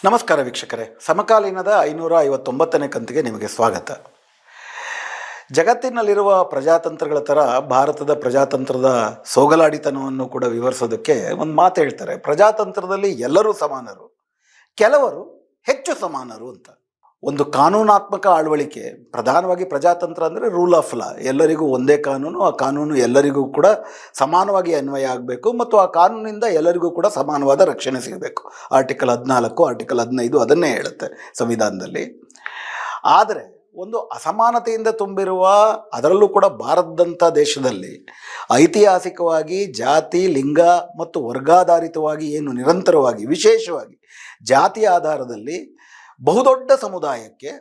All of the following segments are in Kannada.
ನಮಸ್ಕಾರ ವೀಕ್ಷಕರೇ, ಸಮಕಾಲೀನದ 559ನೇ ಕಂತಿಗೆ ನಿಮಗೆ ಸ್ವಾಗತ. ಜಗತ್ತಿನಲ್ಲಿರುವ ಪ್ರಜಾತಂತ್ರಗಳ ಥರ ಭಾರತದ ಪ್ರಜಾತಂತ್ರದ ಸೋಗಲಾಡಿತನವನ್ನು ಕೂಡ ವಿವರಿಸೋದಕ್ಕೆ ಒಂದು ಮಾತು ಹೇಳ್ತಾರೆ. ಪ್ರಜಾತಂತ್ರದಲ್ಲಿ ಎಲ್ಲರೂ ಸಮಾನರು, ಕೆಲವರು ಹೆಚ್ಚು ಸಮಾನರು ಅಂತ. ಒಂದು ಕಾನೂನಾತ್ಮಕ ಆಳ್ವಳಿಕೆ, ಪ್ರಧಾನವಾಗಿ ಪ್ರಜಾತಂತ್ರ ಅಂದರೆ ರೂಲ್ ಆಫ್ ಲಾ, ಎಲ್ಲರಿಗೂ ಒಂದೇ ಕಾನೂನು, ಆ ಕಾನೂನು ಎಲ್ಲರಿಗೂ ಕೂಡ ಸಮಾನವಾಗಿ ಅನ್ವಯ ಆಗಬೇಕು ಮತ್ತು ಆ ಕಾನೂನಿಂದ ಎಲ್ಲರಿಗೂ ಕೂಡ ಸಮಾನವಾದ ರಕ್ಷಣೆ ಸಿಗಬೇಕು. ಆರ್ಟಿಕಲ್ 14, ಆರ್ಟಿಕಲ್ 15 ಅದನ್ನೇ ಹೇಳುತ್ತೆ ಸಂವಿಧಾನದಲ್ಲಿ. ಆದರೆ ಒಂದು ಅಸಮಾನತೆಯಿಂದ ತುಂಬಿರುವ, ಅದರಲ್ಲೂ ಕೂಡ ಭಾರತದಂಥ ದೇಶದಲ್ಲಿ ಐತಿಹಾಸಿಕವಾಗಿ ಜಾತಿ, ಲಿಂಗ ಮತ್ತು ವರ್ಗಾಧಾರಿತವಾಗಿ ಏನು ನಿರಂತರವಾಗಿ ವಿಶೇಷವಾಗಿ ಜಾತಿಯ ಆಧಾರದಲ್ಲಿ ಬಹುದೊಡ್ಡ ಸಮುದಾಯಕ್ಕೆ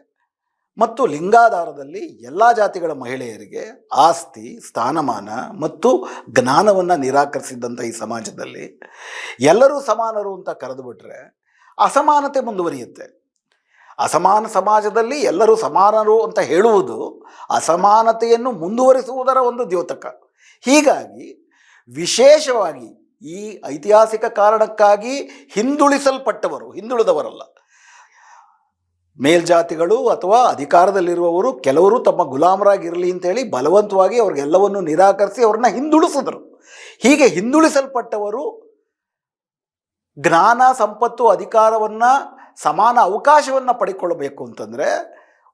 ಮತ್ತು ಲಿಂಗಾಧಾರದಲ್ಲಿ ಎಲ್ಲ ಜಾತಿಗಳ ಮಹಿಳೆಯರಿಗೆ ಆಸ್ತಿ, ಸ್ಥಾನಮಾನ ಮತ್ತು ಜ್ಞಾನವನ್ನು ನಿರಾಕರಿಸಿದ್ದಂಥ ಈ ಸಮಾಜದಲ್ಲಿ ಎಲ್ಲರೂ ಸಮಾನರು ಅಂತ ಕರೆದುಬಿಟ್ರೆ ಅಸಮಾನತೆ ಮುಂದುವರಿಯುತ್ತೆ. ಅಸಮಾನ ಸಮಾಜದಲ್ಲಿ ಎಲ್ಲರೂ ಸಮಾನರು ಅಂತ ಹೇಳುವುದು ಅಸಮಾನತೆಯನ್ನು ಮುಂದುವರಿಸುವುದರ ಒಂದು ದ್ಯೋತಕ. ಹೀಗಾಗಿ ವಿಶೇಷವಾಗಿ ಈ ಐತಿಹಾಸಿಕ ಕಾರಣಕ್ಕಾಗಿ ಹಿಂದುಳಿದವರಲ್ಲ, ಮೇಲ್ಜಾತಿಗಳು ಅಥವಾ ಅಧಿಕಾರದಲ್ಲಿರುವವರು ಕೆಲವರು ತಮ್ಮ ಗುಲಾಮರಾಗಿರಲಿ ಅಂತೇಳಿ ಬಲವಂತವಾಗಿ ಅವ್ರಿಗೆಲ್ಲವನ್ನು ನಿರಾಕರಿಸಿ ಅವ್ರನ್ನ ಹಿಂದುಳಿಸಿದರು. ಹೀಗೆ ಹಿಂದುಳಿಸಲ್ಪಟ್ಟವರು ಜ್ಞಾನ, ಸಂಪತ್ತು, ಅಧಿಕಾರವನ್ನು, ಸಮಾನ ಅವಕಾಶವನ್ನು ಪಡೆದುಕೊಳ್ಳಬೇಕು ಅಂತಂದರೆ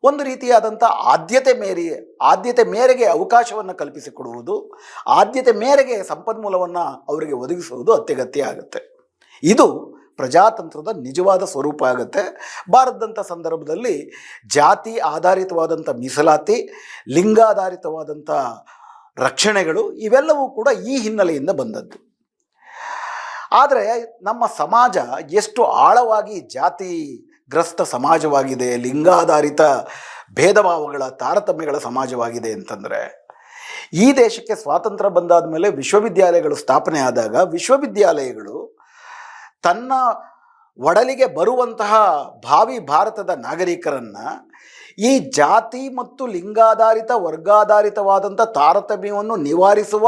ಒಂದು ರೀತಿಯಾದಂಥ ಆದ್ಯತೆ ಮೇರೆಗೆ ಅವಕಾಶವನ್ನು ಕಲ್ಪಿಸಿಕೊಡುವುದು, ಆದ್ಯತೆ ಮೇರೆಗೆ ಸಂಪನ್ಮೂಲವನ್ನು ಅವರಿಗೆ ಒದಗಿಸುವುದು ಅತ್ಯಗತ್ಯ ಆಗುತ್ತೆ. ಇದು ಪ್ರಜಾತಂತ್ರದ ನಿಜವಾದ ಸ್ವರೂಪ ಆಗುತ್ತೆ. ಭಾರತದಂಥ ಸಂದರ್ಭದಲ್ಲಿ ಜಾತಿ ಆಧಾರಿತವಾದಂಥ ಮೀಸಲಾತಿ, ಲಿಂಗಾಧಾರಿತವಾದಂಥ ರಕ್ಷಣೆಗಳು ಇವೆಲ್ಲವೂ ಕೂಡ ಈ ಹಿನ್ನೆಲೆಯಿಂದ ಬಂದದ್ದು. ಆದರೆ ನಮ್ಮ ಸಮಾಜ ಎಷ್ಟು ಆಳವಾಗಿ ಜಾತಿಗ್ರಸ್ತ ಸಮಾಜವಾಗಿದೆ, ಲಿಂಗಾಧಾರಿತ ಭೇದ ಭಾವಗಳ, ತಾರತಮ್ಯಗಳ ಸಮಾಜವಾಗಿದೆ ಅಂತಂದರೆ, ಈ ದೇಶಕ್ಕೆ ಸ್ವಾತಂತ್ರ್ಯ ಬಂದಾದ ಮೇಲೆ ವಿಶ್ವವಿದ್ಯಾಲಯಗಳು ಸ್ಥಾಪನೆ ಆದಾಗ ವಿಶ್ವವಿದ್ಯಾಲಯಗಳು ತನ್ನ ಒಡಲಿಗೆ ಬರುವಂತಹ ಭಾವಿ ಭಾರತದ ನಾಗರಿಕರನ್ನು ಈ ಜಾತಿ ಮತ್ತು ಲಿಂಗಾಧಾರಿತ, ವರ್ಗಾಧಾರಿತವಾದಂಥ ತಾರತಮ್ಯವನ್ನು ನಿವಾರಿಸುವ,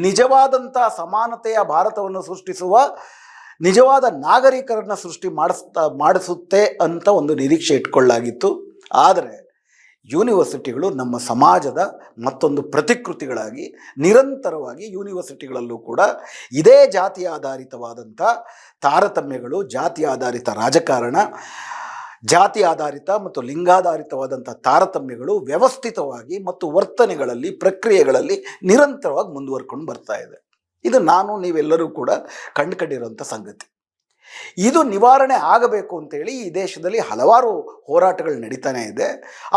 ನಿಜವಾದಂಥ ಸಮಾನತೆಯ ಭಾರತವನ್ನು ಸೃಷ್ಟಿಸುವ ನಿಜವಾದ ನಾಗರಿಕರನ್ನು ಮಾಡಿಸುತ್ತೆ ಅಂತ ಒಂದು ನಿರೀಕ್ಷೆ ಇಟ್ಕೊಳ್ಳಾಗಿತ್ತು. ಆದರೆ ಯೂನಿವರ್ಸಿಟಿಗಳು ನಮ್ಮ ಸಮಾಜದ ಮತ್ತೊಂದು ಪ್ರತಿಕೃತಿಗಳಾಗಿ ನಿರಂತರವಾಗಿ ಯೂನಿವರ್ಸಿಟಿಗಳಲ್ಲೂ ಕೂಡ ಇದೇ ಜಾತಿ ಆಧಾರಿತವಾದಂಥ ತಾರತಮ್ಯಗಳು, ಜಾತಿ ಆಧಾರಿತ ರಾಜಕಾರಣ, ಜಾತಿ ಆಧಾರಿತ ಮತ್ತು ಲಿಂಗಾಧಾರಿತವಾದಂಥ ತಾರತಮ್ಯಗಳು ವ್ಯವಸ್ಥಿತವಾಗಿ ಮತ್ತು ವರ್ತನೆಗಳಲ್ಲಿ, ಪ್ರಕ್ರಿಯೆಗಳಲ್ಲಿ ನಿರಂತರವಾಗಿ ಮುಂದುವರ್ಕೊಂಡು ಬರ್ತಾ ಇದೆ. ಇದು ನೀವೆಲ್ಲರೂ ಕೂಡ ಕಂಡುಕೊಂಡಿರುವಂಥ ಸಂಗತಿ. ಇದು ನಿವಾರಣೆ ಆಗಬೇಕು ಅಂತೇಳಿ ಈ ದೇಶದಲ್ಲಿ ಹಲವಾರು ಹೋರಾಟಗಳು ನಡೀತಾನೆ ಇದೆ.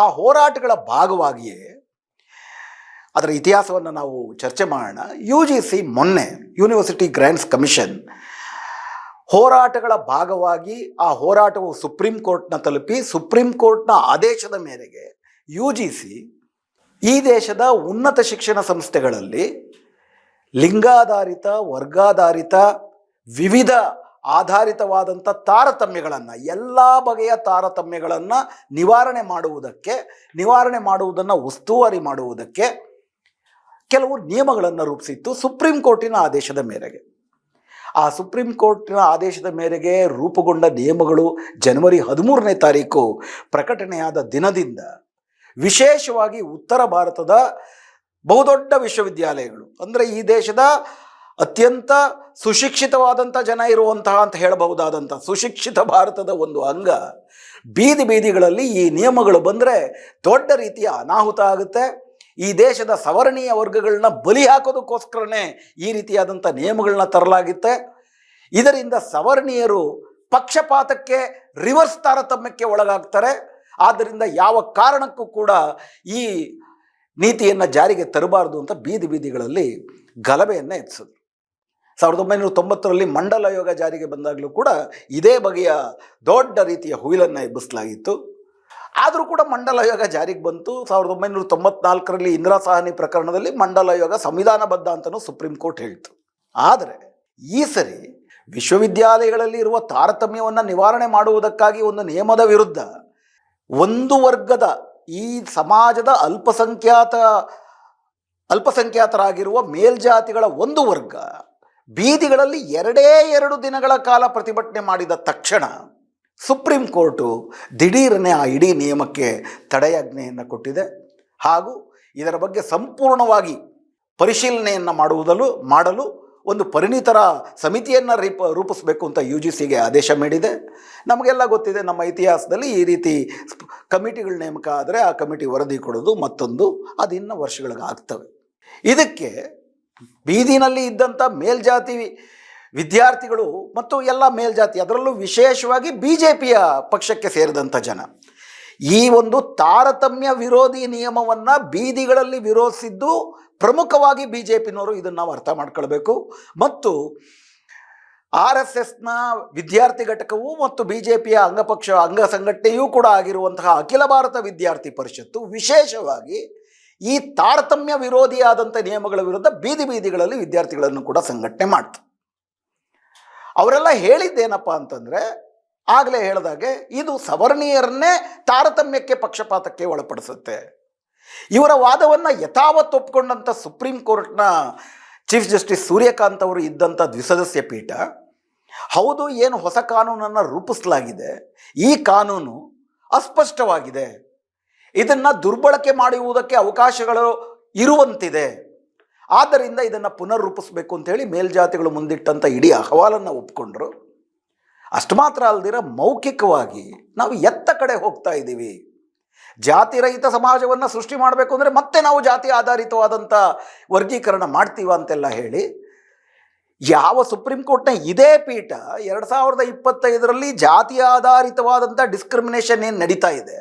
ಆ ಹೋರಾಟಗಳ ಭಾಗವಾಗಿಯೇ ಅದರ ಇತಿಹಾಸವನ್ನು ನಾವು ಚರ್ಚೆ ಮಾಡೋಣ. UGC ಮೊನ್ನೆ ಯೂನಿವರ್ಸಿಟಿ ಗ್ರ್ಯಾಂಟ್ಸ್ ಕಮಿಷನ್ ಹೋರಾಟಗಳ ಭಾಗವಾಗಿ ಆ ಹೋರಾಟವು ಸುಪ್ರೀಂ ಕೋರ್ಟ್ನ ತಲುಪಿ, ಸುಪ್ರೀಂ ಕೋರ್ಟ್ನ ಆದೇಶದ ಮೇರೆಗೆ UGC ಈ ದೇಶದ ಉನ್ನತ ಶಿಕ್ಷಣ ಸಂಸ್ಥೆಗಳಲ್ಲಿ ಲಿಂಗಾಧಾರಿತ, ವರ್ಗಾಧಾರಿತ, ವಿವಿಧ ಆಧಾರಿತವಾದಂಥ ತಾರತಮ್ಯಗಳನ್ನು, ಎಲ್ಲ ಬಗೆಯ ತಾರತಮ್ಯಗಳನ್ನು ನಿವಾರಣೆ ಮಾಡುವುದನ್ನು ಉಸ್ತುವಾರಿ ಮಾಡುವುದಕ್ಕೆ ಕೆಲವು ನಿಯಮಗಳನ್ನು ರೂಪಿಸಿತ್ತು ಸುಪ್ರೀಂ ಕೋರ್ಟಿನ ಆದೇಶದ ಮೇರೆಗೆ. ಆ ಸುಪ್ರೀಂ ಕೋರ್ಟಿನ ಆದೇಶದ ಮೇರೆಗೆ ರೂಪುಗೊಂಡ ನಿಯಮಗಳು ಜನವರಿ 13ನೇ ತಾರೀಕು ಪ್ರಕಟಣೆಯಾದ ದಿನದಿಂದ ವಿಶೇಷವಾಗಿ ಉತ್ತರ ಭಾರತದ ಬಹುದೊಡ್ಡ ವಿಶ್ವವಿದ್ಯಾಲಯಗಳು, ಅಂದರೆ ಈ ದೇಶದ ಅತ್ಯಂತ ಸುಶಿಕ್ಷಿತವಾದಂಥ ಜನ ಇರುವಂತಹ ಅಂತ ಹೇಳಬಹುದಾದಂಥ ಸುಶಿಕ್ಷಿತ ಭಾರತದ ಒಂದು ಅಂಗ, ಬೀದಿಗಳಲ್ಲಿ ಈ ನಿಯಮಗಳು ಬಂದರೆ ದೊಡ್ಡ ರೀತಿಯ ಅನಾಹುತ ಆಗುತ್ತೆ. ಈ ದೇಶದ ಸವರ್ಣೀಯ ವರ್ಗಗಳನ್ನ ಬಲಿ ಹಾಕೋದಕ್ಕೋಸ್ಕರನೇ ಈ ರೀತಿಯಾದಂಥ ನಿಯಮಗಳನ್ನ ತರಲಾಗುತ್ತೆ. ಇದರಿಂದ ಸವರ್ಣೀಯರು ಪಕ್ಷಪಾತಕ್ಕೆ, ರಿವರ್ಸ್ ತಾರತಮ್ಯಕ್ಕೆ ಒಳಗಾಗ್ತಾರೆ. ಆದ್ದರಿಂದ ಯಾವ ಕಾರಣಕ್ಕೂ ಕೂಡ ಈ ನೀತಿಯನ್ನು ಜಾರಿಗೆ ತರಬಾರ್ದು ಅಂತ ಬೀದಿಗಳಲ್ಲಿ ಗಲಭೆಯನ್ನು ಎತ್ತಿಸಿದ್ರು. 1990ರಲ್ಲಿ ಮಂಡಲ ಆಯೋಗ ಜಾರಿಗೆ ಬಂದಾಗಲೂ ಕೂಡ ಇದೇ ಬಗೆಯ ದೊಡ್ಡ ರೀತಿಯ ಹುಯಿಲನ್ನು ಎಬ್ಬಿಸಲಾಗಿತ್ತು. ಆದರೂ ಕೂಡ ಮಂಡಲ ಆಯೋಗ ಜಾರಿಗೆ ಬಂತು. 1994ರಲ್ಲಿ ಇಂದಿರಾ ಸಾಹ್ನಿ ಪ್ರಕರಣದಲ್ಲಿ ಮಂಡಲ ಆಯೋಗ ಸಂವಿಧಾನಬದ್ಧ ಅಂತಲೂ ಸುಪ್ರೀಂ ಕೋರ್ಟ್ ಹೇಳಿತು. ಆದರೆ ಈ ಸರಿ ವಿಶ್ವವಿದ್ಯಾಲಯಗಳಲ್ಲಿ ಇರುವ ತಾರತಮ್ಯವನ್ನು ನಿವಾರಣೆ ಮಾಡುವುದಕ್ಕಾಗಿ ಒಂದು ನಿಯಮದ ವಿರುದ್ಧ ಒಂದು ವರ್ಗದ, ಈ ಸಮಾಜದ ಅಲ್ಪಸಂಖ್ಯಾತರಾಗಿರುವ ಮೇಲ್ಜಾತಿಗಳ ಒಂದು ವರ್ಗ ಬೀದಿಗಳಲ್ಲಿ 2 ದಿನಗಳ ಕಾಲ ಪ್ರತಿಭಟನೆ ಮಾಡಿದ ತಕ್ಷಣ ಸುಪ್ರೀಂ ಕೋರ್ಟು ದಿಢೀರನೆ ಆ ಇಡೀ ನಿಯಮಕ್ಕೆ ತಡೆಯಾಜ್ಞೆಯನ್ನು ಕೊಟ್ಟಿದೆ. ಹಾಗೂ ಇದರ ಬಗ್ಗೆ ಸಂಪೂರ್ಣವಾಗಿ ಪರಿಶೀಲನೆಯನ್ನು ಮಾಡಲು ಒಂದು ಪರಿಣಿತರ ಸಮಿತಿಯನ್ನು ರೂಪಿಸಬೇಕು ಅಂತ UGCಗೆ ಆದೇಶ ಮಾಡಿದೆ. ನಮಗೆಲ್ಲ ಗೊತ್ತಿದೆ, ನಮ್ಮ ಇತಿಹಾಸದಲ್ಲಿ ಈ ರೀತಿ ಕಮಿಟಿಗಳ ನೇಮಕ ಆದರೆ ಆ ಕಮಿಟಿ ವರದಿ ಕೊಡೋದು ಮತ್ತೊಂದು, ಅದು ಇನ್ನೂ ವರ್ಷಗಳಿಗೆ ಆಗ್ತವೆ. ಇದಕ್ಕೆ ಬೀದಿನಲ್ಲಿ ಇದ್ದಂಥ ಮೇಲ್ಜಾತಿ ವಿದ್ಯಾರ್ಥಿಗಳು ಮತ್ತು ಎಲ್ಲ ಮೇಲ್ಜಾತಿ, ಅದರಲ್ಲೂ ವಿಶೇಷವಾಗಿ BJPಯ ಪಕ್ಷಕ್ಕೆ ಸೇರಿದಂಥ ಜನ ಈ ಒಂದು ತಾರತಮ್ಯ ವಿರೋಧಿ ನಿಯಮವನ್ನು ಬೀದಿಗಳಲ್ಲಿ ವಿರೋಧಿಸಿದ್ದು ಪ್ರಮುಖವಾಗಿ BJPನವರು. ಇದನ್ನು ನಾವು ಅರ್ಥ ಮಾಡ್ಕೊಳ್ಬೇಕು. ಮತ್ತು RSSನ ವಿದ್ಯಾರ್ಥಿ ಘಟಕವು ಮತ್ತು BJPಯ ಅಂಗ ಸಂಘಟನೆಯೂ ಕೂಡ ಆಗಿರುವಂತಹ ಅಖಿಲ ಭಾರತ ವಿದ್ಯಾರ್ಥಿ ಪರಿಷತ್ತು ವಿಶೇಷವಾಗಿ ಈ ತಾರತಮ್ಯ ವಿರೋಧಿಯಾದಂಥ ನಿಯಮಗಳ ವಿರುದ್ಧ ಬೀದಿಗಳಲ್ಲಿ ವಿದ್ಯಾರ್ಥಿಗಳನ್ನು ಕೂಡ ಸಂಘಟನೆ ಮಾಡ್ತು. ಅವರೆಲ್ಲ ಹೇಳಿದ್ದೇನಪ್ಪ ಅಂತಂದರೆ, ಆಗಲೇ ಹೇಳಿದಾಗೆ ಇದು ಸವರ್ಣೀಯರನ್ನೇ ತಾರತಮ್ಯಕ್ಕೆ ಪಕ್ಷಪಾತಕ್ಕೆ ಒಳಪಡಿಸುತ್ತೆ. ಇವರ ವಾದವನ್ನು ಯಥಾವತ್ತು ಒಪ್ಪಿಕೊಂಡಂಥ ಸುಪ್ರೀಂ ಕೋರ್ಟ್ನ ಚೀಫ್ ಜಸ್ಟಿಸ್ ಸೂರ್ಯಕಾಂತ್ ಅವರು ಇದ್ದಂಥ ದ್ವಿಸದಸ್ಯ ಪೀಠ, ಹೌದು, ಏನು ಹೊಸ ಕಾನೂನನ್ನು ರೂಪಿಸಲಾಗಿದೆ, ಈ ಕಾನೂನು ಅಸ್ಪಷ್ಟವಾಗಿದೆ, ಇದನ್ನು ದುರ್ಬಳಕೆ ಮಾಡುವುದಕ್ಕೆ ಅವಕಾಶಗಳು ಇರುವಂತಿದೆ, ಆದ್ದರಿಂದ ಇದನ್ನು ಪುನರ್ ರೂಪಿಸಬೇಕು ಅಂತೇಳಿ ಮೇಲ್ಜಾತಿಗಳು ಮುಂದಿಟ್ಟಂಥ ಇಡೀ ಅಹವಾಲನ್ನು ಒಪ್ಕೊಂಡ್ರು. ಅಷ್ಟು ಮಾತ್ರ ಅಲ್ದಿರ ಮೌಖಿಕವಾಗಿ ನಾವು ಎತ್ತ ಕಡೆ ಹೋಗ್ತಾ ಇದ್ದೀವಿ, ಜಾತಿರಹಿತ ಸಮಾಜವನ್ನು ಸೃಷ್ಟಿ ಮಾಡಬೇಕು ಅಂದರೆ ಮತ್ತೆ ನಾವು ಜಾತಿ ಆಧಾರಿತವಾದಂಥ ವರ್ಗೀಕರಣ ಮಾಡ್ತೀವ ಅಂತೆಲ್ಲ ಹೇಳಿ ಯಾವ ಸುಪ್ರೀಂ ಕೋರ್ಟ್ನ ಇದೇ ಪೀಠ 2025ರಲ್ಲಿ ಜಾತಿ ಆಧಾರಿತವಾದಂಥ ಡಿಸ್ಕ್ರಿಮಿನೇಷನ್ ಏನು ನಡೀತಾ ಇದೆ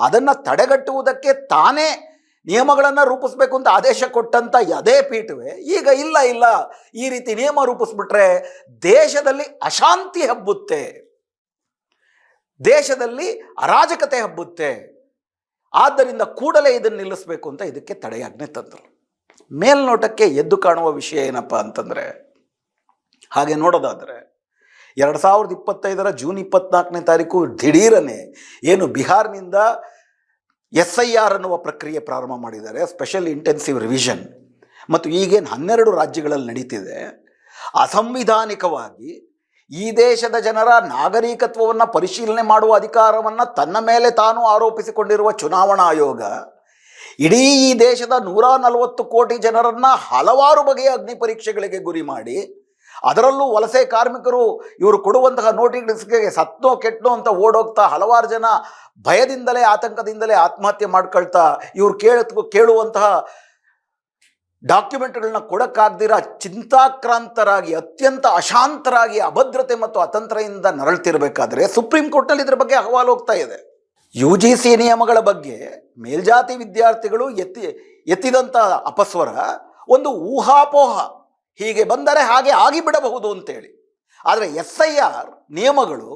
ಅದನ್ನು ತಡೆಗಟ್ಟುವುದಕ್ಕೆ ತಾನೇ ನಿಯಮಗಳನ್ನು ರೂಪಿಸಬೇಕು ಅಂತ ಆದೇಶ ಕೊಟ್ಟಂಥ ಅದೇ ಪೀಠವೇ ಈಗ ಇಲ್ಲ ಈ ರೀತಿ ನಿಯಮ ರೂಪಿಸ್ಬಿಟ್ರೆ ದೇಶದಲ್ಲಿ ಅಶಾಂತಿ ಹಬ್ಬುತ್ತೆ, ದೇಶದಲ್ಲಿ ಅರಾಜಕತೆ ಹಬ್ಬುತ್ತೆ, ಆದ್ದರಿಂದ ಕೂಡಲೇ ಇದನ್ನು ನಿಲ್ಲಿಸಬೇಕು ಅಂತ ಇದಕ್ಕೆ ತಡೆಯಾಜ್ಞೆ ತಂದರು. ಮೇಲ್ನೋಟಕ್ಕೆ ಎದ್ದು ಕಾಣುವ ವಿಷಯ ಏನಪ್ಪ ಅಂತಂದರೆ, ಹಾಗೆ ನೋಡೋದಾದರೆ 2025 ಜೂನ್ 24ನೇ ತಾರೀಕು ದಿಢೀರನೆ ಏನು ಬಿಹಾರ್ನಿಂದ SIR ಅನ್ನುವ ಪ್ರಕ್ರಿಯೆ ಪ್ರಾರಂಭ ಮಾಡಿದ್ದಾರೆ, ಸ್ಪೆಷಲ್ ಇಂಟೆನ್ಸಿವ್ ರಿವಿಷನ್, ಮತ್ತು ಈಗೇನು 12 ರಾಜ್ಯಗಳಲ್ಲಿ ನಡೀತಿದೆ. ಅಸಂವಿಧಾನಿಕವಾಗಿ ಈ ದೇಶದ ಜನರ ನಾಗರಿಕತ್ವವನ್ನು ಪರಿಶೀಲನೆ ಮಾಡುವ ಅಧಿಕಾರವನ್ನು ತನ್ನ ಮೇಲೆ ತಾನು ಆರೋಪಿಸಿಕೊಂಡಿರುವ ಚುನಾವಣಾ ಆಯೋಗ ಇಡೀ ಈ ದೇಶದ 140 ಕೋಟಿ ಜನರನ್ನು ಹಲವಾರು ಬಗೆಯ ಅಗ್ನಿ ಪರೀಕ್ಷೆಗಳಿಗೆ ಗುರಿ ಮಾಡಿ, ಅದರಲ್ಲೂ ವಲಸೆ ಕಾರ್ಮಿಕರು ಇವರು ಕೊಡುವಂತಹ ನೋಟಿಸ್ಗೆ ಸತ್ತೋ ಕೆಟ್ಟೋ ಅಂತ ಓಡೋಗ್ತಾ ಹಲವಾರು ಜನ ಭಯದಿಂದಲೇ ಆತಂಕದಿಂದಲೇ ಆತ್ಮಹತ್ಯೆ ಮಾಡ್ಕೊಳ್ತಾ ಇವರು ಕೇಳುವಂತಹ ಡಾಕ್ಯುಮೆಂಟ್ಗಳನ್ನ ಕೊಡೋಕ್ಕಾಗ್ದಿರ ಚಿಂತಾಕ್ರಾಂತರಾಗಿ ಅತ್ಯಂತ ಅಶಾಂತರಾಗಿ ಅಭದ್ರತೆ ಮತ್ತು ಅತಂತ್ರದಿಂದ ನರಳ್ತಿರಬೇಕಾದ್ರೆ ಸುಪ್ರೀಂ ಕೋರ್ಟ್ನಲ್ಲಿ ಇದರ ಬಗ್ಗೆ ಅಹವಾಲು ಹೋಗ್ತಾ ಇದೆ. UGC ನಿಯಮಗಳ ಬಗ್ಗೆ ಮೇಲ್ಜಾತಿ ವಿದ್ಯಾರ್ಥಿಗಳು ಎತ್ತಿದಂಥ ಅಪಸ್ವರ ಒಂದು ಊಹಾಪೋಹ, ಹೀಗೆ ಬಂದರೆ ಹಾಗೆ ಆಗಿಬಿಡಬಹುದು ಅಂತೇಳಿ. ಆದರೆ SIR ನಿಯಮಗಳು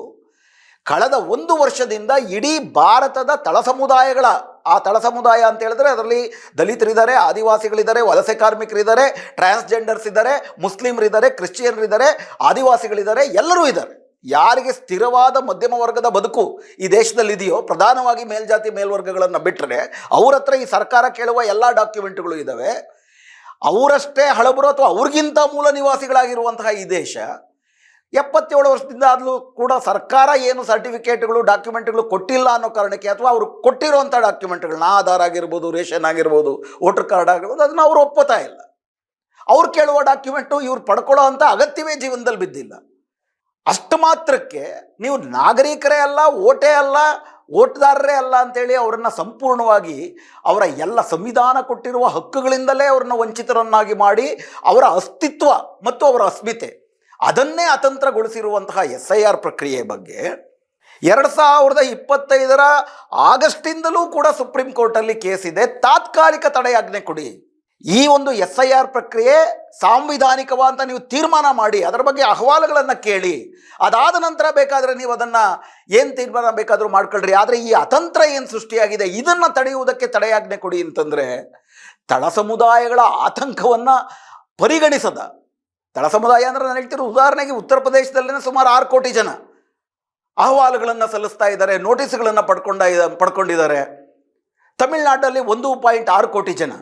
ಕಳೆದ 1 ವರ್ಷದಿಂದ ಇಡೀ ಭಾರತದ ತಳ ಸಮುದಾಯಗಳ, ಆ ತಳ ಸಮುದಾಯ ಅಂತ ಹೇಳಿದ್ರೆ ಅದರಲ್ಲಿ ದಲಿತರಿದ್ದಾರೆ, ಆದಿವಾಸಿಗಳಿದ್ದಾರೆ, ವಲಸೆ ಕಾರ್ಮಿಕರಿದ್ದಾರೆ, ಟ್ರಾನ್ಸ್ಜೆಂಡರ್ಸ್ ಇದ್ದಾರೆ, ಮುಸ್ಲಿಮರಿದ್ದಾರೆ, ಕ್ರಿಶ್ಚಿಯನ್ರಿದ್ದಾರೆ, ಆದಿವಾಸಿಗಳಿದ್ದಾರೆ, ಎಲ್ಲರೂ ಇದ್ದಾರೆ. ಯಾರಿಗೆ ಸ್ಥಿರವಾದ ಮಧ್ಯಮ ವರ್ಗದ ಬದುಕು ಈ ದೇಶದಲ್ಲಿ ಇದೆಯೋ, ಪ್ರಧಾನವಾಗಿ ಮೇಲ್ಜಾತಿ ಮೇಲ್ವರ್ಗಗಳನ್ನು ಬಿಟ್ಟರೆ ಅವ್ರ ಹತ್ರ ಈ ಸರ್ಕಾರ ಕೇಳುವ ಎಲ್ಲ ಡಾಕ್ಯುಮೆಂಟ್ಗಳು ಇದ್ದಾವೆ. ಅವರಷ್ಟೇ ಹಳಬರು ಅಥವಾ ಅವ್ರಿಗಿಂತ ಮೂಲ ನಿವಾಸಿಗಳಾಗಿರುವಂತಹ ಈ ದೇಶ 77 ವರ್ಷದಿಂದ ಆದರೂ ಕೂಡ ಸರ್ಕಾರ ಏನು ಸರ್ಟಿಫಿಕೇಟ್ಗಳು ಡಾಕ್ಯುಮೆಂಟ್ಗಳು ಕೊಟ್ಟಿಲ್ಲ ಅನ್ನೋ ಕಾರಣಕ್ಕೆ, ಅಥವಾ ಅವರು ಕೊಟ್ಟಿರುವಂಥ ಡಾಕ್ಯುಮೆಂಟ್ಗಳನ್ನ ಆಧಾರ್ ಆಗಿರ್ಬೋದು, ರೇಷನ್ ಆಗಿರ್ಬೋದು, ವೋಟರ್ ಕಾರ್ಡ್ ಆಗಿರ್ಬೋದು, ಅದನ್ನು ಅವರು ಒಪ್ಪುತ್ತಾ ಇಲ್ಲ. ಅವ್ರು ಕೇಳುವ ಡಾಕ್ಯುಮೆಂಟು ಇವ್ರು ಪಡ್ಕೊಳ್ಳೋ ಅಂಥ ಅಗತ್ಯವೇ ಜೀವನದಲ್ಲಿ ಬಿದ್ದಿಲ್ಲ. ಅಷ್ಟು ಮಾತ್ರಕ್ಕೆ ನೀವು ನಾಗರಿಕರೇ ಅಲ್ಲ, ಓಟೇ ಅಲ್ಲ, ಓಟ್ದಾರರೇ ಅಲ್ಲ ಅಂತೇಳಿ ಅವರನ್ನು ಸಂಪೂರ್ಣವಾಗಿ ಅವರ ಎಲ್ಲ ಸಂವಿಧಾನ ಕೊಟ್ಟಿರುವ ಹಕ್ಕುಗಳಿಂದಲೇ ಅವರನ್ನು ವಂಚಿತರನ್ನಾಗಿ ಮಾಡಿ ಅವರ ಅಸ್ತಿತ್ವ ಮತ್ತು ಅವರ ಅಸ್ಮಿತೆ ಅದನ್ನೇ ಅತಂತ್ರಗೊಳಿಸಿರುವಂತಹ SIR ಪ್ರಕ್ರಿಯೆ ಬಗ್ಗೆ 2025 ಆಗಸ್ಟಿಂದಲೂ ಕೂಡ ಸುಪ್ರೀಂ ಕೋರ್ಟಲ್ಲಿ ಕೇಸಿದೆ. ತಾತ್ಕಾಲಿಕ ತಡೆಯಾಜ್ಞೆ ಕೊಡಿ, ಈ ಒಂದು SIR ಪ್ರಕ್ರಿಯೆ ಸಾಂವಿಧಾನಿಕವ ಅಂತ ನೀವು ತೀರ್ಮಾನ ಮಾಡಿ, ಅದರ ಬಗ್ಗೆ ಅಹವಾಲುಗಳನ್ನು ಕೇಳಿ, ಅದಾದ ನಂತರ ಬೇಕಾದರೆ ನೀವು ಅದನ್ನು ಏನು ತೀರ್ಮಾನ ಬೇಕಾದರೂ ಮಾಡ್ಕೊಳ್ರಿ. ಆದರೆ ಈ ಅತಂತ್ರ ಏನು ಸೃಷ್ಟಿಯಾಗಿದೆ ಇದನ್ನು ತಡೆಯುವುದಕ್ಕೆ ತಡೆಯಾಜ್ಞೆ ಕೊಡಿ ಅಂತಂದರೆ ತಳ ಸಮುದಾಯಗಳ ಆತಂಕವನ್ನು ಪರಿಗಣಿಸದ, ತಳ ಸಮುದಾಯ ಅಂದರೆ ನಾನು ಹೇಳ್ತಿರೋ ಉದಾಹರಣೆಗೆ ಉತ್ತರ ಪ್ರದೇಶದಲ್ಲಿನ ಸುಮಾರು 6 ಕೋಟಿ ಜನ ಅಹವಾಲುಗಳನ್ನು ಸಲ್ಲಿಸ್ತಾ ಇದ್ದಾರೆ, ನೋಟಿಸ್ಗಳನ್ನು ಪಡ್ಕೊಂಡಿದ್ದಾರೆ. ತಮಿಳುನಾಡಲ್ಲಿ 1.6 ಕೋಟಿ ಜನ,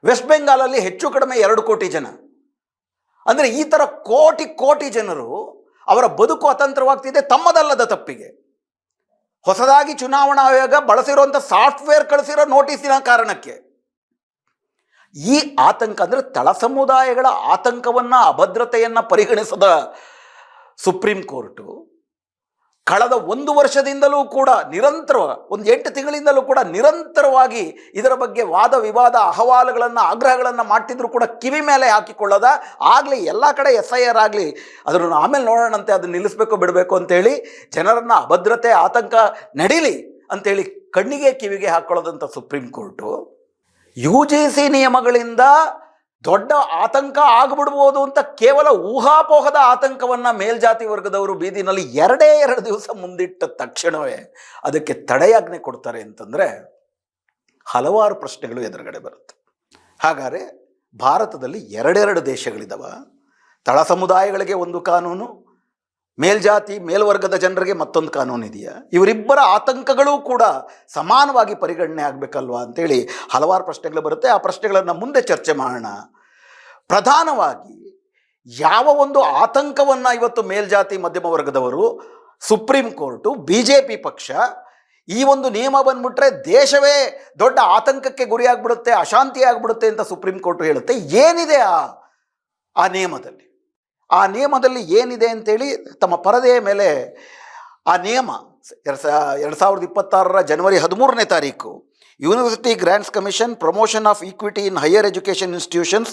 ವೆಸ್ಟ್ ಬೆಂಗಾಲಲ್ಲಿ ಹೆಚ್ಚು ಕಡಿಮೆ 2 ಕೋಟಿ ಜನ. ಅಂದರೆ ಈ ಥರ ಕೋಟಿ ಜನರು ಅವರ ಬದುಕು ಅತಂತ್ರವಾಗ್ತಿದೆ ತಮ್ಮದಲ್ಲದ ತಪ್ಪಿಗೆ. ಹೊಸದಾಗಿ ಚುನಾವಣಾ ಆಯೋಗ ಬಳಸಿರುವಂಥ ಸಾಫ್ಟ್ವೇರ್ ಕಳಿಸಿರೋ ನೋಟಿಸಿನ ಕಾರಣಕ್ಕೆ. ಈ ಆತಂಕ ಅಂದರೆ ತಳ ಸಮುದಾಯಗಳ ಆತಂಕವನ್ನು, ಅಭದ್ರತೆಯನ್ನು ಪರಿಗಣಿಸದ ಸುಪ್ರೀಂ ಕೋರ್ಟು ಕಳೆದ 1 ವರ್ಷದಿಂದಲೂ ಕೂಡ ಒಂದು 8 ತಿಂಗಳಿಂದಲೂ ಕೂಡ ನಿರಂತರವಾಗಿ ಇದರ ಬಗ್ಗೆ ವಾದ ವಿವಾದ, ಅಹವಾಲುಗಳನ್ನು, ಆಗ್ರಹಗಳನ್ನು ಮಾಡ್ತಿದ್ರು ಕೂಡ ಕಿವಿ ಮೇಲೆ ಹಾಕಿಕೊಳ್ಳದ, ಆಗಲಿ ಎಲ್ಲ ಕಡೆ SIR ಆಗಲಿ, ಅದನ್ನು ಆಮೇಲೆ ನೋಡೋಣಂತೆ, ಅದನ್ನು ನಿಲ್ಲಿಸಬೇಕು ಬಿಡಬೇಕು ಅಂತೇಳಿ ಜನರನ್ನು ಅಭದ್ರತೆ, ಆತಂಕ ನಡೀಲಿ ಅಂತೇಳಿ ಕಣ್ಣಿಗೆ ಕಿವಿಗೆ ಹಾಕ್ಕೊಳ್ಳೋದಂಥ ಸುಪ್ರೀಂ ಕೋರ್ಟು UGC ನಿಯಮಗಳಿಂದ ದೊಡ್ಡ ಆತಂಕ ಆಗಿಬಿಡ್ಬೋದು ಅಂತ ಕೇವಲ ಊಹಾಪೋಹದ ಆತಂಕವನ್ನು ಮೇಲ್ಜಾತಿ ವರ್ಗದವರು ಬೀದಿನಲ್ಲಿ 2 ದಿವಸ ಮುಂದಿಟ್ಟ ತಕ್ಷಣವೇ ಅದಕ್ಕೆ ತಡೆಯಾಜ್ಞೆ ಕೊಡ್ತಾರೆ ಅಂತಂದರೆ ಹಲವಾರು ಪ್ರಶ್ನೆಗಳು ಎದುರುಗಡೆ ಬರುತ್ತೆ. ಹಾಗಾದರೆ ಭಾರತದಲ್ಲಿ 2 ದೇಶಗಳಿದ್ದಾವೆ. ತಳ ಸಮುದಾಯಗಳಿಗೆ ಒಂದು ಕಾನೂನು, ಮೇಲ್ಜಾತಿ ಮೇಲ್ವರ್ಗದ ಜನರಿಗೆ ಮತ್ತೊಂದು ಕಾನೂನು ಇದೆಯಾ? ಇವರಿಬ್ಬರ ಆತಂಕಗಳೂ ಕೂಡ ಸಮಾನವಾಗಿ ಪರಿಗಣನೆ ಆಗಬೇಕಲ್ವಾ ಅಂತೇಳಿ ಹಲವಾರು ಪ್ರಶ್ನೆಗಳು ಬರುತ್ತೆ. ಆ ಪ್ರಶ್ನೆಗಳನ್ನು ಮುಂದೆ ಚರ್ಚೆ ಮಾಡೋಣ. ಪ್ರಧಾನವಾಗಿ ಯಾವ ಒಂದು ಆತಂಕವನ್ನು ಇವತ್ತು ಮೇಲ್ಜಾತಿ ಮಧ್ಯಮ ವರ್ಗದವರು, ಸುಪ್ರೀಂ ಕೋರ್ಟು, BJP ಪಕ್ಷ ಈ ಒಂದು ನಿಯಮ ಬಂದ್ಬಿಟ್ರೆ ದೇಶವೇ ದೊಡ್ಡ ಆತಂಕಕ್ಕೆ ಗುರಿಯಾಗ್ಬಿಡುತ್ತೆ, ಅಶಾಂತಿ ಆಗ್ಬಿಡುತ್ತೆ ಅಂತ ಸುಪ್ರೀಂ ಕೋರ್ಟ್ ಹೇಳುತ್ತೆ. ಏನಿದೆ ಆ ನಿಯಮದಲ್ಲಿ? ಆ ನಿಯಮದಲ್ಲಿ ಏನಿದೆ ಅಂತೇಳಿ ತಮ್ಮ ಪರದೆಯ ಮೇಲೆ ಆ ನಿಯಮ 2026 ಜನವರಿ 13ನೇ ತಾರೀಕು university grants commission promotion of equity in higher education institutions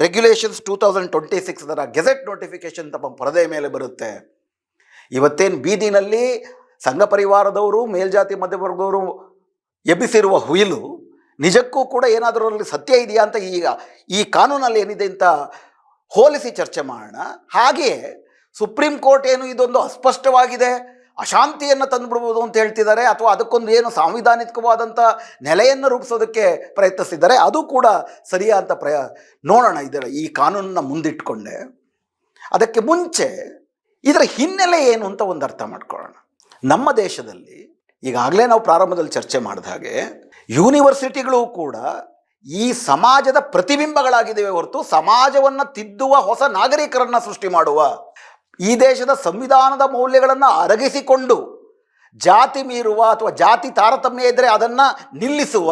regulations 2026 ಅದರ ಗೆಜೆಟ್ ನೋಟಿಫಿಕೇಶನ್ ತಮ್ಮ ಪರದೆಯ ಮೇಲೆ ಬರುತ್ತೆ. ಇವತ್ತೇನು ಬೀದಿನಲ್ಲಿ ಸಂಘ ಪರಿವಾರದವರು, ಮೇಲ್ಜಾತಿ ಮಧ್ಯವರ್ಗದವರು ಎಬ್ಬಿಸಿರುವ ಹುಯಿಲು ನಿಜಕ್ಕೂ ಕೂಡ ಏನಾದರೂ ಅಲ್ಲಿ ಸತ್ಯ ಇದೆಯಾ ಅಂತ ಈಗ ಈ ಕಾನೂನಲ್ಲಿ ಏನಿದೆ ಅಂತ ಹೋಲಿಸಿ ಚರ್ಚೆ ಮಾಡೋಣ. ಹಾಗೆಯೇ ಸುಪ್ರೀಂ ಕೋರ್ಟ್ ಏನು ಇದೊಂದು ಅಸ್ಪಷ್ಟವಾಗಿದೆ, ಅಶಾಂತಿಯನ್ನು ತಂದುಬಿಡ್ಬೋದು ಅಂತ ಹೇಳ್ತಿದ್ದಾರೆ, ಅಥವಾ ಅದಕ್ಕೊಂದು ಏನು ಸಾಂವಿಧಾನಿಕವಾದಂಥ ನೆಲೆಯನ್ನು ರೂಪಿಸೋದಕ್ಕೆ ಪ್ರಯತ್ನಿಸಿದ್ದಾರೆ, ಅದು ಕೂಡ ಸರಿಯಾ ಅಂತ ನೋಡೋಣ. ಈ ಕಾನೂನನ್ನು ಮುಂದಿಟ್ಕೊಂಡೆ ಅದಕ್ಕೆ ಮುಂಚೆ ಇದರ ಹಿನ್ನೆಲೆ ಏನು ಅಂತ ಒಂದು ಅರ್ಥ ಮಾಡ್ಕೊಳ್ಳೋಣ. ನಮ್ಮ ದೇಶದಲ್ಲಿ ಈಗಾಗಲೇ ನಾವು ಪ್ರಾರಂಭದಲ್ಲಿ ಚರ್ಚೆ ಮಾಡಿದ ಹಾಗೆ ಯೂನಿವರ್ಸಿಟಿಗಳು ಕೂಡ ಈ ಸಮಾಜದ ಪ್ರತಿಬಿಂಬಗಳಾಗಿದ್ದೇವೆ ಹೊರತು ಸಮಾಜವನ್ನು ತಿದ್ದುವ ಹೊಸ ನಾಗರಿಕರನ್ನು ಸೃಷ್ಟಿ ಮಾಡುವ, ಈ ದೇಶದ ಸಂವಿಧಾನದ ಮೌಲ್ಯಗಳನ್ನು ಅರಗಿಸಿಕೊಂಡು ಜಾತಿ ಮೀರುವ ಅಥವಾ ಜಾತಿ ತಾರತಮ್ಯ ಇದ್ದರೆ ಅದನ್ನು ನಿಲ್ಲಿಸುವ,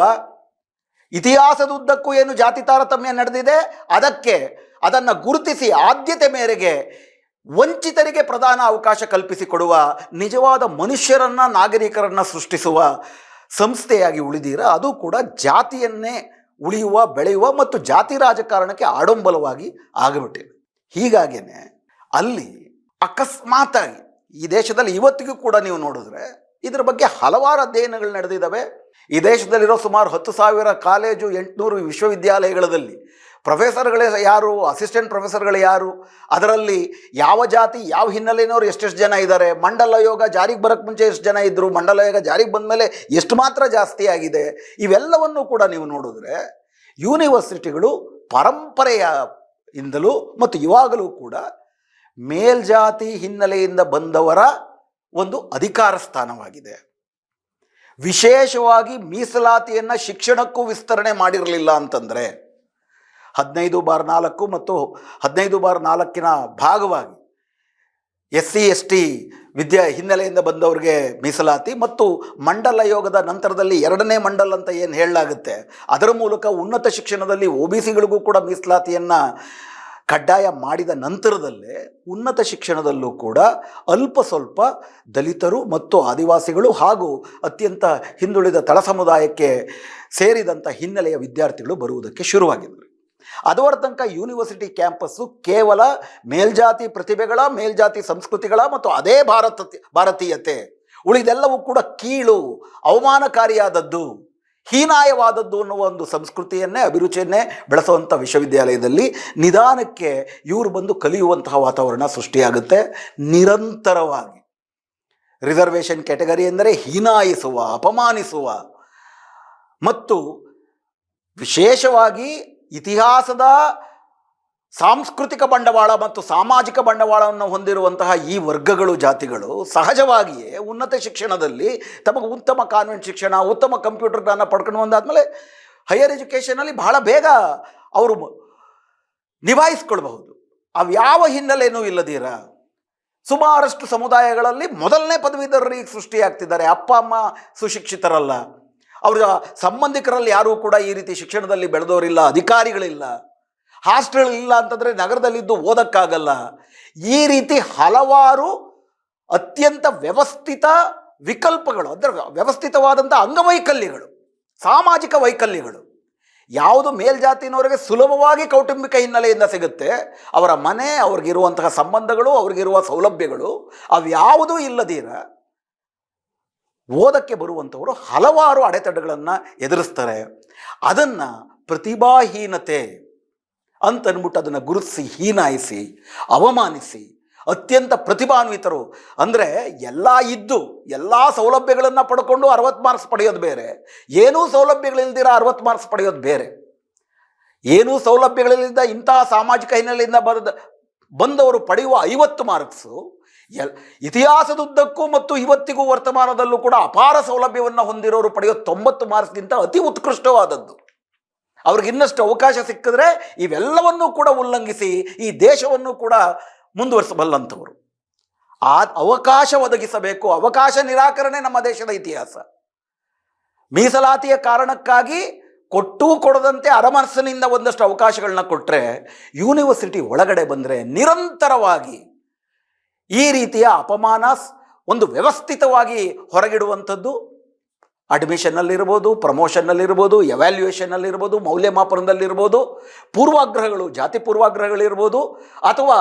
ಇತಿಹಾಸದುದ್ದಕ್ಕೂ ಏನು ಜಾತಿ ತಾರತಮ್ಯ ನಡೆದಿದೆ ಅದನ್ನು ಗುರುತಿಸಿ ಆದ್ಯತೆ ಮೇರೆಗೆ ವಂಚಿತರಿಗೆ ಪ್ರಧಾನ ಅವಕಾಶ ಕಲ್ಪಿಸಿಕೊಡುವ ನಿಜವಾದ ಮನುಷ್ಯರನ್ನು, ನಾಗರಿಕರನ್ನು ಸೃಷ್ಟಿಸುವ ಸಂಸ್ಥೆಯಾಗಿ ಉಳಿದಿರ, ಅದು ಕೂಡ ಜಾತಿಯನ್ನೇ ಉಳಿಯುವ, ಬೆಳೆಯುವ ಮತ್ತು ಜಾತಿ ರಾಜಕಾರಣಕ್ಕೆ ಆಡಂಬಲವಾಗಿ ಆಗಿಬಿಟ್ಟಿದೆ. ಹೀಗಾಗಿಯೇ ಅಲ್ಲಿ ಅಕಸ್ಮಾತಾಗಿ ಈ ದೇಶದಲ್ಲಿ ಇವತ್ತಿಗೂ ಕೂಡ ನೀವು ನೋಡಿದ್ರೆ ಇದರ ಬಗ್ಗೆ ಹಲವಾರು ಅಧ್ಯಯನಗಳು ನಡೆದಿದ್ದಾವೆ. ಈ ದೇಶದಲ್ಲಿರೋ ಸುಮಾರು 10,000 ಕಾಲೇಜು, 800 ವಿಶ್ವವಿದ್ಯಾಲಯಗಳಲ್ಲಿ ಪ್ರೊಫೆಸರ್ಗಳೇ ಯಾರು, ಅಸಿಸ್ಟೆಂಟ್ ಪ್ರೊಫೆಸರ್ಗಳು ಯಾರು, ಅದರಲ್ಲಿ ಯಾವ ಜಾತಿ ಯಾವ ಹಿನ್ನೆಲೆಯವರು ಎಷ್ಟೆಷ್ಟು ಜನ ಇದ್ದಾರೆ, ಮಂಡಲ ಆಯೋಗ ಜಾರಿಗೆ ಬರೋಕ್ಕೆ ಮುಂಚೆ ಎಷ್ಟು ಜನ ಇದ್ದರು, ಮಂಡಲ ಆಯೋಗ ಜಾರಿಗೆ ಬಂದ ಮೇಲೆ ಎಷ್ಟು ಮಾತ್ರ ಜಾಸ್ತಿ ಆಗಿದೆ, ಇವೆಲ್ಲವನ್ನು ಕೂಡ ನೀವು ನೋಡಿದ್ರೆ ಯೂನಿವರ್ಸಿಟಿಗಳು ಪರಂಪರೆಯಿಂದಲೂ ಮತ್ತು ಇವಾಗಲೂ ಕೂಡ ಮೇಲ್ಜಾತಿ ಹಿನ್ನೆಲೆಯಿಂದ ಬಂದವರ ಒಂದು ಅಧಿಕಾರ ಸ್ಥಾನವಾಗಿದೆ. ವಿಶೇಷವಾಗಿ ಮೀಸಲಾತಿಯನ್ನು ಶಿಕ್ಷಣಕ್ಕೂ ವಿಸ್ತರಣೆ ಮಾಡಿರಲಿಲ್ಲ ಅಂತಂದರೆ 15/4 ಮತ್ತು 15/4 ಭಾಗವಾಗಿ SC ST ಹಿನ್ನೆಲೆಯಿಂದ ಬಂದವರಿಗೆ ಮೀಸಲಾತಿ ಮತ್ತು ಮಂಡಲ ಆಯೋಗದ ನಂತರದಲ್ಲಿ 2ನೇ ಮಂಡಲ್ ಅಂತ ಏನು ಹೇಳಲಾಗುತ್ತೆ, ಅದರ ಮೂಲಕ ಉನ್ನತ ಶಿಕ್ಷಣದಲ್ಲಿ OBCಗಳಿಗೂ ಕೂಡ ಮೀಸಲಾತಿಯನ್ನು ಕಡ್ಡಾಯ ಮಾಡಿದ ನಂತರದಲ್ಲೇ ಉನ್ನತ ಶಿಕ್ಷಣದಲ್ಲೂ ಕೂಡ ಅಲ್ಪ ಸ್ವಲ್ಪ ದಲಿತರು ಮತ್ತು ಆದಿವಾಸಿಗಳು ಹಾಗೂ ಅತ್ಯಂತ ಹಿಂದುಳಿದ ತಳ ಸಮುದಾಯಕ್ಕೆ ಸೇರಿದಂಥ ಹಿನ್ನೆಲೆಯ ವಿದ್ಯಾರ್ಥಿಗಳು ಬರುವುದಕ್ಕೆ ಶುರುವಾಗಿದ್ದರು. ಅದರ ತನಕ ಯೂನಿವರ್ಸಿಟಿ ಕ್ಯಾಂಪಸ್ಸು ಕೇವಲ ಮೇಲ್ಜಾತಿ ಪ್ರತಿಭೆಗಳ, ಮೇಲ್ಜಾತಿ ಸಂಸ್ಕೃತಿಗಳ ಮತ್ತು ಅದೇ ಭಾರತೀಯತೆ, ಉಳಿದೆಲ್ಲವೂ ಕೂಡ ಕೀಳು, ಅವಮಾನಕಾರಿಯಾದದ್ದು, ಹೀನಾಯವಾದದ್ದು ಅನ್ನುವ ಒಂದು ಸಂಸ್ಕೃತಿಯನ್ನೇ, ಅಭಿರುಚಿಯನ್ನೇ ಬೆಳೆಸುವಂಥ ವಿಶ್ವವಿದ್ಯಾಲಯದಲ್ಲಿ ನಿಧಾನಕ್ಕೆ ಇವರು ಬಂದು ಕಲಿಯುವಂತಹ ವಾತಾವರಣ ಸೃಷ್ಟಿಯಾಗುತ್ತೆ. ನಿರಂತರವಾಗಿ ರಿಸರ್ವೇಷನ್ ಕ್ಯಾಟಗರಿ ಎಂದರೆ ಹೀನಾಯಿಸುವ, ಅಪಮಾನಿಸುವ ಮತ್ತು ವಿಶೇಷವಾಗಿ ಇತಿಹಾಸದ ಸಾಂಸ್ಕೃತಿಕ ಬಂಡವಾಳ ಮತ್ತು ಸಾಮಾಜಿಕ ಬಂಡವಾಳವನ್ನು ಹೊಂದಿರುವಂತಹ ಈ ವರ್ಗಗಳು, ಜಾತಿಗಳು ಸಹಜವಾಗಿಯೇ ಉನ್ನತ ಶಿಕ್ಷಣದಲ್ಲಿ ತಮಗೆ ಉತ್ತಮ ಕಾನ್ವೆಂಟ್ ಶಿಕ್ಷಣ, ಉತ್ತಮ ಕಂಪ್ಯೂಟರ್ ಜ್ಞಾನ ಪಡ್ಕೊಂಡು ಬಂದಾದಮೇಲೆ ಹೈಯರ್ ಎಜುಕೇಷನಲ್ಲಿ ಬಹಳ ಬೇಗ ಅವರು ನಿಭಾಯಿಸ್ಕೊಳ್ಬಹುದು. ಅವು ಯಾವ ಹಿನ್ನೆಲೆಯೂ ಇಲ್ಲದಿರ ಸುಮಾರಷ್ಟು ಸಮುದಾಯಗಳಲ್ಲಿ ಮೊದಲನೇ ಪದವೀಧರರು ಈಗ ಸೃಷ್ಟಿಯಾಗ್ತಿದ್ದಾರೆ. ಅಪ್ಪ ಅಮ್ಮ ಸುಶಿಕ್ಷಿತರಲ್ಲ, ಅವರ ಸಂಬಂಧಿಕರಲ್ಲಿ ಯಾರೂ ಕೂಡ ಈ ರೀತಿ ಶಿಕ್ಷಣದಲ್ಲಿ ಬೆಳೆದವರಿಲ್ಲ, ಅಧಿಕಾರಿಗಳಿಲ್ಲ, ಹಾಸ್ಟೆಲ್ ಇಲ್ಲ ಅಂತಂದರೆ ನಗರದಲ್ಲಿದ್ದು ಓದಕ್ಕಾಗಲ್ಲ. ಈ ರೀತಿ ಹಲವಾರು ಅತ್ಯಂತ ವ್ಯವಸ್ಥಿತ ವಿಕಲ್ಪಗಳು, ಅಂದರೆ ವ್ಯವಸ್ಥಿತವಾದಂಥ ಅಂಗವೈಕಲ್ಯಗಳು, ಸಾಮಾಜಿಕ ವೈಕಲ್ಯಗಳು ಯಾವುದು ಮೇಲ್ಜಾತಿನವರಿಗೆ ಸುಲಭವಾಗಿ ಕೌಟುಂಬಿಕ ಹಿನ್ನೆಲೆಯಿಂದ ಸಿಗುತ್ತೆ, ಅವರ ಮನೆ, ಅವ್ರಿಗಿರುವಂತಹ ಸಂಬಂಧಗಳು, ಅವ್ರಿಗಿರುವ ಸೌಲಭ್ಯಗಳು ಅವ್ಯಾವುದೂ ಇಲ್ಲದೀರ ಓದಕ್ಕೆ ಬರುವಂಥವರು ಹಲವಾರು ಅಡೆತಡೆಗಳನ್ನು ಎದುರಿಸ್ತಾರೆ. ಅದನ್ನು ಪ್ರತಿಭಾಹೀನತೆ ಅಂತನ್ಬಿಟ್ಟು ಅದನ್ನು ಗುರುತಿಸಿ ಹೀನಾಯಿಸಿ ಅವಮಾನಿಸಿ ಅತ್ಯಂತ ಪ್ರತಿಭಾನ್ವಿತರು ಅಂದರೆ ಎಲ್ಲ ಇದ್ದು ಎಲ್ಲ ಸೌಲಭ್ಯಗಳನ್ನು ಪಡ್ಕೊಂಡು 60 ಮಾರ್ಕ್ಸ್ ಪಡೆಯೋದು ಬೇರೆ, ಏನೂ ಸೌಲಭ್ಯಗಳಿಲ್ದಿರ 60 ಮಾರ್ಕ್ಸ್ ಪಡೆಯೋದು ಬೇರೆ. ಏನೂ ಸೌಲಭ್ಯಗಳಿಂದ ಇಂತಹ ಸಾಮಾಜಿಕ ಹಿನ್ನೆಲೆಯಿಂದ ಬಂದವರು ಪಡೆಯುವ 50 ಮಾರ್ಕ್ಸು ಇತಿಹಾಸದುದ್ದಕ್ಕೂ ಮತ್ತು ಇವತ್ತಿಗೂ ವರ್ತಮಾನದಲ್ಲೂ ಕೂಡ ಅಪಾರ ಸೌಲಭ್ಯವನ್ನು ಹೊಂದಿರೋರು ಪಡೆಯೋ 90 ಮಾರ್ಕ್ಸ್ಗಿಂತ ಅತಿ ಉತ್ಕೃಷ್ಟವಾದದ್ದು. ಅವ್ರಿಗೆ ಇನ್ನಷ್ಟು ಅವಕಾಶ ಸಿಕ್ಕಿದ್ರೆ ಇವೆಲ್ಲವನ್ನೂ ಕೂಡ ಉಲ್ಲಂಘಿಸಿ ಈ ದೇಶವನ್ನು ಕೂಡ ಮುಂದುವರಿಸಬಲ್ಲಂಥವರು. ಆ ಅವಕಾಶ ಒದಗಿಸಬೇಕು. ಅವಕಾಶ ನಿರಾಕರಣೆ ನಮ್ಮ ದೇಶದ ಇತಿಹಾಸ. ಮೀಸಲಾತಿಯ ಕಾರಣಕ್ಕಾಗಿ ಕೊಟ್ಟೂ ಕೊಡದಂತೆ ಅರಮನಸ್ಸಿನಿಂದ ಒಂದಷ್ಟು ಅವಕಾಶಗಳನ್ನ ಕೊಟ್ಟರೆ, ಯೂನಿವರ್ಸಿಟಿ ಒಳಗಡೆ ಬಂದರೆ ನಿರಂತರವಾಗಿ ಈ ರೀತಿಯ ಅಪಮಾನ ಒಂದು ವ್ಯವಸ್ಥಿತವಾಗಿ ಹೊರಗಿಡುವಂಥದ್ದು, ಅಡ್ಮಿಷನ್ನಲ್ಲಿರ್ಬೋದು, ಪ್ರಮೋಷನ್ನಲ್ಲಿರ್ಬೋದು, ಎವ್ಯಾಲ್ಯೂಯೇಷನ್ನಲ್ಲಿರ್ಬೋದು, ಮೌಲ್ಯಮಾಪನದಲ್ಲಿರ್ಬೋದು, ಪೂರ್ವಾಗ್ರಹಗಳು, ಜಾತಿ ಪೂರ್ವಾಗ್ರಹಗಳಿರ್ಬೋದು, ಅಥವಾ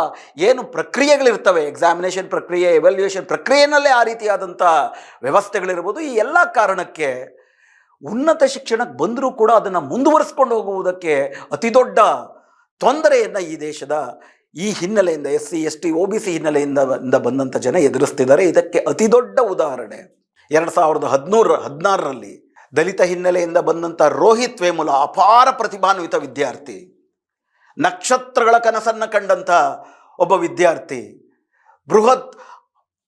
ಏನು ಪ್ರಕ್ರಿಯೆಗಳಿರ್ತವೆ, ಎಕ್ಸಾಮಿನೇಷನ್ ಪ್ರಕ್ರಿಯೆ, ಎವ್ಯಾಲ್ಯೂಯೇಷನ್ ಪ್ರಕ್ರಿಯೆಯಲ್ಲೇ ಆ ರೀತಿಯಾದಂಥ ವ್ಯವಸ್ಥೆಗಳಿರ್ಬೋದು. ಈ ಎಲ್ಲ ಕಾರಣಕ್ಕೆ ಉನ್ನತ ಶಿಕ್ಷಣಕ್ಕೆ ಬಂದರೂ ಕೂಡ ಅದನ್ನು ಮುಂದುವರಿಸ್ಕೊಂಡು ಹೋಗುವುದಕ್ಕೆ ಅತಿ ದೊಡ್ಡ ತೊಂದರೆಯನ್ನು ಈ ದೇಶದ ಈ ಹಿನ್ನೆಲೆಯಿಂದ SC ST OBC ಹಿನ್ನೆಲೆಯಿಂದ ಬಂದಂಥ ಜನ ಎದುರಿಸ್ತಿದ್ದಾರೆ. ಇದಕ್ಕೆ ಅತಿ ದೊಡ್ಡ ಉದಾಹರಣೆ 2016ರಲ್ಲಿ ದಲಿತ ಹಿನ್ನೆಲೆಯಿಂದ ಬಂದಂಥ ರೋಹಿತ್ ವೇಮುಲ, ಅಪಾರ ಪ್ರತಿಭಾನ್ವಿತ ವಿದ್ಯಾರ್ಥಿ, ನಕ್ಷತ್ರಗಳ ಕನಸನ್ನು ಕಂಡಂಥ ಒಬ್ಬ ವಿದ್ಯಾರ್ಥಿ, ಬೃಹತ್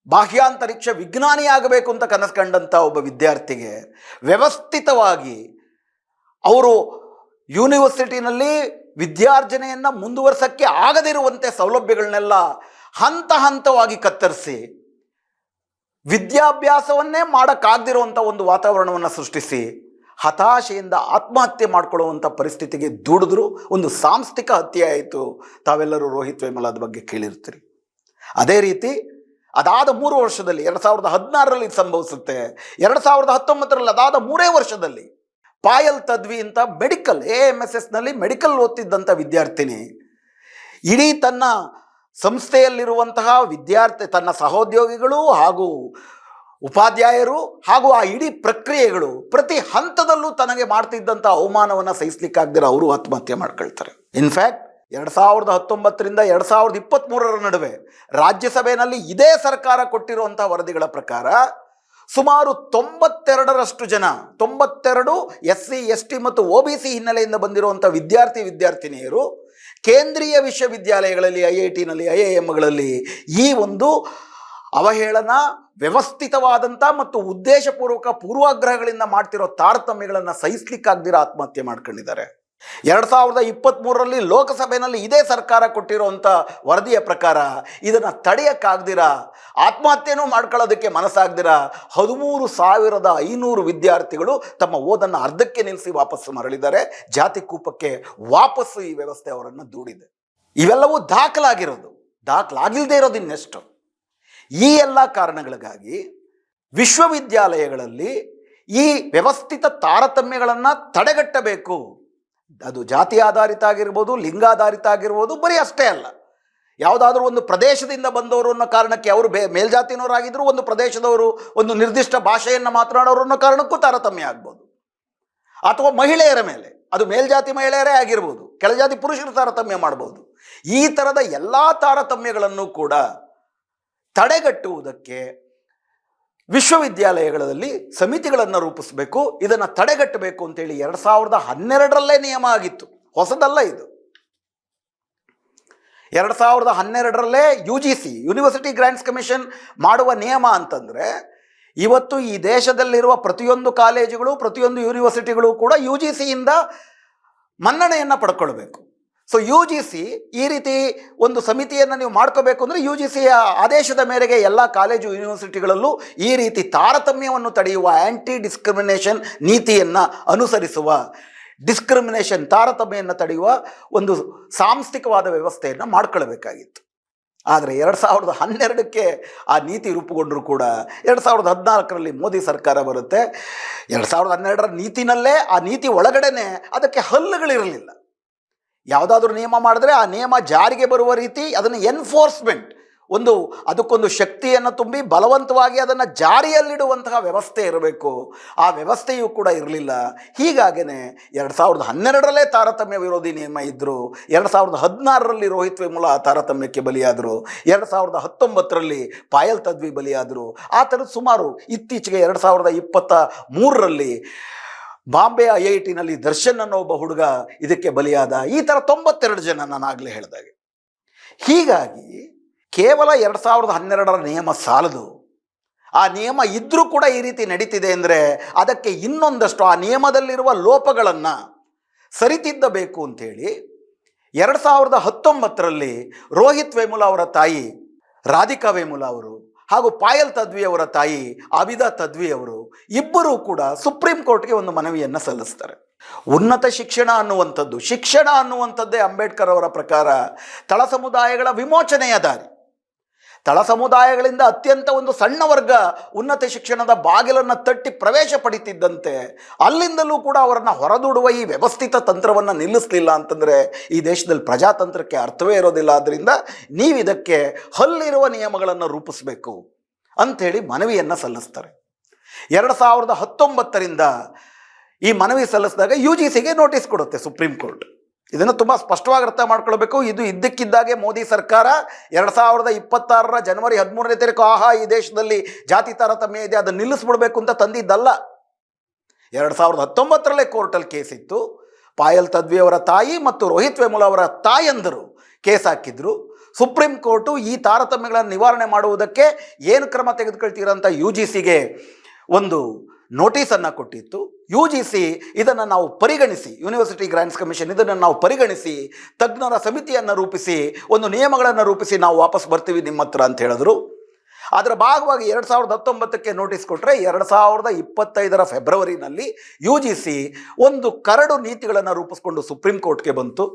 ಬಾಹ್ಯಾಂತರಿಕ್ಷ ವಿಜ್ಞಾನಿಯಾಗಬೇಕು ಅಂತ ಕನಸು ಕಂಡಂಥ ಒಬ್ಬ ವಿದ್ಯಾರ್ಥಿಗೆ ವ್ಯವಸ್ಥಿತವಾಗಿ ಅವರು ಯೂನಿವರ್ಸಿಟಿನಲ್ಲಿ ವಿದ್ಯಾರ್ಜನೆಯನ್ನು ಮುಂದುವರ್ಸೋಕ್ಕೆ ಆಗದಿರುವಂತೆ ಸೌಲಭ್ಯಗಳನ್ನೆಲ್ಲ ಹಂತ ಹಂತವಾಗಿ ಕತ್ತರಿಸಿ ವಿದ್ಯಾಭ್ಯಾಸವನ್ನೇ ಮಾಡೋಕ್ಕಾಗದಿರುವಂಥ ಒಂದು ವಾತಾವರಣವನ್ನು ಸೃಷ್ಟಿಸಿ ಹತಾಶೆಯಿಂದ ಆತ್ಮಹತ್ಯೆ ಮಾಡಿಕೊಳ್ಳುವಂಥ ಪರಿಸ್ಥಿತಿಗೆ ದುಡಿದ್ರು. ಒಂದು ಸಾಂಸ್ಥಿಕ ಹತ್ಯೆ ಆಯಿತು. ತಾವೆಲ್ಲರೂ ರೋಹಿತ್ ವೇಮುಲದ ಬಗ್ಗೆ ಕೇಳಿರ್ತೀರಿ. ಅದೇ ರೀತಿ ಅದಾದ 3 ವರ್ಷದಲ್ಲಿ 2016ರಲ್ಲಿ ಇದು ಸಂಭವಿಸುತ್ತೆ. 2019ರಲ್ಲಿ ಅದಾದ 3 ವರ್ಷದಲ್ಲಿ ಪಾಯಲ್ ತದ್ವಿ ಅಂತ ಮೆಡಿಕಲ್ AMSSನಲ್ಲಿ ಮೆಡಿಕಲ್ ಓದ್ತಿದ್ದಂಥ ವಿದ್ಯಾರ್ಥಿನಿ ಇಡೀ ತನ್ನ ಸಂಸ್ಥೆಯಲ್ಲಿರುವಂತಹ ವಿದ್ಯಾರ್ಥಿ, ತನ್ನ ಸಹೋದ್ಯೋಗಿಗಳು ಹಾಗೂ ಉಪಾಧ್ಯಾಯರು ಹಾಗೂ ಆ ಇಡೀ ಪ್ರಕ್ರಿಯೆಗಳು ಪ್ರತಿ ಹಂತದಲ್ಲೂ ತನಗೆ ಮಾಡ್ತಿದ್ದಂಥ ಅವಮಾನವನ್ನು ಸಹಿಸಲಿಕ್ಕಾಗದಿರ ಅವರು ಆತ್ಮಹತ್ಯೆ ಮಾಡ್ಕೊಳ್ತಾರೆ. ಇನ್ಫ್ಯಾಕ್ಟ್ 2019ರಿಂದ 2023ರ ನಡುವೆ ರಾಜ್ಯಸಭೆಯಲ್ಲಿ ಇದೇ ಸರ್ಕಾರ ಕೊಟ್ಟಿರುವಂಥ ವರದಿಗಳ ಪ್ರಕಾರ ಸುಮಾರು 92ರಷ್ಟು ಜನ, 92 SC ST ಮತ್ತು OBC ಹಿನ್ನೆಲೆಯಿಂದ ಬಂದಿರುವಂಥ ವಿದ್ಯಾರ್ಥಿನಿಯರು ಕೇಂದ್ರೀಯ ವಿಶ್ವವಿದ್ಯಾಲಯಗಳಲ್ಲಿ, IITನಲ್ಲಿ, IIMಗಳಲ್ಲಿ ಈ ಒಂದು ಅವಹೇಳನ, ವ್ಯವಸ್ಥಿತವಾದಂಥ ಮತ್ತು ಉದ್ದೇಶಪೂರ್ವಕ ಪೂರ್ವಾಗ್ರಹಗಳಿಂದ ಮಾಡ್ತಿರೋ ತಾರತಮ್ಯಗಳನ್ನು ಸಹಿಸಲಿಕ್ಕಾಗದಿರ ಆತ್ಮಹತ್ಯೆ ಮಾಡ್ಕೊಂಡಿದ್ದಾರೆ. 2023ರಲ್ಲಿ ಲೋಕಸಭೆಯಲ್ಲಿ ಇದೇ ಸರ್ಕಾರ ಕೊಟ್ಟಿರುವಂಥ ವರದಿಯ ಪ್ರಕಾರ ಇದನ್ನು ತಡೆಯೋಕ್ಕಾಗದಿರ, ಆತ್ಮಹತ್ಯೆನೂ ಮಾಡ್ಕೊಳ್ಳೋದಕ್ಕೆ ಮನಸ್ಸಾಗದಿರ 13,500 ವಿದ್ಯಾರ್ಥಿಗಳು ತಮ್ಮ ಓದನ್ನು ಅರ್ಧಕ್ಕೆ ನಿಲ್ಲಿಸಿ ವಾಪಸ್ಸು ಮರಳಿದ್ದಾರೆ. ಜಾತಿ ಕೂಪಕ್ಕೆ ವಾಪಸ್ಸು ಈ ವ್ಯವಸ್ಥೆ ಅವರನ್ನು ದೂಡಿದೆ. ಇವೆಲ್ಲವೂ ದಾಖಲಾಗಿಲ್ಲದೆ ಇರೋದು ಇನ್ನೆಷ್ಟು. ಈ ಎಲ್ಲ ಕಾರಣಗಳಿಗಾಗಿ ವಿಶ್ವವಿದ್ಯಾಲಯಗಳಲ್ಲಿ ಈ ವ್ಯವಸ್ಥಿತ ತಾರತಮ್ಯಗಳನ್ನು ತಡೆಗಟ್ಟಬೇಕು. ಅದು ಜಾತಿ ಆಧಾರಿತ ಆಗಿರ್ಬೋದು, ಲಿಂಗಾಧಾರಿತ ಆಗಿರ್ಬೋದು. ಬರೀ ಅಷ್ಟೇ ಅಲ್ಲ, ಯಾವುದಾದ್ರೂ ಒಂದು ಪ್ರದೇಶದಿಂದ ಬಂದವರು ಅನ್ನೋ ಕಾರಣಕ್ಕೆ ಅವರು ಮೇಲ್ಜಾತಿನವರಾಗಿದ್ದರೂ ಒಂದು ಪ್ರದೇಶದವರು ಒಂದು ನಿರ್ದಿಷ್ಟ ಭಾಷೆಯನ್ನು ಮಾತನಾಡೋರು ಅನ್ನೋ ಕಾರಣಕ್ಕೂ ತಾರತಮ್ಯ ಆಗ್ಬೋದು. ಅಥವಾ ಮಹಿಳೆಯರ ಮೇಲೆ, ಅದು ಮೇಲ್ಜಾತಿ ಮಹಿಳೆಯರೇ ಆಗಿರ್ಬೋದು, ಕೆಳಜಾತಿ ಪುರುಷರು ತಾರತಮ್ಯ ಮಾಡ್ಬೋದು. ಈ ಥರದ ಎಲ್ಲ ತಾರತಮ್ಯಗಳನ್ನು ಕೂಡ ತಡೆಗಟ್ಟುವುದಕ್ಕೆ ವಿಶ್ವವಿದ್ಯಾಲಯಗಳಲ್ಲಿ ಸಮಿತಿಗಳನ್ನು ರೂಪಿಸಬೇಕು. ಇದನ್ನು ತಡೆಗಟ್ಟಬೇಕು ಅಂತೇಳಿ 2012ರಲ್ಲೇ ನಿಯಮ ಆಗಿತ್ತು, ಹೊಸದಲ್ಲ ಇದು. 2012ರಲ್ಲೇ UGC ಯೂನಿವರ್ಸಿಟಿ ಗ್ರಾಂಟ್ಸ್ ಕಮಿಷನ್ ಮಾಡುವ ನಿಯಮ ಅಂತಂದರೆ, ಇವತ್ತು ಈ ದೇಶದಲ್ಲಿರುವ ಪ್ರತಿಯೊಂದು ಕಾಲೇಜುಗಳು, ಪ್ರತಿಯೊಂದು ಯೂನಿವರ್ಸಿಟಿಗಳು ಕೂಡ UGCಯಿಂದ ಮನ್ನಣೆಯನ್ನು ಪಡ್ಕೊಳ್ಬೇಕು. ಸೊ ಯು ಜಿ ಸಿ ಈ ರೀತಿ ಒಂದು ಸಮಿತಿಯನ್ನು ನೀವು ಮಾಡ್ಕೋಬೇಕು ಅಂದರೆ ಯು ಜಿ ಸಿಯ ಆದೇಶದ ಮೇರೆಗೆ ಎಲ್ಲ ಕಾಲೇಜು ಯೂನಿವರ್ಸಿಟಿಗಳಲ್ಲೂ ಈ ರೀತಿ ತಾರತಮ್ಯವನ್ನು ತಡೆಯುವ ಆ್ಯಂಟಿ ಡಿಸ್ಕ್ರಿಮಿನೇಷನ್ ನೀತಿಯನ್ನು ಅನುಸರಿಸುವ, ಡಿಸ್ಕ್ರಿಮಿನೇಷನ್ ತಾರತಮ್ಯವನ್ನು ತಡೆಯುವ ಒಂದು ಸಾಂಸ್ಥಿಕವಾದ ವ್ಯವಸ್ಥೆಯನ್ನು ಮಾಡ್ಕೊಳ್ಬೇಕಾಗಿತ್ತು. ಆದರೆ 2012ಕ್ಕೆ ಆ ನೀತಿ ರೂಪುಗೊಂಡರೂ ಕೂಡ 2014ರಲ್ಲಿ ಮೋದಿ ಸರ್ಕಾರ ಬರುತ್ತೆ. 2012ರ ನೀತಿನಲ್ಲೇ ಆ ನೀತಿ ಒಳಗಡೆನೆ ಅದಕ್ಕೆ ಹಲ್ಲುಗಳಿರಲಿಲ್ಲ. ಯಾವುದಾದ್ರೂ ನಿಯಮ ಮಾಡಿದ್ರೆ ಆ ನಿಯಮ ಜಾರಿಗೆ ಬರುವ ರೀತಿ ಅದನ್ನು ಎನ್ಫೋರ್ಸ್ಮೆಂಟ್, ಅದಕ್ಕೊಂದು ಶಕ್ತಿಯನ್ನು ತುಂಬಿ ಬಲವಂತವಾಗಿ ಅದನ್ನು ಜಾರಿಯಲ್ಲಿಡುವಂತಹ ವ್ಯವಸ್ಥೆ ಇರಬೇಕು. ಆ ವ್ಯವಸ್ಥೆಯೂ ಕೂಡ ಇರಲಿಲ್ಲ. ಹೀಗಾಗೇ 2012ರಲ್ಲೇ ತಾರತಮ್ಯ ವಿರೋಧಿ ನಿಯಮ ಇದ್ದರು. 2016ರಲ್ಲಿ ರೋಹಿತ್ ವೇಮುಲಾ ತಾರತಮ್ಯಕ್ಕೆ ಬಲಿಯಾದರು. 2019ರಲ್ಲಿ ಪಾಯಲ್ ತದ್ವಿ ಬಲಿಯಾದರು. ಆ ಥರದ್ದು ಸುಮಾರು ಇತ್ತೀಚೆಗೆ 2023ರಲ್ಲಿ ಬಾಂಬೆ IITನಲ್ಲಿ ದರ್ಶನ್ ಅನ್ನೋ ಒಬ್ಬ ಹುಡುಗ ಇದಕ್ಕೆ ಬಲಿಯಾದ. ಈ ಥರ 92 ಜನ ನಾನು ಆಗಲೇ ಹೇಳಿದಾಗೆ. ಹೀಗಾಗಿ ಕೇವಲ 2012ರ ನಿಯಮ ಸಾಲದು. ಆ ನಿಯಮ ಇದ್ದರೂ ಕೂಡ ಈ ರೀತಿ ನಡೀತಿದೆ ಅಂದರೆ ಅದಕ್ಕೆ ಇನ್ನೊಂದಷ್ಟು ಆ ನಿಯಮದಲ್ಲಿರುವ ಲೋಪಗಳನ್ನು ಸರಿತಿದ್ದಬೇಕು ಅಂಥೇಳಿ 2019ರಲ್ಲಿ ರೋಹಿತ್ ವೇಮುಲಾ ಅವರ ತಾಯಿ ರಾಧಿಕಾ ವೇಮುಲಾ ಅವರು ಹಾಗೂ ಪಾಯಲ್ ತದ್ವಿ ಅವರ ತಾಯಿ ಆಬಿದಾ ತದ್ವಿ ಅವರು ಇಬ್ಬರೂ ಕೂಡ ಸುಪ್ರೀಂ ಕೋರ್ಟ್ಗೆ ಒಂದು ಮನವಿಯನ್ನು ಸಲ್ಲಿಸ್ತಾರೆ. ಉನ್ನತ ಶಿಕ್ಷಣ ಅನ್ನುವಂಥದ್ದೇ ಅಂಬೇಡ್ಕರ್ ಅವರ ಪ್ರಕಾರ ತಳ ಸಮುದಾಯಗಳ ವಿಮೋಚನೆಯ ದಾರಿ. ತಳ ಸಮುದಾಯಗಳಿಂದ ಅತ್ಯಂತ ಒಂದು ಸಣ್ಣ ವರ್ಗ ಉನ್ನತ ಶಿಕ್ಷಣದ ಬಾಗಿಲನ್ನು ತಟ್ಟಿ ಪ್ರವೇಶ ಪಡಿತಿದ್ದಂತೆ ಅಲ್ಲಿಂದಲೂ ಕೂಡ ಅವರನ್ನು ಹೊರದೂಡುವ ಈ ವ್ಯವಸ್ಥಿತ ತಂತ್ರವನ್ನು ನಿಲ್ಲಿಸಲಿಲ್ಲ ಅಂತಂದರೆ ಈ ದೇಶದಲ್ಲಿ ಪ್ರಜಾತಂತ್ರಕ್ಕೆ ಅರ್ಥವೇ ಇರೋದಿಲ್ಲ. ಆದ್ದರಿಂದ ನೀವು ಇದಕ್ಕೆ ಹಲ್ಲಿರುವ ನಿಯಮಗಳನ್ನು ರೂಪಿಸಬೇಕು ಅಂಥೇಳಿ ಮನವಿಯನ್ನು ಸಲ್ಲಿಸ್ತಾರೆ. 2019ರಿಂದ ಈ ಮನವಿ ಸಲ್ಲಿಸಿದಾಗ UGCಗೆ ನೋಟಿಸ್ ಕೊಡುತ್ತೆ ಸುಪ್ರೀಂ ಕೋರ್ಟ್. ಇದನ್ನು ತುಂಬ ಸ್ಪಷ್ಟವಾಗಿ ಅರ್ಥ ಮಾಡ್ಕೊಳ್ಬೇಕು. ಇದು ಇದ್ದಕ್ಕಿದ್ದಾಗೆ ಮೋದಿ ಸರ್ಕಾರ 2026ರ ಜನವರಿ 13ನೇ ತಾರೀಕು ಈ ದೇಶದಲ್ಲಿ ಜಾತಿ ತಾರತಮ್ಯ ಇದೆ ಅದನ್ನು ನಿಲ್ಲಿಸ್ಬಿಡ್ಬೇಕು ಅಂತ ತಂದಿದ್ದಲ್ಲ. 2019ರಲ್ಲೇ ಕೋರ್ಟಲ್ಲಿ ಕೇಸ್ ಇತ್ತು. ಪಾಯಲ್ ತದ್ವಿ ಅವರ ತಾಯಿ ಮತ್ತು ರೋಹಿತ್ ವೇಮುಲಾ ಅವರ ತಾಯಂದರು ಕೇಸ್ ಹಾಕಿದ್ರು. ಸುಪ್ರೀಂ ಕೋರ್ಟು ಈ ತಾರತಮ್ಯಗಳನ್ನು ನಿವಾರಣೆ ಮಾಡುವುದಕ್ಕೆ ಏನು ಕ್ರಮ ತೆಗೆದುಕೊಳ್ತೀರಂತ UGCಗೆ ಒಂದು ನೋಟಿಸನ್ನು ಕೊಟ್ಟಿತ್ತು. UGC ಇದನ್ನು ನಾವು ಪರಿಗಣಿಸಿ, ಯೂನಿವರ್ಸಿಟಿ ಗ್ರಾಂಟ್ಸ್ ಕಮಿಷನ್ ಇದನ್ನು ನಾವು ಪರಿಗಣಿಸಿ ತಜ್ಞರ ಸಮಿತಿಯನ್ನು ರೂಪಿಸಿ ಒಂದು ನಿಯಮಗಳನ್ನು ರೂಪಿಸಿ ನಾವು ವಾಪಸ್ ಬರ್ತೀವಿ ನಿಮ್ಮ ಹತ್ರ ಅಂತ ಹೇಳಿದ್ರು. ಅದರ ಭಾಗವಾಗಿ 2019ಕ್ಕೆ ನೋಟಿಸ್ ಕೊಟ್ಟರೆ 2025ರ ಫೆಬ್ರವರಿನಲ್ಲಿ UGC ಒಂದು ಕರಡು ನೀತಿಗಳನ್ನು ರೂಪಿಸ್ಕೊಂಡು ಸುಪ್ರೀಂ ಕೋರ್ಟ್ಗೆ ಬಂತು.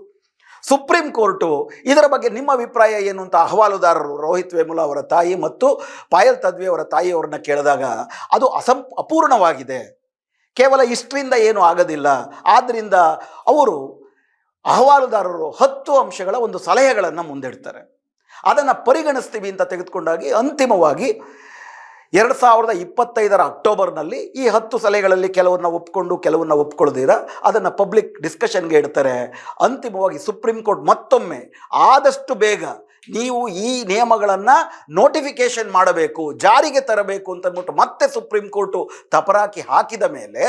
ಸುಪ್ರೀಂ ಕೋರ್ಟು ಇದರ ಬಗ್ಗೆ ನಿಮ್ಮ ಅಭಿಪ್ರಾಯ ಏನು ಅಂತ ಅಹವಾಲುದಾರರು ರೋಹಿತ್ ವೇಮುಲಾ ಅವರ ತಾಯಿ ಮತ್ತು ಪಾಯಲ್ ತದ್ವಿ ಅವರ ತಾಯಿಯವರನ್ನ ಕೇಳಿದಾಗ ಅದು ಅಪೂರ್ಣವಾಗಿದೆ, ಕೇವಲ ಇಷ್ಟರಿಂದ ಏನೂ ಆಗೋದಿಲ್ಲ. ಆದ್ದರಿಂದ ಅವರು ಅಹವಾಲುದಾರರು 10 ಅಂಶಗಳ ಒಂದು ಸಲಹೆಗಳನ್ನು ಮುಂದಿಡ್ತಾರೆ. ಅದನ್ನು ಪರಿಗಣಿಸ್ತೀವಿ ಅಂತ ತೆಗೆದುಕೊಂಡಾಗಿ ಅಂತಿಮವಾಗಿ 2025ರ ಅಕ್ಟೋಬರ್ನಲ್ಲಿ ಈ 10 ಸಲಹೆಗಳಲ್ಲಿ ಕೆಲವನ್ನ ಒಪ್ಕೊಂಡು ಕೆಲವನ್ನ ಒಪ್ಕೊಳ್ಳದಿರ ಅದನ್ನು ಪಬ್ಲಿಕ್ ಡಿಸ್ಕಷನ್ಗೆ ಇಡ್ತಾರೆ. ಅಂತಿಮವಾಗಿ ಸುಪ್ರೀಂ ಕೋರ್ಟ್ ಮತ್ತೊಮ್ಮೆ ಆದಷ್ಟು ಬೇಗ ನೀವು ಈ ನಿಯಮಗಳನ್ನು ನೋಟಿಫಿಕೇಶನ್ ಮಾಡಬೇಕು, ಜಾರಿಗೆ ತರಬೇಕು ಅಂತಂದ್ಬಿಟ್ಟು ಮತ್ತೆ ಸುಪ್ರೀಂ ಕೋರ್ಟು ತಪರಾಕಿ ಹಾಕಿದ ಮೇಲೆ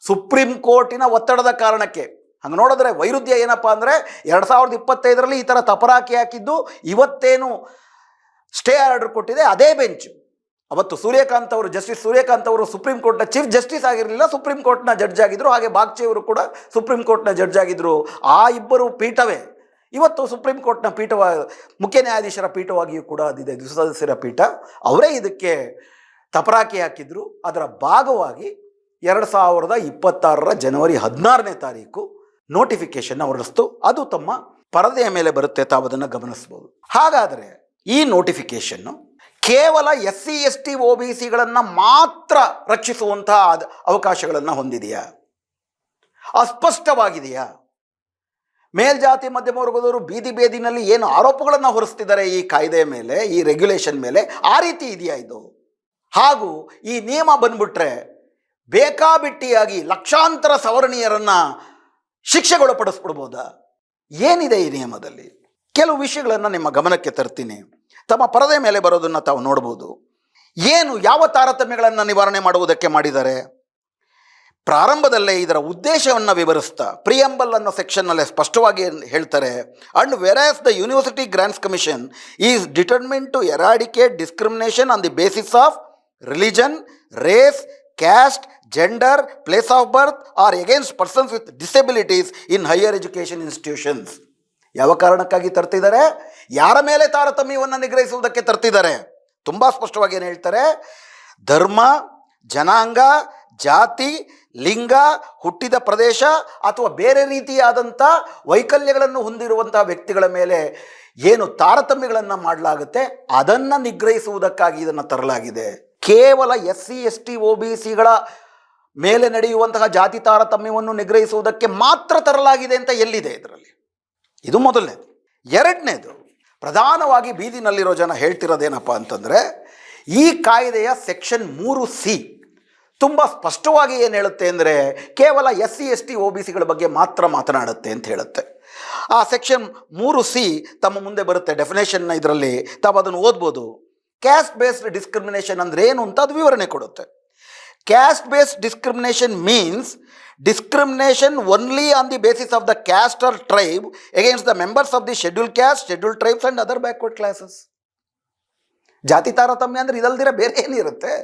ಸುಪ್ರೀಂ ಕೋರ್ಟಿನ ಒತ್ತಡದ ಕಾರಣಕ್ಕೆ ಹಂಗೆ ನೋಡಿದ್ರೆ ವೈರುಧ್ಯ ಏನಪ್ಪ ಅಂದರೆ 2025ರಲ್ಲಿ ಈ ಥರ ತಪರಾಕಿ ಹಾಕಿದ್ದು ಇವತ್ತೇನು ಸ್ಟೇ ಆರ್ಡರ್ ಕೊಟ್ಟಿದೆ ಅದೇ ಬೆಂಚ್. ಅವತ್ತು ಜಸ್ಟಿಸ್ ಸೂರ್ಯಕಾಂತ್ ಅವರು ಸುಪ್ರೀಂ ಕೋರ್ಟ್ನ ಚೀಫ್ ಜಸ್ಟಿಸ್ ಆಗಿರಲಿಲ್ಲ, ಸುಪ್ರೀಂ ಕೋರ್ಟ್ನ ಜಡ್ಜ್ ಆಗಿದ್ದರು. ಹಾಗೆ ಬಾಗ್ಚಿ ಅವರು ಕೂಡ ಸುಪ್ರೀಂ ಕೋರ್ಟ್ನ ಜಡ್ಜ್ ಆಗಿದ್ದರು. ಆ ಇಬ್ಬರು ಪೀಠವೇ ಇವತ್ತು ಸುಪ್ರೀಂ ಕೋರ್ಟ್ನ ಮುಖ್ಯ ನ್ಯಾಯಾಧೀಶರ ಪೀಠವಾಗಿಯೂ ಕೂಡ ಅದಿದೆ, ದ್ವಿಸದಸ್ಯರ ಪೀಠ. ಅವರೇ ಇದಕ್ಕೆ ತಪರಾಕಿ ಹಾಕಿದ್ರು. ಅದರ ಭಾಗವಾಗಿ 2026ರ ಜನವರಿ 16ನೇ ತಾರೀಕು ನೋಟಿಫಿಕೇಶನ್ ಹೊರಡಿಸ್ತು. ಅದು ತಮ್ಮ ಪರದೆಯ ಮೇಲೆ ಬರುತ್ತೆ, ತಾವು ಅದನ್ನು ಗಮನಿಸ್ಬೋದು. ಹಾಗಾದರೆ ಈ ನೋಟಿಫಿಕೇಶನ್ನು ಕೇವಲ SC ST OBCಗಳನ್ನು ಮಾತ್ರ ರಕ್ಷಿಸುವಂತಹ ಅವಕಾಶಗಳನ್ನು ಹೊಂದಿದೆಯಾ? ಅಸ್ಪಷ್ಟವಾಗಿದೆಯಾ? ಮೇಲ್ಜಾತಿ ಮಧ್ಯಮ ವರ್ಗದವರು ಬೀದಿನಲ್ಲಿ ಏನು ಆರೋಪಗಳನ್ನು ಹೊರಿಸ್ತಿದ್ದಾರೆ ಈ ಕಾಯ್ದೆಯ ಮೇಲೆ, ಈ ರೆಗ್ಯುಲೇಷನ್ ಮೇಲೆ, ಆ ರೀತಿ ಇದೆಯಾ ಇದು? ಹಾಗೂ ಈ ನಿಯಮ ಬಂದ್ಬಿಟ್ರೆ ಬೇಕಾಬಿಟ್ಟಿಯಾಗಿ ಲಕ್ಷಾಂತರ ಸವರ್ಣೀಯರನ್ನು ಶಿಕ್ಷೆಗೊಳಪಡಿಸ್ಬಿಡ್ಬೋದಾ? ಏನಿದೆ ಈ ನಿಯಮದಲ್ಲಿ? ಕೆಲವು ವಿಷಯಗಳನ್ನು ನಿಮ್ಮ ಗಮನಕ್ಕೆ ತರ್ತೀನಿ. ತಮ್ಮ ಪರದೆ ಮೇಲೆ ಬರೋದನ್ನು ತಾವು ನೋಡ್ಬೋದು. ಯಾವ ತಾರತಮ್ಯಗಳನ್ನು ನಿವಾರಣೆ ಮಾಡುವುದಕ್ಕೆ ಮಾಡಿದ್ದಾರೆ? ಪ್ರಾರಂಭದಲ್ಲೇ ಇದರ ಉದ್ದೇಶವನ್ನು ವಿವರಿಸ್ತಾ ಪ್ರಿಯಂಬಲ್ ಅನ್ನೋ ಸೆಕ್ಷನ್ನಲ್ಲೇ ಸ್ಪಷ್ಟವಾಗಿ ಹೇಳ್ತಾರೆ. And whereas the university grants commission is determined to eradicate discrimination on the basis of religion, race, caste, gender, place of birth or against persons with disabilities in higher education institutions. ಯಾವ ಕಾರಣಕ್ಕಾಗಿ ತರ್ತಿದ್ದಾರೆ? ಯಾರ ಮೇಲೆ ತಾರತಮ್ಯವನ್ನು ನಿಗ್ರಹಿಸುವುದಕ್ಕೆ ತರ್ತಿದ್ದಾರೆ? ತುಂಬ ಸ್ಪಷ್ಟವಾಗಿ ಏನು ಹೇಳ್ತಾರೆ? ಧರ್ಮ, ಜನಾಂಗ, ಜಾತಿ, ಲಿಂಗ, ಹುಟ್ಟಿದ ಪ್ರದೇಶ ಅಥವಾ ಬೇರೆ ರೀತಿಯಾದಂಥ ವೈಕಲ್ಯಗಳನ್ನು ಹೊಂದಿರುವಂಥ ವ್ಯಕ್ತಿಗಳ ಮೇಲೆ ಏನು ತಾರತಮ್ಯಗಳನ್ನು ಮಾಡಲಾಗುತ್ತೆ ಅದನ್ನು ನಿಗ್ರಹಿಸುವುದಕ್ಕಾಗಿ ಇದನ್ನು ತರಲಾಗಿದೆ. ಕೇವಲ SC ST OBCಗಳ ಮೇಲೆ ನಡೆಯುವಂತಹ ಜಾತಿ ತಾರತಮ್ಯವನ್ನು ನಿಗ್ರಹಿಸುವುದಕ್ಕೆ ಮಾತ್ರ ತರಲಾಗಿದೆ ಅಂತ ಎಲ್ಲಿದೆ ಇದರಲ್ಲಿ? ಇದು ಮೊದಲನೇದು. ಎರಡನೇದು, ಪ್ರಧಾನವಾಗಿ ಬೀದಿನಲ್ಲಿರೋ ಜನ ಹೇಳ್ತಿರೋದೇನಪ್ಪ ಅಂತಂದರೆ, ಈ ಕಾಯ್ದೆಯ ಸೆಕ್ಷನ್ 3C ತುಂಬ ಸ್ಪಷ್ಟವಾಗಿ ಏನು ಹೇಳುತ್ತೆ ಅಂದರೆ, ಕೇವಲ SC ST OBCಗಳ ಬಗ್ಗೆ ಮಾತ್ರ ಮಾತನಾಡುತ್ತೆ ಅಂತ ಹೇಳುತ್ತೆ. ಆ ಸೆಕ್ಷನ್ 3C ತಮ್ಮ ಮುಂದೆ ಬರುತ್ತೆ ಡೆಫಿನೇಷನ್ನ. ಇದರಲ್ಲಿ ತಾವು ಅದನ್ನು ಓದ್ಬೋದು. ಕ್ಯಾಸ್ಟ್ ಬೇಸ್ಡ್ ಡಿಸ್ಕ್ರಿಮಿನೇಷನ್ ಅಂದರೆ ಏನು ಅಂತ ಅದು ವಿವರಣೆ ಕೊಡುತ್ತೆ. Caste based discrimination means discrimination only on the basis of the caste or tribe against the members of the scheduled caste, scheduled tribes and other backward classes. ಜಾತಿ ತಾರತಮ್ಯ ಅಂದರೆ ಇದಲ್ದಿರ ಬೇರೆ ಏನಿರುತ್ತೆ?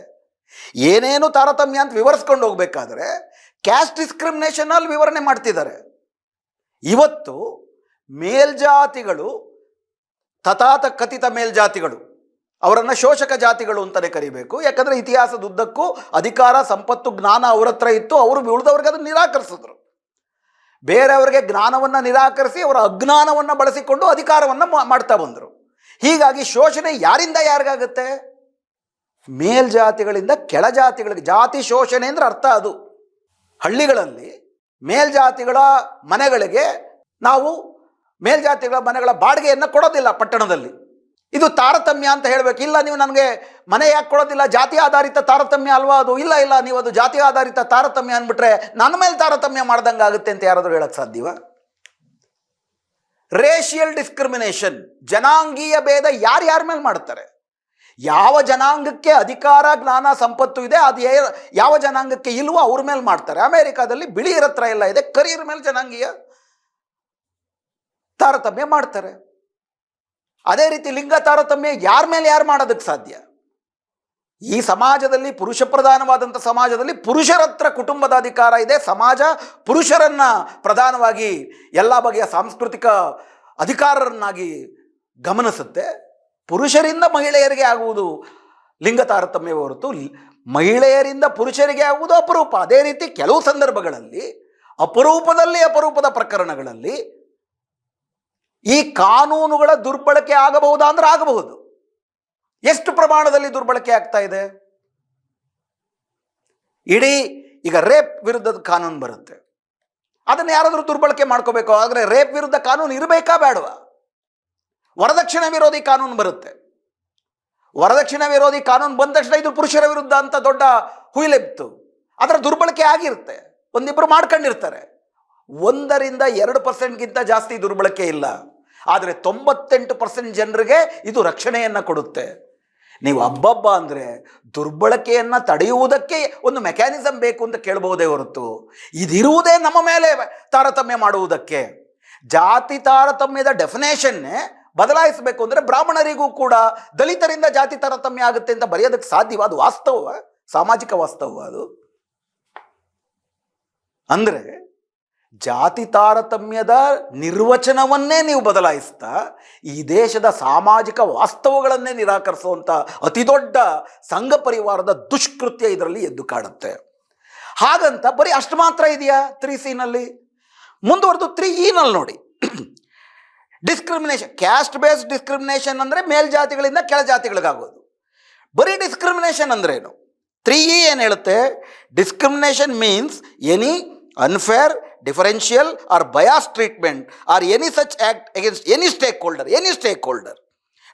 ಏನೇನು ತಾರತಮ್ಯ ಅಂತ ವಿವರಿಸ್ಕೊಂಡು ಹೋಗ್ಬೇಕಾದ್ರೆ ಕ್ಯಾಸ್ಟ್ ಡಿಸ್ಕ್ರಿಮಿನೇಷನ್ ಅಲ್ಲಿ ವಿವರಣೆ ಮಾಡ್ತಿದ್ದಾರೆ. ಇವತ್ತು ಮೇಲ್ಜಾತಿಗಳು, ತಥಾಕಥಿತ ಮೇಲ್ಜಾತಿಗಳು, ಅವರನ್ನು ಶೋಷಕ ಜಾತಿಗಳು ಅಂತಲೇ ಕರಿಬೇಕು. ಯಾಕಂದರೆ ಇತಿಹಾಸದ ಉದ್ದಕ್ಕೂ ಅಧಿಕಾರ, ಸಂಪತ್ತು, ಜ್ಞಾನ ಅವ್ರ ಹತ್ರ ಇತ್ತು. ಅವರು ಉಳಿದವ್ರಿಗೆ ಅದನ್ನು ನಿರಾಕರಿಸಿದ್ರು. ಬೇರೆಯವರಿಗೆ ಜ್ಞಾನವನ್ನು ನಿರಾಕರಿಸಿ ಅವರ ಅಜ್ಞಾನವನ್ನು ಬಳಸಿಕೊಂಡು ಅಧಿಕಾರವನ್ನು ಮಾಡ್ತಾ ಬಂದರು. ಹೀಗಾಗಿ ಶೋಷಣೆ ಯಾರಿಂದ ಯಾರಿಗಾಗುತ್ತೆ? ಮೇಲ್ಜಾತಿಗಳಿಂದ ಕೆಳಜಾತಿಗಳಿಗೆ. ಜಾತಿ ಶೋಷಣೆ ಅಂದರೆ ಅರ್ಥ ಅದು. ಹಳ್ಳಿಗಳಲ್ಲಿ ಮೇಲ್ಜಾತಿಗಳ ಮನೆಗಳಿಗೆ ನಾವು ಮೇಲ್ಜಾತಿಗಳ ಮನೆಗಳ ಬಾಡಿಗೆಯನ್ನು ಕೊಡೋದಿಲ್ಲ ಪಟ್ಟಣದಲ್ಲಿ. ಇದು ತಾರತಮ್ಯ ಅಂತ ಹೇಳಬೇಕು. ಇಲ್ಲ, ನೀವು ನನಗೆ ಮನೆ ಯಾಕೆ ಕೊಡೋದಿಲ್ಲ, ಜಾತಿ ಆಧಾರಿತ ತಾರತಮ್ಯ ಅಲ್ವಾ ಅದು? ಇಲ್ಲ, ನೀವು ಅದು ಜಾತಿ ಆಧಾರಿತ ತಾರತಮ್ಯ ಅಂದ್ಬಿಟ್ರೆ ನನ್ನ ಮೇಲೆ ತಾರತಮ್ಯ ಮಾಡ್ದಂಗೆ ಆಗುತ್ತೆ ಅಂತ ಯಾರಾದರೂ ಹೇಳಕ್ಕೆ ಸಾಧ್ಯವ? ರೇಷಿಯಲ್ ಡಿಸ್ಕ್ರಿಮಿನೇಷನ್, ಜನಾಂಗೀಯ ಭೇದ ಯಾರ್ಯಾರ ಮೇಲೆ ಮಾಡ್ತಾರೆ? ಯಾವ ಜನಾಂಗಕ್ಕೆ ಅಧಿಕಾರ, ಜ್ಞಾನ, ಸಂಪತ್ತು ಇದೆ, ಅದು ಯಾವ ಜನಾಂಗಕ್ಕೆ ಇಲ್ವೋ ಅವ್ರ ಮೇಲೆ ಮಾಡ್ತಾರೆ. ಅಮೆರಿಕಾದಲ್ಲಿ ಬಿಳಿಯರ ಹತ್ರ ಎಲ್ಲ ಇದೆ, ಕರಿಯರ ಮೇಲೆ ಜನಾಂಗೀಯ ತಾರತಮ್ಯ ಮಾಡ್ತಾರೆ. ಅದೇ ರೀತಿ ಲಿಂಗ ತಾರತಮ್ಯ ಯಾರ ಮೇಲೆ ಯಾರು ಮಾಡೋದಕ್ಕೆ ಸಾಧ್ಯ? ಈ ಸಮಾಜದಲ್ಲಿ, ಪುರುಷ ಪ್ರಧಾನವಾದಂಥ ಸಮಾಜದಲ್ಲಿ ಪುರುಷರ ಹತ್ರ ಕುಟುಂಬದ ಅಧಿಕಾರ ಇದೆ. ಸಮಾಜ ಪುರುಷರನ್ನ ಪ್ರಧಾನವಾಗಿ ಎಲ್ಲ ಬಗೆಯ ಸಾಂಸ್ಕೃತಿಕ ಅಧಿಕಾರರನ್ನಾಗಿ ಗಮನಿಸುತ್ತೆ. ಪುರುಷರಿಂದ ಮಹಿಳೆಯರಿಗೆ ಆಗುವುದು ಲಿಂಗ ತಾರತಮ್ಯ ಹೊರತು ಮಹಿಳೆಯರಿಂದ ಪುರುಷರಿಗೆ ಆಗುವುದು ಅಪರೂಪ. ಅದೇ ರೀತಿ ಕೆಲವು ಸಂದರ್ಭಗಳಲ್ಲಿ ಅಪರೂಪದ ಪ್ರಕರಣಗಳಲ್ಲಿ ಈ ಕಾನೂನುಗಳ ದುರ್ಬಳಕೆ ಆಗಬಹುದಾ ಅಂದ್ರೆ ಆಗಬಹುದು. ಎಷ್ಟು ಪ್ರಮಾಣದಲ್ಲಿ ದುರ್ಬಳಕೆ ಆಗ್ತಾ ಇದೆ? ಇಡೀ ಈಗ ರೇಪ್ ವಿರುದ್ಧದ ಕಾನೂನು ಬರುತ್ತೆ, ಅದನ್ನು ಯಾರಾದರೂ ದುರ್ಬಳಕೆ ಮಾಡ್ಕೋಬೇಕು. ಆದರೆ ರೇಪ್ ವಿರುದ್ಧ ಕಾನೂನು ಇರಬೇಕಾ ಬೇಡವಾ? ವರದಕ್ಷಿಣೆ ವಿರೋಧಿ ಕಾನೂನು ಬರುತ್ತೆ. ವರದಕ್ಷಿಣೆ ವಿರೋಧಿ ಕಾನೂನು ಬಂದ ತಕ್ಷಣ ಇದು ಪುರುಷರ ವಿರುದ್ಧ ಅಂತ ದೊಡ್ಡ ಹುಯಿಲೆಬ್ತು. ಅದರ ದುರ್ಬಳಕೆ ಆಗಿರುತ್ತೆ, ಒಂದಿಬ್ಬರು ಮಾಡ್ಕೊಂಡಿರ್ತಾರೆ. 1-2% ಜಾಸ್ತಿ ದುರ್ಬಳಕೆ ಇಲ್ಲ. ಆದರೆ 98% ಜನರಿಗೆ ಇದು ರಕ್ಷಣೆಯನ್ನು ಕೊಡುತ್ತೆ. ನೀವು ಹಬ್ಬ ಅಂದರೆ ದುರ್ಬಳಕೆಯನ್ನು ತಡೆಯುವುದಕ್ಕೆ ಒಂದು ಮೆಕ್ಯಾನಿಸಮ್ ಬೇಕು ಅಂತ ಕೇಳಬಹುದೇ ಹೊರತು ಇದಿರುವುದೇ ನಮ್ಮ ಮೇಲೆ ತಾರತಮ್ಯ ಮಾಡುವುದಕ್ಕೆ. ಜಾತಿ ತಾರತಮ್ಯದ ಡೆಫಿನೇಷನ್ನೇ ಬದಲಾಯಿಸಬೇಕು ಅಂದರೆ ಬ್ರಾಹ್ಮಣರಿಗೂ ಕೂಡ ದಲಿತರಿಂದ ಜಾತಿ ತಾರತಮ್ಯ ಆಗುತ್ತೆ ಅಂತ ಬರೆಯೋದಕ್ಕೆ ಸಾಧ್ಯವ? ಅದು ವಾಸ್ತವ, ಸಾಮಾಜಿಕ ವಾಸ್ತವ ಅದು. ಅಂದರೆ ಜಾತಿ ತಾರತಮ್ಯದ ನಿರ್ವಚನವನ್ನೇ ನೀವು ಬದಲಾಯಿಸ್ತಾ ಈ ದೇಶದ ಸಾಮಾಜಿಕ ವಾಸ್ತವಗಳನ್ನೇ ನಿರಾಕರಿಸುವಂಥ ಅತಿದೊಡ್ಡ ಸಂಘ ಪರಿವಾರದ ದುಷ್ಕೃತ್ಯ ಇದರಲ್ಲಿ ಎದ್ದು ಕಾಣುತ್ತೆ. ಹಾಗಂತ ಬರೀ ಅಷ್ಟು ಮಾತ್ರ ಇದೆಯಾ 3C ಮುಂದುವರೆದು 3E ನೋಡಿ. ಡಿಸ್ಕ್ರಿಮಿನೇಷನ್, ಕ್ಯಾಸ್ಟ್ ಬೇಸ್ಡ್ ಡಿಸ್ಕ್ರಿಮಿನೇಷನ್ ಅಂದರೆ ಮೇಲ್ಜಾತಿಗಳಿಂದ ಕೆಳಜಾತಿಗಳಿಗಾಗೋದು. ಬರೀ ಡಿಸ್ಕ್ರಿಮಿನೇಷನ್ ಅಂದ್ರೇನು? 3E ಏನು ಹೇಳುತ್ತೆ? Discrimination means any unfair, differential or biased treatment or any such act against any stakeholder,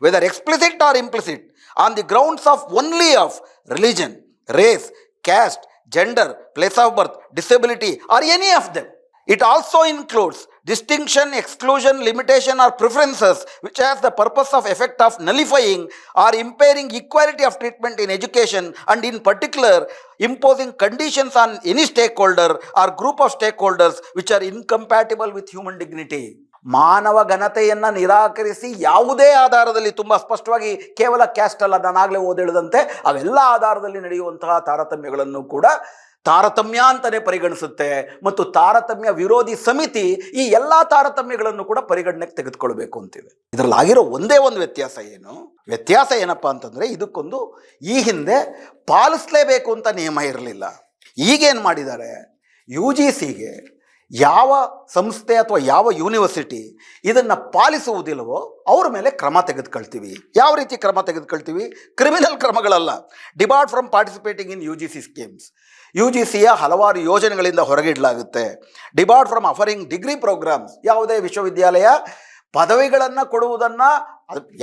whether explicit or implicit, on the grounds of only of religion, race, caste, gender, place of birth, disability or any of them. It also includes distinction, exclusion, limitation or preferences which has the purpose of effect of nullifying or impairing equality of treatment in education, and in particular imposing conditions on any stakeholder or group of stakeholders which are incompatible with human dignity. ಮಾನವ ಘನತೆಯನ್ನು ನಿರಾಕರಿಸಿ ಯಾವುದೇ ಆಧಾರದಲ್ಲಿ, ತುಂಬ ಸ್ಪಷ್ಟವಾಗಿ ಕೇವಲ ಕ್ಯಾಸ್ಟ್ ಅಲ್ಲ, ನಾನಾಗಲೇ ಓದಿಳಿದಂತೆ ಅವೆಲ್ಲ ಆಧಾರದಲ್ಲಿ ನಡೆಯುವಂತಹ ತಾರತಮ್ಯಗಳನ್ನು ಕೂಡ ತಾರತಮ್ಯ ಅಂತಲೇ ಪರಿಗಣಿಸುತ್ತೆ. ಮತ್ತು ತಾರತಮ್ಯ ವಿರೋಧಿ ಸಮಿತಿ ಈ ಎಲ್ಲ ತಾರತಮ್ಯಗಳನ್ನು ಕೂಡ ಪರಿಗಣನೆಗೆ ತೆಗೆದುಕೊಳ್ಬೇಕು ಅಂತಿದೆ. ಇದರಲ್ಲಿ ಆಗಿರೋ ಒಂದೇ ಒಂದು ವ್ಯತ್ಯಾಸ ಏನಪ್ಪ ಅಂತಂದರೆ, ಇದಕ್ಕೊಂದು ಈ ಹಿಂದೆ ಪಾಲಿಸಲೇಬೇಕು ಅಂತ ನಿಯಮ ಇರಲಿಲ್ಲ. ಈಗೇನು ಮಾಡಿದ್ದಾರೆ, UGCಗೆ ಯಾವ ಸಂಸ್ಥೆ ಅಥವಾ ಯಾವ ಯೂನಿವರ್ಸಿಟಿ ಇದನ್ನು ಪಾಲಿಸುವುದಿಲ್ಲವೋ ಅವ್ರ ಮೇಲೆ ಕ್ರಮ ತೆಗೆದುಕೊಳ್ತೀವಿ. ಯಾವ ರೀತಿ ಕ್ರಮ ತೆಗೆದುಕೊಳ್ತೀವಿ? ಕ್ರಿಮಿನಲ್ ಕ್ರಮಗಳಲ್ಲ. Debarred from participating in UGC schemes. UGCಯ ಹಲವಾರು ಯೋಜನೆಗಳಿಂದ ಹೊರಗಿಡಲಾಗುತ್ತೆ. Debarred from offering degree programmes. ಯಾವುದೇ ವಿಶ್ವವಿದ್ಯಾಲಯ ಪದವಿಗಳನ್ನು ಕೊಡುವುದನ್ನು,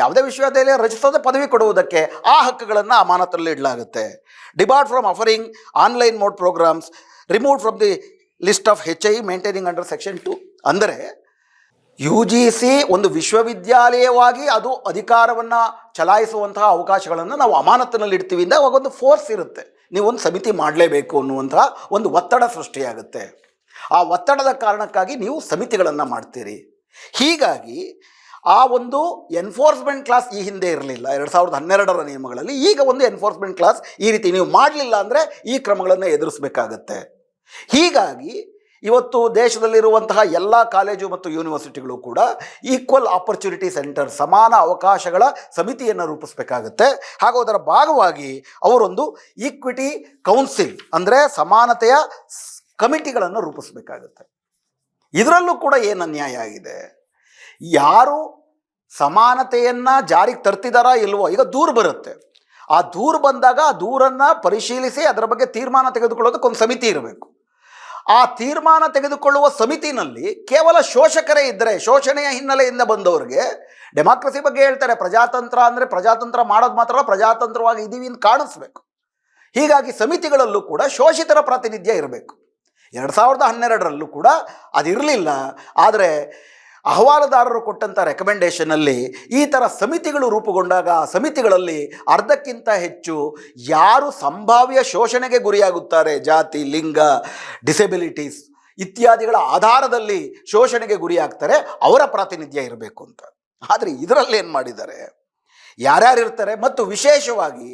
ಯಾವುದೇ ವಿಶ್ವವಿದ್ಯಾಲಯ ರಚಿಸೋದೇ ಪದವಿ ಕೊಡುವುದಕ್ಕೆ, ಆ ಹಕ್ಕುಗಳನ್ನು ಅಮಾನತಲ್ಲಿ ಇಡಲಾಗುತ್ತೆ. Debarred from offering online mode programmes removed from the list of HI maintaining under section 2. ಅಂದರೆ UGC ಒಂದು ವಿಶ್ವವಿದ್ಯಾಲಯವಾಗಿ ಅದು ಅಧಿಕಾರವನ್ನು ಚಲಾಯಿಸುವಂತಹ ಅವಕಾಶಗಳನ್ನು ನಾವು ಅಮಾನತಿನಲ್ಲಿ ಇಡ್ತೀವಿ. ಅವಾಗ ಒಂದು ಫೋರ್ಸ್ ಇರುತ್ತೆ, ನೀವೊಂದು ಸಮಿತಿ ಮಾಡಲೇಬೇಕು ಅನ್ನುವಂತಹ ಒಂದು ಒತ್ತಡ ಸೃಷ್ಟಿಯಾಗುತ್ತೆ. ಆ ಒತ್ತಡದ ಕಾರಣಕ್ಕಾಗಿ ನೀವು ಸಮಿತಿಗಳನ್ನು ಮಾಡ್ತೀರಿ. ಹೀಗಾಗಿ ಆ ಒಂದು ಎನ್ಫೋರ್ಸ್ಮೆಂಟ್ ಕ್ಲಾಸ್ ಈ ಹಿಂದೆ ಇರಲಿಲ್ಲ 2012ರ ನಿಯಮಗಳಲ್ಲಿ. ಈಗ ಒಂದು ಎನ್ಫೋರ್ಸ್ಮೆಂಟ್ ಕ್ಲಾಸ್ ಈ ರೀತಿ ನೀವು ಮಾಡಲಿಲ್ಲ ಅಂದರೆ ಈ ಕ್ರಮಗಳನ್ನು ಎದುರಿಸಬೇಕಾಗತ್ತೆ. ಹೀಗಾಗಿ ಇವತ್ತು ದೇಶದಲ್ಲಿರುವಂತಹ ಎಲ್ಲ ಕಾಲೇಜು ಮತ್ತು ಯೂನಿವರ್ಸಿಟಿಗಳು ಕೂಡ ಈಕ್ವಲ್ ಆಪರ್ಚುನಿಟಿ ಸೆಂಟರ್, ಸಮಾನ ಅವಕಾಶಗಳ ಸಮಿತಿಯನ್ನು ರೂಪಿಸಬೇಕಾಗತ್ತೆ. ಹಾಗೂ ಅದರ ಭಾಗವಾಗಿ ಅವರೊಂದು ಈಕ್ವಿಟಿ ಕೌನ್ಸಿಲ್ ಅಂದರೆ ಸಮಾನತೆಯ ಕಮಿಟಿಗಳನ್ನು ರೂಪಿಸಬೇಕಾಗತ್ತೆ. ಇದರಲ್ಲೂ ಕೂಡ ಏನು ಅನ್ಯಾಯ ಆಗಿದೆ, ಯಾರು ಸಮಾನತೆಯನ್ನು ಜಾರಿಗೆ ತರ್ತಿದಾರಾ ಇಲ್ವೋ, ಈಗ ದೂರು ಬರುತ್ತೆ, ಆ ದೂರು ಬಂದಾಗ ಆ ದೂರನ್ನು ಪರಿಶೀಲಿಸಿ ಅದರ ಬಗ್ಗೆ ತೀರ್ಮಾನ ತೆಗೆದುಕೊಳ್ಳೋದಕ್ಕೊಂದು ಸಮಿತಿ ಇರಬೇಕು. ಆ ತೀರ್ಮಾನ ತೆಗೆದುಕೊಳ್ಳುವ ಸಮಿತಿನಲ್ಲಿ ಕೇವಲ ಶೋಷಕರೇ ಇದ್ದರೆ, ಶೋಷಣೆಯ ಹಿನ್ನೆಲೆಯಿಂದ ಬಂದವರಿಗೆ ಡೆಮಾಕ್ರಸಿ ಬಗ್ಗೆ ಹೇಳ್ತಾರೆ, ಪ್ರಜಾತಂತ್ರ ಅಂದರೆ ಪ್ರಜಾತಂತ್ರ ಮಾಡೋದು ಮಾತ್ರ ಅಲ್ಲ, ಪ್ರಜಾತಂತ್ರವಾಗಿ ಇದ್ದೀವಿ ಅಂತ ಕಾಣಿಸ್ಬೇಕು. ಹೀಗಾಗಿ ಸಮಿತಿಗಳಲ್ಲೂ ಕೂಡ ಶೋಷಿತರ ಪ್ರಾತಿನಿಧ್ಯ ಇರಬೇಕು. 2012ರಲ್ಲೂ ಕೂಡ ಅದಿರಲಿಲ್ಲ. ಆದರೆ ಅಹವಾಲುದಾರರು ಕೊಟ್ಟಂಥ ರೆಕಮೆಂಡೇಷನಲ್ಲಿ ಈ ಥರ ಸಮಿತಿಗಳು ರೂಪುಗೊಂಡಾಗ ಆ ಸಮಿತಿಗಳಲ್ಲಿ ಅರ್ಧಕ್ಕಿಂತ ಹೆಚ್ಚು ಯಾರು ಸಂಭಾವ್ಯ ಶೋಷಣೆಗೆ ಗುರಿಯಾಗುತ್ತಾರೆ, ಜಾತಿ, ಲಿಂಗ, ಡಿಸೆಬಿಲಿಟೀಸ್ ಇತ್ಯಾದಿಗಳ ಆಧಾರದಲ್ಲಿ ಶೋಷಣೆಗೆ ಗುರಿಯಾಗ್ತಾರೆ, ಅವರ ಪ್ರಾತಿನಿಧ್ಯ ಇರಬೇಕು ಅಂತ. ಆದರೆ ಇದರಲ್ಲಿ ಏನು ಮಾಡಿದ್ದಾರೆ, ಯಾರ್ಯಾರು ಇರ್ತಾರೆ ಮತ್ತು ವಿಶೇಷವಾಗಿ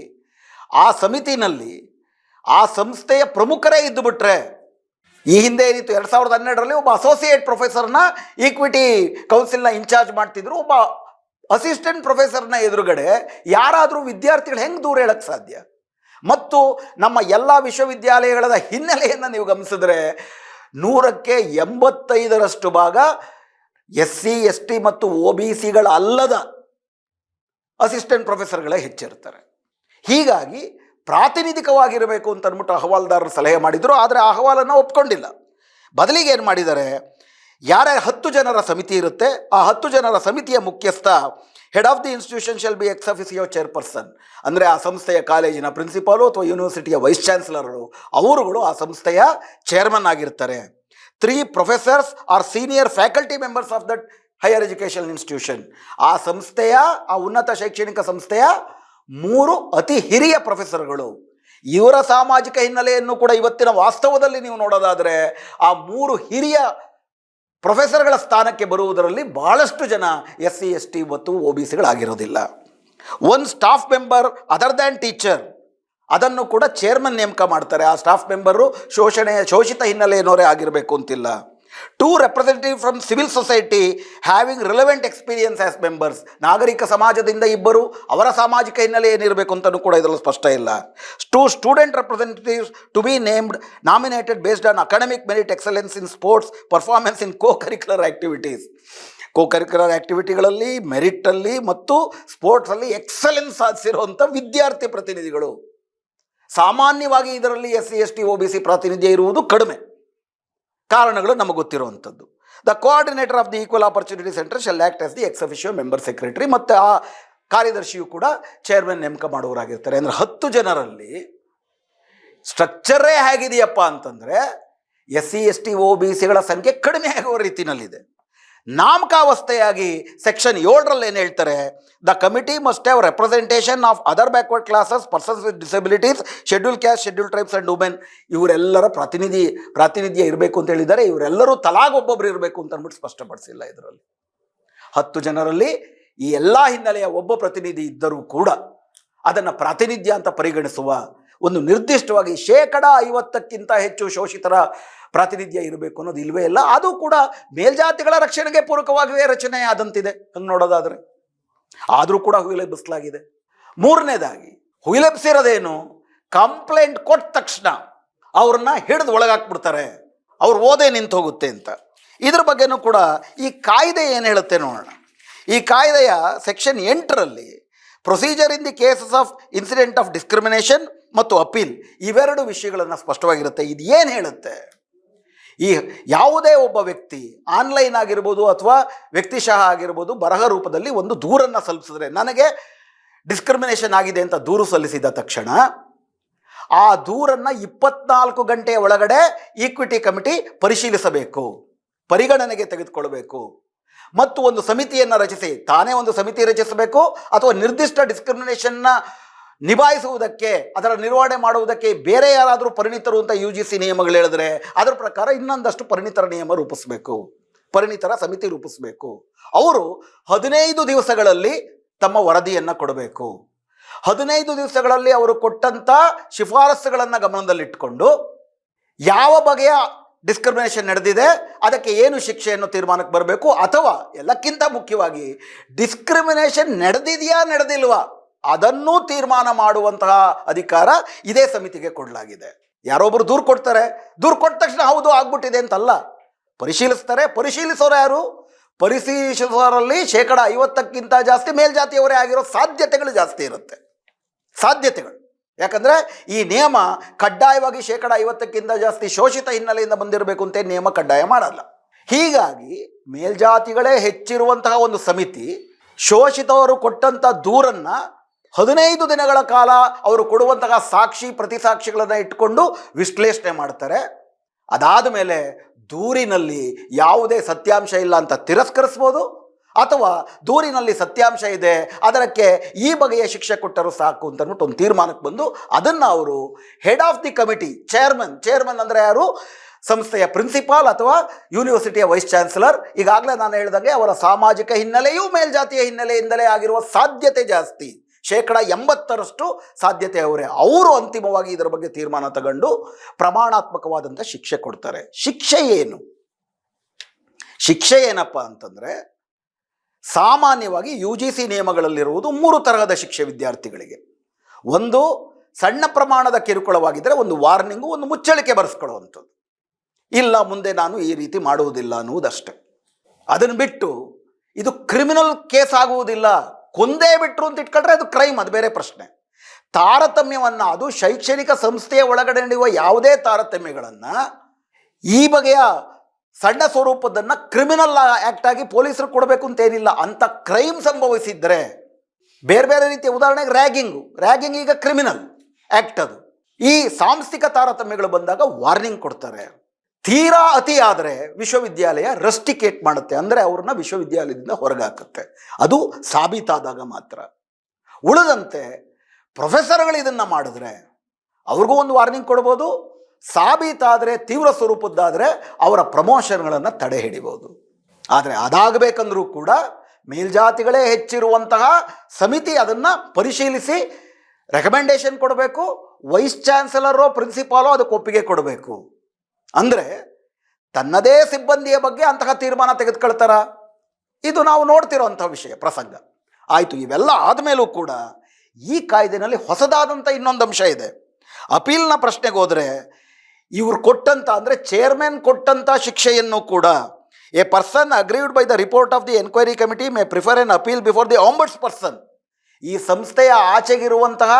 ಆ ಸಮಿತಿನಲ್ಲಿ ಆ ಸಂಸ್ಥೆಯ ಪ್ರಮುಖರೇ ಇದ್ದುಬಿಟ್ರೆ, ಈ ಹಿಂದೆ ಏನಿತ್ತು 2012ರಲ್ಲಿ ಒಬ್ಬ ಅಸೋಸಿಯೇಟ್ ಪ್ರೊಫೆಸರ್ನ ಈಕ್ವಿಟಿ ಕೌನ್ಸಿಲ್ನ ಇನ್ಚಾರ್ಜ್ ಮಾಡ್ತಿದ್ರು, ಒಬ್ಬ ಅಸಿಸ್ಟೆಂಟ್ ಪ್ರೊಫೆಸರ್ನ ಎದುರುಗಡೆ ಯಾರಾದರೂ ವಿದ್ಯಾರ್ಥಿಗಳು ಹೆಂಗೆ ದೂರ ಹೇಳಕ್ಕೆ ಸಾಧ್ಯ? ಮತ್ತು ನಮ್ಮ ಎಲ್ಲ ವಿಶ್ವವಿದ್ಯಾಲಯಗಳ ಹಿನ್ನೆಲೆಯನ್ನು ನೀವು ಗಮನಿಸಿದ್ರೆ 100ಕ್ಕೆ 85ರಷ್ಟು ಭಾಗ SC ST ಮತ್ತು OBCಗಳ ಅಲ್ಲದ ಅಸಿಸ್ಟೆಂಟ್ ಪ್ರೊಫೆಸರ್ಗಳೇ ಹೆಚ್ಚಿರ್ತಾರೆ. ಹೀಗಾಗಿ ಪ್ರಾತಿನಿಧಿಕವಾಗಿರಬೇಕು ಅಂತ ಅಂದ್ಬಿಟ್ಟು ಅಹವಾಲ್ದಾರರು ಸಲಹೆ ಮಾಡಿದರು. ಆದರೆ ಆ ಅಹವಾಲನ್ನು ಒಪ್ಕೊಂಡಿಲ್ಲ. ಬದಲಿಗೆ ಏನು ಮಾಡಿದ್ದಾರೆ, ಯಾರೇ 10 ಜನರ ಸಮಿತಿ ಇರುತ್ತೆ, ಆ 10 ಜನರ ಸಮಿತಿಯ ಮುಖ್ಯಸ್ಥ head of the institution shall be ex officio chairperson. ಅಂದರೆ ಆ ಸಂಸ್ಥೆಯ ಕಾಲೇಜಿನ ಪ್ರಿನ್ಸಿಪಾಲು ಅಥವಾ ಯೂನಿವರ್ಸಿಟಿಯ ವೈಸ್ ಚಾನ್ಸಲರು, ಅವರುಗಳು ಆ ಸಂಸ್ಥೆಯ ಚೇರ್ಮನ್ ಆಗಿರ್ತಾರೆ. 3 professors are senior faculty members of that higher education institution. ಆ ಸಂಸ್ಥೆಯ, ಆ ಉನ್ನತ ಶೈಕ್ಷಣಿಕ ಸಂಸ್ಥೆಯ 3 ಅತಿ ಹಿರಿಯ ಪ್ರೊಫೆಸರ್ಗಳು. ಇವರ ಸಾಮಾಜಿಕ ಹಿನ್ನೆಲೆಯನ್ನು ಕೂಡ ಇವತ್ತಿನ ವಾಸ್ತವದಲ್ಲಿ ನೀವು ನೋಡೋದಾದರೆ ಆ 3 ಹಿರಿಯ ಪ್ರೊಫೆಸರ್ಗಳ ಸ್ಥಾನಕ್ಕೆ ಬರುವುದರಲ್ಲಿ ಬಹಳಷ್ಟು ಜನ SC ST ಮತ್ತು OBCಗಳಾಗಿರೋದಿಲ್ಲ. ಒಂದು staff member other than teacher, ಅದನ್ನು ಕೂಡ ಚೇರ್ಮನ್ ನೇಮಕ ಮಾಡ್ತಾರೆ. ಆ ಸ್ಟಾಫ್ ಮೆಂಬರು ಶೋಷಿತ ಹಿನ್ನೆಲೆಯನ್ನೋರೇ ಆಗಿರಬೇಕು ಅಂತಿಲ್ಲ. 2 representative from civil society having relevant experience as members. ನಾಗರಿಕ ಸಮಾಜದಿಂದ 2 ಅವರ ಸಾಮಾಜಿಕ ಹಿನ್ನೆಲೆ ಏನಿರಬೇಕು ಅಂತಲೂ ಕೂಡ ಇದರಲ್ಲಿ ಸ್ಪಷ್ಟ ಇಲ್ಲ. 2 student representatives to be named nominated based on academic merit excellence in sports performance in curricular activities. Curricular ಆ್ಯಕ್ಟಿವಿಟಿಗಳಲ್ಲಿ, ಮೆರಿಟಲ್ಲಿ ಮತ್ತು ಸ್ಪೋರ್ಟ್ಸಲ್ಲಿ ಎಕ್ಸಲೆನ್ಸ್ ಸಾಧಿಸಿರುವಂಥ ವಿದ್ಯಾರ್ಥಿ ಪ್ರತಿನಿಧಿಗಳು. ಸಾಮಾನ್ಯವಾಗಿ ಇದರಲ್ಲಿ SC ST OBC ಪ್ರಾತಿನಿಧ್ಯ ಇರುವುದು ಕಡಿಮೆ. ಕಾರಣಗಳು ನಮಗೆ ಗೊತ್ತಿರುವಂಥದ್ದು. The coordinator of the equal opportunity centre shall act as the ex officio member secretary. ಮತ್ತು ಆ ಕಾರ್ಯದರ್ಶಿಯು ಕೂಡ ಚೇರ್ಮನ್ ನೇಮಕ ಮಾಡುವವರಾಗಿರ್ತಾರೆ. ಅಂದರೆ 10 ಜನರಲ್ಲಿ ಸ್ಟ್ರಕ್ಚರೇ ಹೇಗಿದೆಯಪ್ಪ ಅಂತಂದರೆ SC ST OBCಗಳ ಸಂಖ್ಯೆ ಕಡಿಮೆ ಆಗುವ ರೀತಿಯಲ್ಲಿದೆ. ನಾಮಕಾವಸ್ಥೆಯಾಗಿ ಸೆಕ್ಷನ್ 7ರಲ್ಲಿ ಏನು ಹೇಳ್ತಾರೆ, the committee must have representation of other backward classes, persons with disabilities, schedule caste, schedule tribes and women, ಇವರೆಲ್ಲರ ಪ್ರಾತಿನಿಧ್ಯ ಇರಬೇಕು ಅಂತ ಹೇಳಿದ್ದಾರೆ. ಇವರೆಲ್ಲರೂ ತಲಾಗೊಬ್ಬೊಬ್ರು ಇರಬೇಕು ಅಂತ ಅಂದ್ಬಿಟ್ಟು ಸ್ಪಷ್ಟಪಡಿಸಿಲ್ಲ. ಇದರಲ್ಲಿ 10 ಜನರಲ್ಲಿ ಈ ಎಲ್ಲ ಹಿನ್ನೆಲೆಯ ಒಬ್ಬ ಪ್ರತಿನಿಧಿ ಇದ್ದರೂ ಕೂಡ ಅದನ್ನು ಪ್ರಾತಿನಿಧ್ಯ ಅಂತ ಪರಿಗಣಿಸುವ ಒಂದು ನಿರ್ದಿಷ್ಟವಾಗಿ 50%ಕ್ಕಿಂತ ಹೆಚ್ಚು ಶೋಷಿತರ ಪ್ರಾತಿನಿಧ್ಯ ಇರಬೇಕು ಅನ್ನೋದು ಇಲ್ವೇ ಇಲ್ಲ. ಅದು ಕೂಡ ಮೇಲ್ಜಾತಿಗಳ ರಕ್ಷಣೆಗೆ ಪೂರಕವಾಗಿಯೇ ರಚನೆ ಆದಂತಿದೆ ಹಂಗೆ ನೋಡೋದಾದರೆ. ಆದರೂ ಕೂಡ ಹುಯಿಲೆಬ್ಬಿಸಲಾಗಿದೆ. 3ನೇದಾಗಿ ಹುಯಿಲೆಬ್ಸಿರೋದೇನು, ಕಂಪ್ಲೇಂಟ್ ಕೊಟ್ಟ ತಕ್ಷಣ ಅವ್ರನ್ನ ಹಿಡಿದು ಒಳಗಾಕ್ಬಿಡ್ತಾರೆ, ಅವ್ರು ಓದೇ ನಿಂತು ಹೋಗುತ್ತೆ ಅಂತ. ಇದ್ರ ಬಗ್ಗೆನೂ ಕೂಡ ಈ ಕಾಯ್ದೆ ಏನು ಹೇಳುತ್ತೆ ನೋಡೋಣ. ಈ ಕಾಯ್ದೆಯ ಸೆಕ್ಷನ್ 8ರಲ್ಲಿ procedure in the cases of incident of discrimination ಮತ್ತು ಅಪೀಲ್ ಇವೆರಡು ವಿಷಯಗಳನ್ನು ಸ್ಪಷ್ಟವಾಗಿರುತ್ತೆ. ಇದು ಏನು ಹೇಳುತ್ತೆ, ಈ ಯಾವುದೇ ಒಬ್ಬ ವ್ಯಕ್ತಿ ಆನ್ಲೈನ್ ಆಗಿರ್ಬೋದು ಅಥವಾ ವ್ಯಕ್ತಿಶಃ ಆಗಿರ್ಬೋದು ಬರಹ ರೂಪದಲ್ಲಿ ಒಂದು ದೂರನ್ನು ಸಲ್ಲಿಸಿದ್ರೆ, ನನಗೆ ಡಿಸ್ಕ್ರಿಮಿನೇಷನ್ ಆಗಿದೆ ಅಂತ ದೂರು ಸಲ್ಲಿಸಿದ ತಕ್ಷಣ ಆ ದೂರನ್ನು 24 ಗಂಟೆಯ ಒಳಗಡೆ ಈಕ್ವಿಟಿ ಕಮಿಟಿ ಪರಿಶೀಲಿಸಬೇಕು, ಪರಿಗಣನೆಗೆ ತೆಗೆದುಕೊಳ್ಬೇಕು ಮತ್ತು ಒಂದು ಸಮಿತಿಯನ್ನು ರಚಿಸಿ, ತಾನೇ ಒಂದು ಸಮಿತಿ ರಚಿಸಬೇಕು ಅಥವಾ ನಿರ್ದಿಷ್ಟ ಡಿಸ್ಕ್ರಿಮಿನೇಷನ್ನ ನಿಭಾಯಿಸುವುದಕ್ಕೆ, ಅದರ ನಿರ್ವಹಣೆ ಮಾಡುವುದಕ್ಕೆ ಬೇರೆ ಯಾರಾದರೂ ಪರಿಣಿತರು ಅಂತ UGC ನಿಯಮಗಳು ಹೇಳಿದ್ರೆ ಅದರ ಪ್ರಕಾರ ಇನ್ನೊಂದಷ್ಟು ಪರಿಣಿತರ ನಿಯಮ ರೂಪಿಸಬೇಕು, ಪರಿಣಿತರ ಸಮಿತಿ ರೂಪಿಸಬೇಕು. ಅವರು 15 ದಿವಸಗಳಲ್ಲಿ ತಮ್ಮ ವರದಿಯನ್ನು ಕೊಡಬೇಕು. 15 ದಿವಸಗಳಲ್ಲಿ ಅವರು ಕೊಟ್ಟಂಥ ಶಿಫಾರಸುಗಳನ್ನು ಗಮನದಲ್ಲಿಟ್ಟುಕೊಂಡು ಯಾವ ಬಗೆಯ ಡಿಸ್ಕ್ರಿಮಿನೇಷನ್ ನಡೆದಿದೆ, ಅದಕ್ಕೆ ಏನು ಶಿಕ್ಷೆಯನ್ನು ತೀರ್ಮಾನಕ್ಕೆ ಬರಬೇಕು, ಅಥವಾ ಎಲ್ಲಕ್ಕಿಂತ ಮುಖ್ಯವಾಗಿ ಡಿಸ್ಕ್ರಿಮಿನೇಷನ್ ನಡೆದಿದೆಯಾ ನಡೆದಿಲ್ವಾ ಅದನ್ನೂ ತೀರ್ಮಾನ ಮಾಡುವಂತಹ ಅಧಿಕಾರ ಇದೇ ಸಮಿತಿಗೆ ಕೊಡಲಾಗಿದೆ. ಯಾರೊಬ್ಬರು ದೂರು ಕೊಡ್ತಾರೆ, ದೂರು ಕೊಟ್ಟ ತಕ್ಷಣ ಹೌದು ಆಗ್ಬಿಟ್ಟಿದೆ ಅಂತಲ್ಲ, ಪರಿಶೀಲಿಸ್ತಾರೆ. ಪರಿಶೀಲಿಸೋರು ಯಾರು? ಪರಿಶೀಲಿಸೋರಲ್ಲಿ 50%ಕ್ಕಿಂತ ಜಾಸ್ತಿ ಮೇಲ್ಜಾತಿಯವರೇ ಆಗಿರೋ ಸಾಧ್ಯತೆಗಳು ಜಾಸ್ತಿ ಇರುತ್ತೆ. ಸಾಧ್ಯತೆಗಳು, ಯಾಕಂದರೆ ಈ ನಿಯಮ ಕಡ್ಡಾಯವಾಗಿ 50%ಕ್ಕಿಂತ ಜಾಸ್ತಿ ಶೋಷಿತ ಹಿನ್ನೆಲೆಯಿಂದ ಬಂದಿರಬೇಕು ಅಂತ ನಿಯಮ ಕಡ್ಡಾಯ ಮಾಡಲ್ಲ. ಹೀಗಾಗಿ ಮೇಲ್ಜಾತಿಗಳೇ ಹೆಚ್ಚಿರುವಂತಹ ಒಂದು ಸಮಿತಿ ಶೋಷಿತವರು ಕೊಟ್ಟಂಥ ದೂರನ್ನು 15 ದಿನಗಳ ಕಾಲ ಅವರು ಕೊಡುವಂತಹ ಸಾಕ್ಷಿ ಪ್ರತಿಸಾಕ್ಷಿಗಳನ್ನು ಇಟ್ಕೊಂಡು ವಿಶ್ಲೇಷಣೆ ಮಾಡ್ತಾರೆ. ಅದಾದ ಮೇಲೆ ದೂರಿನಲ್ಲಿ ಯಾವುದೇ ಸತ್ಯಾಂಶ ಇಲ್ಲ ಅಂತ ತಿರಸ್ಕರಿಸ್ಬೋದು, ಅಥವಾ ದೂರಿನಲ್ಲಿ ಸತ್ಯಾಂಶ ಇದೆ, ಅದಕ್ಕೆ ಈ ಬಗೆಯ ಶಿಕ್ಷೆ ಕೊಟ್ಟರು ಸಾಕು ಅಂತ ಅಂದ್ಬಿಟ್ಟು ಒಂದು ತೀರ್ಮಾನಕ್ಕೆ ಬಂದು ಅದನ್ನು ಅವರು head of the committee, chairman ಅಂದರೆ ಯಾರು? ಸಂಸ್ಥೆಯ ಪ್ರಿನ್ಸಿಪಾಲ್ ಅಥವಾ ಯೂನಿವರ್ಸಿಟಿಯ ವೈಸ್ ಚಾನ್ಸಲರ್. ಈಗಾಗಲೇ ನಾನು ಹೇಳಿದಂಗೆ ಅವರ ಸಾಮಾಜಿಕ ಹಿನ್ನೆಲೆಯೂ ಮೇಲ್ಜಾತಿಯ ಹಿನ್ನೆಲೆಯಿಂದಲೇ ಆಗಿರುವ ಸಾಧ್ಯತೆ ಜಾಸ್ತಿ, 80% ಸಾಧ್ಯತೆ ಅವರೇ. ಅವರು ಅಂತಿಮವಾಗಿ ಇದರ ಬಗ್ಗೆ ತೀರ್ಮಾನ ತಗೊಂಡು ಪ್ರಮಾಣಾತ್ಮಕವಾದಂಥ ಶಿಕ್ಷೆ ಕೊಡ್ತಾರೆ. ಶಿಕ್ಷೆ ಏನು? ಶಿಕ್ಷೆ ಏನಪ್ಪ ಅಂತಂದರೆ, ಸಾಮಾನ್ಯವಾಗಿ UGC ನಿಯಮಗಳಲ್ಲಿರುವುದು 3 ತರಹದ ಶಿಕ್ಷೆ ವಿದ್ಯಾರ್ಥಿಗಳಿಗೆ. ಒಂದು ಸಣ್ಣ ಪ್ರಮಾಣದ ಕಿರುಕುಳವಾಗಿದ್ದರೆ ಒಂದು ವಾರ್ನಿಂಗು, ಒಂದು ಮುಚ್ಚಳಿಕೆ ಬರೆಸ್ಕೊಳ್ಳುವಂಥದ್ದು, ಇಲ್ಲ ಮುಂದೆ ನಾನು ಈ ರೀತಿ ಮಾಡುವುದಿಲ್ಲ ಅನ್ನುವುದಷ್ಟೇ. ಅದನ್ನು ಬಿಟ್ಟು ಇದು ಕ್ರಿಮಿನಲ್ ಕೇಸ್ ಆಗುವುದಿಲ್ಲ. ಕೊಂದೇ ಬಿಟ್ಟರು ಅಂತ ಇಟ್ಕೊಂಡ್ರೆ ಅದು ಕ್ರೈಮ್, ಅದು ಬೇರೆ ಪ್ರಶ್ನೆ. ತಾರತಮ್ಯವನ್ನು, ಅದು ಶೈಕ್ಷಣಿಕ ಸಂಸ್ಥೆಯ ಒಳಗಡೆ ನಡೆಯುವ ಯಾವುದೇ ತಾರತಮ್ಯಗಳನ್ನು ಈ ಬಗೆಯ ಸಣ್ಣ ಸ್ವರೂಪದನ್ನು ಕ್ರಿಮಿನಲ್ ಆ್ಯಕ್ಟ್ ಆಗಿ ಪೊಲೀಸರು ಕೊಡಬೇಕು ಅಂತೇನಿಲ್ಲ. ಅಂಥ ಕ್ರೈಮ್ ಸಂಭವಿಸಿದರೆ ಬೇರೆ ಬೇರೆ ರೀತಿಯ, ಉದಾಹರಣೆಗೆ ರ್ಯಾಗಿಂಗ್ ಈಗ ಕ್ರಿಮಿನಲ್ ಆ್ಯಕ್ಟ್. ಅದು ಈ ಸಾಂಸ್ಥಿಕ ತಾರತಮ್ಯಗಳು ಬಂದಾಗ ವಾರ್ನಿಂಗ್ ಕೊಡ್ತಾರೆ. ತೀರಾ ಅತಿ ಆದರೆ ವಿಶ್ವವಿದ್ಯಾಲಯ ರಸ್ಟಿಕೇಟ್ ಮಾಡುತ್ತೆ, ಅಂದರೆ ಅವ್ರನ್ನ ವಿಶ್ವವಿದ್ಯಾಲಯದಿಂದ ಹೊರಗಾಕುತ್ತೆ. ಅದು ಸಾಬೀತಾದಾಗ ಮಾತ್ರ. ಉಳಿದಂತೆ ಪ್ರೊಫೆಸರ್ಗಳು ಇದನ್ನು ಮಾಡಿದ್ರೆ ಅವ್ರಿಗೂ ಒಂದು ವಾರ್ನಿಂಗ್ ಕೊಡ್ಬೋದು. ಸಾಬೀತಾದರೆ, ತೀವ್ರ ಸ್ವರೂಪದ್ದಾದರೆ ಅವರ ಪ್ರಮೋಷನ್ಗಳನ್ನು ತಡೆ ಹಿಡಿಬೋದು. ಆದರೆ ಅದಾಗಬೇಕಂದ್ರೂ ಕೂಡ ಮೇಲ್ಜಾತಿಗಳೇ ಹೆಚ್ಚಿರುವಂತಹ ಸಮಿತಿ ಅದನ್ನು ಪರಿಶೀಲಿಸಿ ರೆಕಮೆಂಡೇಶನ್ ಕೊಡಬೇಕು. ವೈಸ್ ಚಾನ್ಸಲರೋ ಪ್ರಿನ್ಸಿಪಾಲೋ ಅದಕ್ಕೆ ಒಪ್ಪಿಗೆ ಕೊಡಬೇಕು. ಅಂದರೆ ತನ್ನದೇ ಸಿಬ್ಬಂದಿಯ ಬಗ್ಗೆ ಅಂತಹ ತೀರ್ಮಾನ ತೆಗೆದುಕೊಳ್ತಾರ? ಇದು ನಾವು ನೋಡ್ತಿರೋಂಥ ವಿಷಯ, ಪ್ರಸಂಗ ಆಯಿತು. ಇವೆಲ್ಲ ಆದಮೇಲೂ ಕೂಡ ಈ ಕಾಯ್ದೆನಲ್ಲಿ ಹೊಸದಾದಂಥ ಇನ್ನೊಂದು ಅಂಶ ಇದೆ. ಅಪೀಲ್ನ ಪ್ರಶ್ನೆಗೆ ಹೋದರೆ ಇವರು ಕೊಟ್ಟಂಥ, ಅಂದರೆ ಚೇರ್ಮನ್ ಕೊಟ್ಟಂಥ ಶಿಕ್ಷೆಯನ್ನು ಕೂಡ a person aggrieved by the report of the enquiry committee may prefer an appeal before the ombudsperson. ಈ ಸಂಸ್ಥೆಯ ಆಚೆಗಿರುವಂತಹ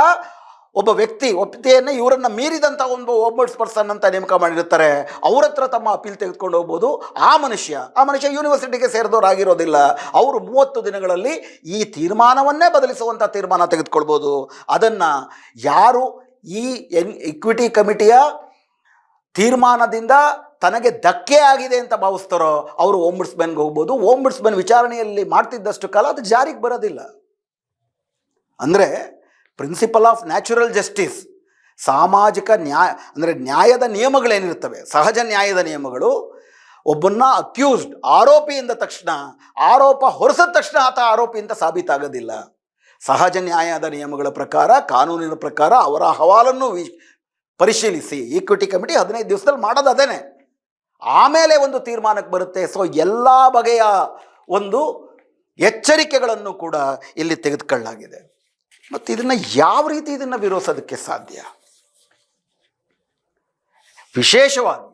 ಒಬ್ಬ ವ್ಯಕ್ತಿ ಒಪ್ಪಿಗೆಯನ್ನು ಇವರನ್ನು ಮೀರಿದಂಥ ಒಂದು ಆಂಬಡ್ಸ್ ಪರ್ಸನ್ ಅಂತ ನೇಮಕ ಮಾಡಿರ್ತಾರೆ. ಅವ್ರ ಹತ್ರ ತಮ್ಮ ಅಪೀಲ್ ತೆಗೆದುಕೊಂಡು ಹೋಗ್ಬೋದು. ಆ ಮನುಷ್ಯ ಯೂನಿವರ್ಸಿಟಿಗೆ ಸೇರಿದವರಾಗಿರೋದಿಲ್ಲ. ಅವರು 30 ದಿನಗಳಲ್ಲಿ ಈ ತೀರ್ಮಾನವನ್ನೇ ಬದಲಿಸುವಂಥ ತೀರ್ಮಾನ ತೆಗೆದುಕೊಳ್ಬೋದು. ಅದನ್ನು ಯಾರು ಈ ಇಕ್ವಿಟಿ ಕಮಿಟಿಯ ತೀರ್ಮಾನದಿಂದ ತನಗೆ ಧಕ್ಕೆ ಆಗಿದೆ ಅಂತ ಭಾವಿಸ್ತಾರೋ ಅವರು ಓಂಬುಡ್ಸ್ಮನ್ಗೆ ಹೋಗ್ಬೋದು. ಓಂಬುಡ್ಸ್ಮನ್ ವಿಚಾರಣೆಯಲ್ಲಿ ಮಾಡ್ತಿದ್ದಷ್ಟು ಕಾಲ ಅದು ಜಾರಿಗೆ ಬರೋದಿಲ್ಲ. ಅಂದರೆ ಪ್ರಿನ್ಸಿಪಲ್ ಆಫ್ ನ್ಯಾಚುರಲ್ ಜಸ್ಟಿಸ್, ಸಾಮಾಜಿಕ ನ್ಯಾಯ ಅಂದರೆ ನ್ಯಾಯದ ನಿಯಮಗಳೇನಿರ್ತವೆ, ಸಹಜ ನ್ಯಾಯದ ನಿಯಮಗಳು, ಒಬ್ಬನ್ನ ಅಕ್ಯೂಸ್ಡ್ ಆರೋಪಿ ಎಂದ ತಕ್ಷಣ, ಆರೋಪ ಹೊರಿಸಿದ ತಕ್ಷಣ ಆತ ಆರೋಪಿ ಅಂತ ಸಾಬೀತಾಗೋದಿಲ್ಲ. ಸಹಜ ನ್ಯಾಯದ ನಿಯಮಗಳ ಪ್ರಕಾರ, ಕಾನೂನಿನ ಪ್ರಕಾರ ಅವರ ಅಹವಾಲನ್ನು ಪರಿಶೀಲಿಸಿ ಈಕ್ವಿಟಿ ಕಮಿಟಿ 15 ದಿವಸದಲ್ಲಿ ಮಾಡೋದು ಅದೇನೆ. ಆಮೇಲೆ ಒಂದು ತೀರ್ಮಾನಕ್ಕೆ ಬರುತ್ತೆ. ಸೊ ಎಲ್ಲ ಬಗೆಯ ಒಂದು ಎಚ್ಚರಿಕೆಗಳನ್ನು ಕೂಡ ಇಲ್ಲಿ ತೆಗೆದುಕೊಳ್ಳಲಾಗಿದೆ. ಮತ್ತು ಇದನ್ನು ಯಾವ ರೀತಿ ಇದನ್ನು ವಿರೋಧಿಸೋದಕ್ಕೆ ಸಾಧ್ಯ? ವಿಶೇಷವಾಗಿ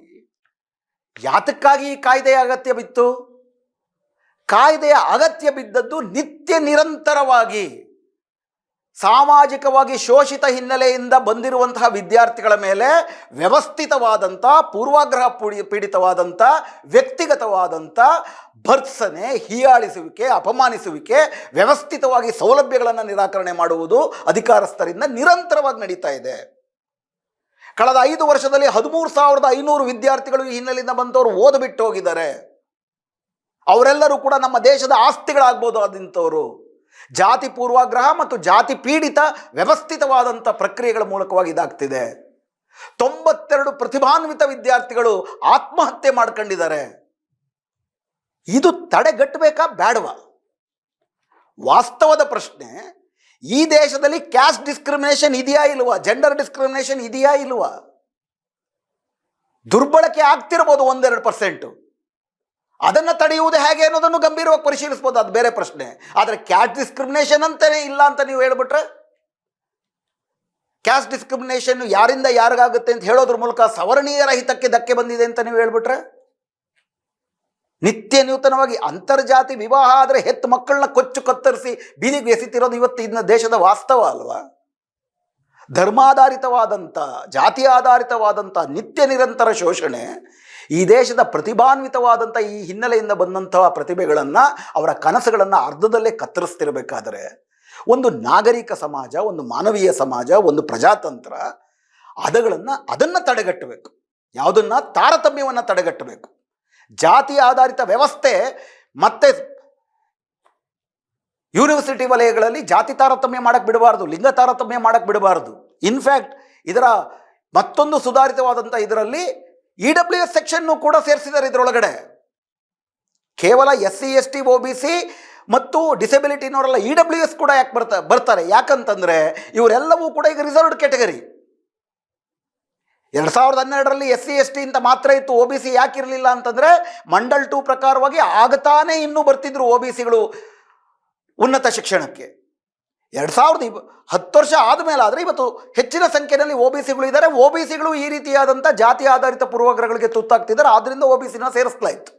ಯಾತಕ್ಕಾಗಿ ಈ ಕಾಯ್ದೆಯ ಅಗತ್ಯ ಬಿತ್ತು? ಕಾಯ್ದೆಯ ಅಗತ್ಯ ಬಿದ್ದದ್ದು ನಿತ್ಯ ನಿರಂತರವಾಗಿ ಸಾಮಾಜಿಕವಾಗಿ ಶೋಷಿತ ಹಿನ್ನೆಲೆಯಿಂದ ಬಂದಿರುವಂತಹ ವಿದ್ಯಾರ್ಥಿಗಳ ಮೇಲೆ ವ್ಯವಸ್ಥಿತವಾದಂಥ, ಪೂರ್ವಾಗ್ರಹ ಪೀಡಿತವಾದಂಥ, ವ್ಯಕ್ತಿಗತವಾದಂಥ ಭರ್ತ್ಸನೆ, ಹೀಯಾಳಿಸುವಿಕೆ, ಅಪಮಾನಿಸುವಿಕೆ, ವ್ಯವಸ್ಥಿತವಾಗಿ ಸೌಲಭ್ಯಗಳನ್ನು ನಿರಾಕರಣೆ ಮಾಡುವುದು ಅಧಿಕಾರಸ್ಥರಿಂದ ನಿರಂತರವಾಗಿ ನಡೀತಾ ಇದೆ. ಕಳೆದ 5 ವರ್ಷದಲ್ಲಿ 13,500 ವಿದ್ಯಾರ್ಥಿಗಳು ಈ ಹಿನ್ನೆಲೆಯಿಂದ ಬಂದವರು ಓದ್ಬಿಟ್ಟು ಹೋಗಿದ್ದಾರೆ. ಅವರೆಲ್ಲರೂ ಕೂಡ ನಮ್ಮ ದೇಶದ ಆಸ್ತಿಗಳಾಗ್ಬೋದು. ಆದಂಥವರು ಜಾತಿ ಪೂರ್ವಾಗ್ರಹ ಮತ್ತು ಜಾತಿ ಪೀಡಿತ ವ್ಯವಸ್ಥಿತವಾದಂಥ ಪ್ರಕ್ರಿಯೆಗಳ ಮೂಲಕವಾಗಿ ಇದಾಗ್ತಿದೆ. 92 ಪ್ರತಿಭಾನ್ವಿತ ವಿದ್ಯಾರ್ಥಿಗಳು ಆತ್ಮಹತ್ಯೆ ಮಾಡ್ಕೊಂಡಿದ್ದಾರೆ. ಇದು ತಡೆಗಟ್ಟಬೇಕಾ ಬೇಡವಾ? ವಾಸ್ತವದ ಪ್ರಶ್ನೆ, ಈ ದೇಶದಲ್ಲಿ ಕ್ಯಾಸ್ಟ್ ಡಿಸ್ಕ್ರಿಮಿನೇಷನ್ ಇದೆಯಾ ಇಲ್ವಾ? ಜೆಂಡರ್ ಡಿಸ್ಕ್ರಿಮಿನೇಷನ್ ಇದೆಯಾ ಇಲ್ವಾ? ದುರ್ಬಳಕೆ ಆಗ್ತಿರ್ಬೋದು 1-2%. ಅದನ್ನು ತಡೆಯುವುದು ಹೇಗೆ ಅನ್ನೋದನ್ನು ಗಂಭೀರವಾಗಿ ಪರಿಶೀಲಿಸ್ಬೋದು, ಅದು ಬೇರೆ ಪ್ರಶ್ನೆ. ಆದರೆ ಕ್ಯಾಸ್ಟ್ ಡಿಸ್ಕ್ರಿಮಿನೇಷನ್ ಅಂತಲೇ ಇಲ್ಲ ಅಂತ ನೀವು ಹೇಳ್ಬಿಟ್ರೆ, ಕ್ಯಾಸ್ಟ್ ಡಿಸ್ಕ್ರಿಮಿನೇಷನ್ ಯಾರಿಂದ ಯಾರಿಗಾಗುತ್ತೆ ಅಂತ ಹೇಳೋದ್ರ ಮೂಲಕ ಸವರ್ಣೀಯರ ಹಿತಕ್ಕೆ ಧಕ್ಕೆ ಬಂದಿದೆ ಅಂತ ನೀವು ಹೇಳ್ಬಿಟ್ರೆ, ನಿತ್ಯ ನೂತನವಾಗಿ ಅಂತರ್ಜಾತಿ ವಿವಾಹ ಆದರೆ ಹೆತ್ತು ಮಕ್ಕಳನ್ನ ಕೊಚ್ಚು ಕತ್ತರಿಸಿ ಬೀದಿಗೆ ಎಸಿತಿರೋದು ಇವತ್ತು ಇದನ್ನ ದೇಶದ ವಾಸ್ತವ ಅಲ್ವಾ? ಧರ್ಮಾಧಾರಿತವಾದಂಥ, ಜಾತಿ ಆಧಾರಿತವಾದಂಥ ನಿತ್ಯ ನಿರಂತರ ಶೋಷಣೆ ಈ ದೇಶದ ಪ್ರತಿಭಾನ್ವಿತವಾದಂಥ ಈ ಹಿನ್ನೆಲೆಯಿಂದ ಬಂದಂತಹ ಪ್ರತಿಭೆಗಳನ್ನು, ಅವರ ಕನಸುಗಳನ್ನು ಅರ್ಧದಲ್ಲೇ ಕತ್ತರಿಸ್ತಿರಬೇಕಾದರೆ ಒಂದು ನಾಗರಿಕ ಸಮಾಜ, ಒಂದು ಮಾನವೀಯ ಸಮಾಜ, ಒಂದು ಪ್ರಜಾತಂತ್ರ ಅದನ್ನು ತಡೆಗಟ್ಟಬೇಕು. ಯಾವುದನ್ನು? ತಾರತಮ್ಯವನ್ನು ತಡೆಗಟ್ಟಬೇಕು. ಜಾತಿ ಆಧಾರಿತ ವ್ಯವಸ್ಥೆ ಮತ್ತೆ ಯೂನಿವರ್ಸಿಟಿ ವಲಯಗಳಲ್ಲಿ ಜಾತಿ ತಾರತಮ್ಯ ಮಾಡಕ್ಕೆ ಬಿಡಬಾರ್ದು, ಲಿಂಗ ತಾರತಮ್ಯ ಮಾಡಕ್ಕೆ ಬಿಡಬಾರ್ದು. ಇನ್ಫ್ಯಾಕ್ಟ್ ಇದರ ಮತ್ತೊಂದು ಸುಧಾರಿತವಾದಂಥ ಇದರಲ್ಲಿ EWS ಸೆಕ್ಷನ್ನು ಕೂಡ ಸೇರಿಸಿದ್ದಾರೆ ಇದರೊಳಗಡೆ. ಕೇವಲ SC ST OBC ಮತ್ತು ಡಿಸೆಬಿಲಿಟಿನವರೆಲ್ಲ EWS ಕೂಡ ಯಾಕೆ ಬರ್ತಾರೆ? ಯಾಕಂತಂದರೆ ಇವರೆಲ್ಲವೂ ಕೂಡ ಈಗ ರಿಸರ್ವ್ಡ್ ಕ್ಯಾಟಗರಿ. 2012ರಲ್ಲಿ SC ST ಅಂತ ಮಾತ್ರ ಇತ್ತು, OBC ಯಾಕಿರಲಿಲ್ಲ ಅಂತಂದರೆ ಮಂಡಲ್ 2 ಪ್ರಕಾರವಾಗಿ ಆಗತಾನೆ ಇನ್ನೂ ಬರ್ತಿದ್ರು OBCಗಳು ಉನ್ನತ ಶಿಕ್ಷಣಕ್ಕೆ. 10 ವರ್ಷ ಆದಮೇಲೆ ಆದರೆ ಇವತ್ತು ಹೆಚ್ಚಿನ ಸಂಖ್ಯೆಯಲ್ಲಿ OBCಗಳು ಇದ್ದಾರೆ. OBCಗಳು ಈ ರೀತಿಯಾದಂಥ ಜಾತಿ ಆಧಾರಿತ ಪೂರ್ವಾಗ್ರಹಗಳಿಗೆ ತುತ್ತಾಗ್ತಿದ್ದಾರೆ. ಆದ್ದರಿಂದ OBCನ ಸೇರಿಸಲಾಯಿತು.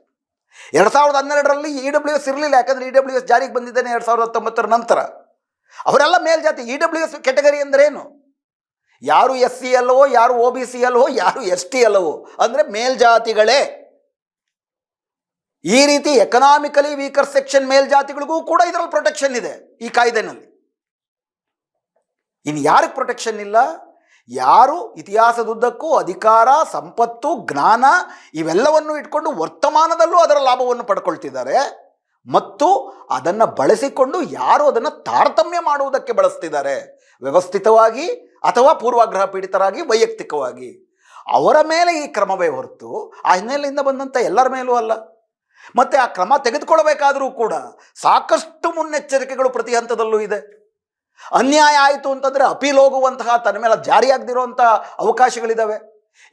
2012ರಲ್ಲಿ EWS ಇರಲಿಲ್ಲ, ಯಾಕಂದರೆ EWS ಜಾರಿಗೆ ಬಂದಿದ್ದೇನೆ 2019 ನಂತರ. ಅವರೆಲ್ಲ ಮೇಲ್ಜಾತಿ. EWS ಕ್ಯಾಟಗರಿ ಅಂದ್ರೇನು? ಯಾರು SC ಅಲ್ಲವೋ, ಯಾರು OBC ಅಲ್ಲವೋ, ಯಾರು ST ಅಲ್ಲವೋ ಅಂದರೆ ಮೇಲ್ಜಾತಿಗಳೇ. ಈ ರೀತಿ ಎಕನಾಮಿಕಲಿ ವೀಕರ್ ಸೆಕ್ಷನ್ ಮೇಲ್ಜಾತಿಗಳಿಗೂ ಕೂಡ ಇದರಲ್ಲಿ ಪ್ರೊಟೆಕ್ಷನ್ ಇದೆ ಈ ಕಾಯ್ದೆನಲ್ಲಿ. ಇನ್ನು ಯಾರಿಗೆ ಪ್ರೊಟೆಕ್ಷನ್ ಇಲ್ಲ? ಯಾರು ಇತಿಹಾಸದುದ್ದಕ್ಕೂ ಅಧಿಕಾರ, ಸಂಪತ್ತು, ಜ್ಞಾನ ಇವೆಲ್ಲವನ್ನು ಇಟ್ಕೊಂಡು ವರ್ತಮಾನದಲ್ಲೂ ಅದರ ಲಾಭವನ್ನು ಪಡ್ಕೊಳ್ತಿದ್ದಾರೆ ಮತ್ತು ಅದನ್ನು ಬಳಸಿಕೊಂಡು ಯಾರು ಅದನ್ನು ತಾರತಮ್ಯ ಮಾಡುವುದಕ್ಕೆ ಬಳಸ್ತಿದ್ದಾರೆ, ವ್ಯವಸ್ಥಿತವಾಗಿ ಅಥವಾ ಪೂರ್ವಾಗ್ರಹ ಪೀಡಿತರಾಗಿ ವೈಯಕ್ತಿಕವಾಗಿ, ಅವರ ಮೇಲೆ ಈ ಕ್ರಮವೇ ಹೊರತು ಆ ಹಿನ್ನೆಲೆಯಿಂದ ಬಂದಂಥ ಎಲ್ಲರ ಮೇಲೂ ಅಲ್ಲ. ಮತ್ತು ಆ ಕ್ರಮ ತೆಗೆದುಕೊಳ್ಳಬೇಕಾದರೂ ಕೂಡ ಸಾಕಷ್ಟು ಮುನ್ನೆಚ್ಚರಿಕೆಗಳು ಪ್ರತಿ ಹಂತದಲ್ಲೂ ಇದೆ. ಅನ್ಯಾಯ ಆಯಿತು ಅಂತಂದರೆ ಅಪೀಲ್ ಹೋಗುವಂತಹ, ತನ್ನ ಮೇಲೆ ಜಾರಿಯಾಗದಿರುವಂಥ ಅವಕಾಶಗಳಿದ್ದಾವೆ.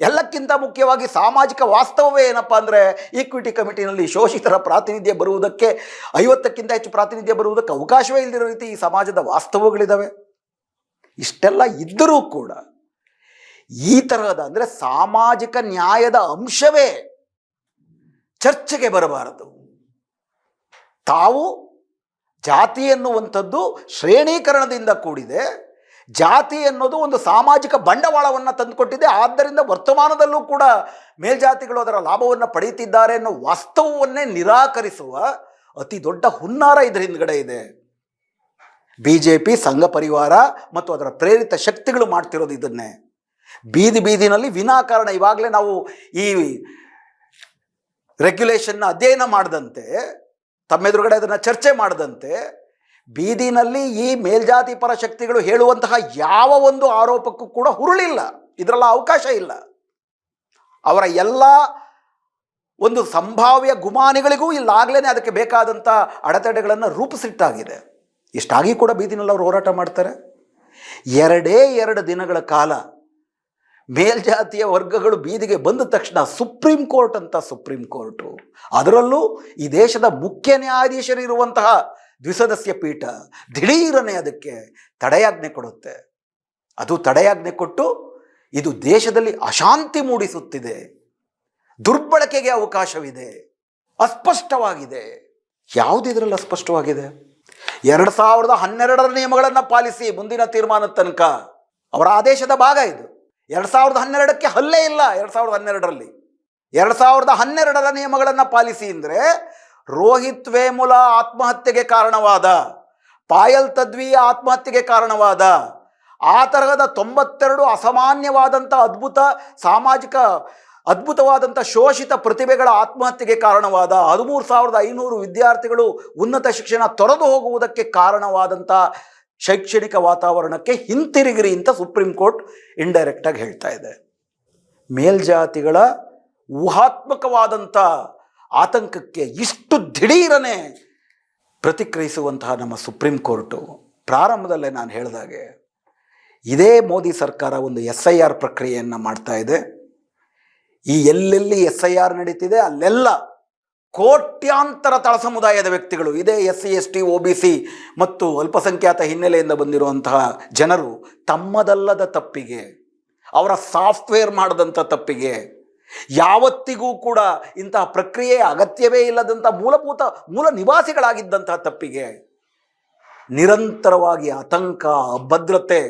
ಎಲ್ಲಕ್ಕಿಂತ ಮುಖ್ಯವಾಗಿ ಸಾಮಾಜಿಕ ವಾಸ್ತವವೇ ಏನಪ್ಪ ಅಂದರೆ, ಈಕ್ವಿಟಿ ಕಮಿಟಿನಲ್ಲಿ ಶೋಷಿತರ ಪ್ರಾತಿನಿಧ್ಯ ಬರುವುದಕ್ಕೆ, 50ಕ್ಕಿಂತ ಹೆಚ್ಚು ಪ್ರಾತಿನಿಧ್ಯ ಬರುವುದಕ್ಕೆ ಅವಕಾಶವೇ ಇಲ್ಲದಿರೋ ರೀತಿ ಈ ಸಮಾಜದ ವಾಸ್ತವಗಳಿದ್ದಾವೆ. ಇಷ್ಟೆಲ್ಲ ಇದ್ದರೂ ಕೂಡ ಈ ತರಹದ ಅಂದರೆ ಸಾಮಾಜಿಕ ನ್ಯಾಯದ ಅಂಶವೇ ಚರ್ಚೆಗೆ ಬರಬಾರದು. ತಾವು ಜಾತಿ ಎನ್ನುವಂಥದ್ದು ಶ್ರೇಣೀಕರಣದಿಂದ ಕೂಡಿದೆ, ಜಾತಿ ಅನ್ನೋದು ಒಂದು ಸಾಮಾಜಿಕ ಬಂಡವಾಳವನ್ನು ತಂದುಕೊಟ್ಟಿದೆ, ಆದ್ದರಿಂದ ವರ್ತಮಾನದಲ್ಲೂ ಕೂಡ ಮೇಲ್ಜಾತಿಗಳು ಅದರ ಲಾಭವನ್ನು ಪಡೆಯುತ್ತಿದ್ದಾರೆ ಅನ್ನೋ ವಾಸ್ತವವನ್ನೇ ನಿರಾಕರಿಸುವ ಅತಿ ದೊಡ್ಡ ಹುನ್ನಾರ ಇದರ ಹಿಂದ್ಗಡೆ ಇದೆ. BJP, ಸಂಘ ಪರಿವಾರ ಮತ್ತು ಅದರ ಪ್ರೇರಿತ ಶಕ್ತಿಗಳು ಮಾಡ್ತಿರೋದು ಇದನ್ನೇ. ಬೀದಿ ಬೀದಿನಲ್ಲಿ ವಿನಾಕಾರಣ, ಇವಾಗಲೇ ನಾವು ಈ ರೆಗ್ಯುಲೇಷನ್ನ ಅಧ್ಯಯನ ಮಾಡದಂತೆ, ತಮ್ಮೆದುರುಗಡೆ ಅದನ್ನು ಚರ್ಚೆ ಮಾಡದಂತೆ, ಬೀದಿನಲ್ಲಿ ಈ ಮೇಲ್ಜಾತಿ ಪರ ಶಕ್ತಿಗಳು ಹೇಳುವಂತಹ ಯಾವ ಒಂದು ಆರೋಪಕ್ಕೂ ಕೂಡ ಹುರುಳಿಲ್ಲ, ಇದರಲ್ಲಿ ಅವಕಾಶ ಇಲ್ಲ. ಅವರ ಎಲ್ಲ ಒಂದು ಸಂಭಾವ್ಯ ಗುಮಾನಿಗಳಿಗೂ ಇಲ್ಲಾಗಲೇ ಅದಕ್ಕೆ ಬೇಕಾದಂಥ ಅಡೆತಡೆಗಳನ್ನು ರೂಪಿಸಿಟ್ಟಾಗಿದೆ. ಇಷ್ಟಾಗಿ ಕೂಡ ಬೀದಿನಲ್ಲಿ ಅವರು ಹೋರಾಟ ಮಾಡ್ತಾರೆ. 2 ದಿನಗಳ ಕಾಲ ಮೇಲ್ಜಾತಿಯ ವರ್ಗಗಳು ಬೀದಿಗೆ ಬಂದ ತಕ್ಷಣ ಸುಪ್ರೀಂ ಕೋರ್ಟ್ ಅಂತ, ಸುಪ್ರೀಂ ಕೋರ್ಟು, ಅದರಲ್ಲೂ ಈ ದೇಶದ ಮುಖ್ಯ ನ್ಯಾಯಾಧೀಶರಿರುವಂತಹ ದ್ವಿಸದಸ್ಯ ಪೀಠ ದಿಢೀರನೆ ಅದಕ್ಕೆ ತಡೆಯಾಜ್ಞೆ ಕೊಡುತ್ತೆ. ಅದು ತಡೆಯಾಜ್ಞೆ ಕೊಟ್ಟು ಇದು ದೇಶದಲ್ಲಿ ಅಶಾಂತಿ ಮೂಡಿಸುತ್ತಿದೆ, ದುರ್ಬಳಕೆಗೆ ಅವಕಾಶವಿದೆ, ಅಸ್ಪಷ್ಟವಾಗಿದೆ. ಯಾವುದಿದ್ರಲ್ಲಿ ಅಸ್ಪಷ್ಟವಾಗಿದೆ? 2012ರ ನಿಯಮಗಳನ್ನು ಪಾಲಿಸಿ ಮುಂದಿನ ತೀರ್ಮಾನದ ತನಕ ಅವರ ಆದೇಶದ ಭಾಗ ಇದು. 2012ಕ್ಕೆ ಹಲ್ಲೆ ಇಲ್ಲ. 2012ರಲ್ಲಿ 2012ರ ನಿಯಮಗಳನ್ನು ಪಾಲಿಸಿ ಅಂದರೆ ರೋಹಿತ್ ವೇಮುಲ ಆತ್ಮಹತ್ಯೆಗೆ ಕಾರಣವಾದ, ಪಾಯಲ್ ತದ್ವಿಯ ಆತ್ಮಹತ್ಯೆಗೆ ಕಾರಣವಾದ, ಆ ತರಹದ 92 ಅಸಾಮಾನ್ಯವಾದಂಥ ಅದ್ಭುತವಾದಂಥ ಶೋಷಿತ ಪ್ರತಿಭೆಗಳ ಆತ್ಮಹತ್ಯೆಗೆ ಕಾರಣವಾದ, 13,500 ವಿದ್ಯಾರ್ಥಿಗಳು ಉನ್ನತ ಶಿಕ್ಷಣ ತೊರೆದು ಹೋಗುವುದಕ್ಕೆ ಕಾರಣವಾದಂಥ ಶೈಕ್ಷಣಿಕ ವಾತಾವರಣಕ್ಕೆ ಹಿಂತಿರುಗಿರಿ ಅಂತ ಸುಪ್ರೀಂ ಕೋರ್ಟ್ ಇಂಡೈರೆಕ್ಟಾಗಿ ಹೇಳ್ತಾ ಇದೆ. ಮೇಲ್ಜಾತಿಗಳ ಊಹಾತ್ಮಕವಾದಂಥ ಆತಂಕಕ್ಕೆ ಇಷ್ಟು ದಿಢೀರನೆ ಪ್ರತಿಕ್ರಿಯಿಸುವಂತಹ ನಮ್ಮ ಸುಪ್ರೀಂ ಕೋರ್ಟು, ಪ್ರಾರಂಭದಲ್ಲೇ ನಾನು ಹೇಳಿದಾಗೆ ಇದೇ ಮೋದಿ ಸರ್ಕಾರ ಒಂದು SIR ಪ್ರಕ್ರಿಯೆಯನ್ನು ಮಾಡ್ತಾ ಇದೆ. ಈ ಎಲ್ಲೆಲ್ಲಿ SIR ನಡೀತಿದೆ ಅಲ್ಲೆಲ್ಲ ಕೋಟ್ಯಾಂತರ ತಳ ಸಮುದಾಯದ ವ್ಯಕ್ತಿಗಳು, ಇದೇ SC ST OBC ಮತ್ತು ಅಲ್ಪಸಂಖ್ಯಾತ ಹಿನ್ನೆಲೆಯಿಂದ ಬಂದಿರುವಂತಹ ಜನರು ತಮ್ಮದಲ್ಲದ ತಪ್ಪಿಗೆ, ಅವರ ಸಾಫ್ಟ್ವೇರ್ ಮಾಡಿದಂಥ ತಪ್ಪಿಗೆ, ಯಾವತ್ತಿಗೂ ಕೂಡ ಇಂತಹ ಪ್ರಕ್ರಿಯೆ ಅಗತ್ಯವೇ ಇಲ್ಲದಂಥ ಮೂಲ ನಿವಾಸಿಗಳಾಗಿದ್ದಂತಹ ತಪ್ಪಿಗೆ ನಿರಂತರವಾಗಿ ಆತಂಕ, ಅಭದ್ರತೆ,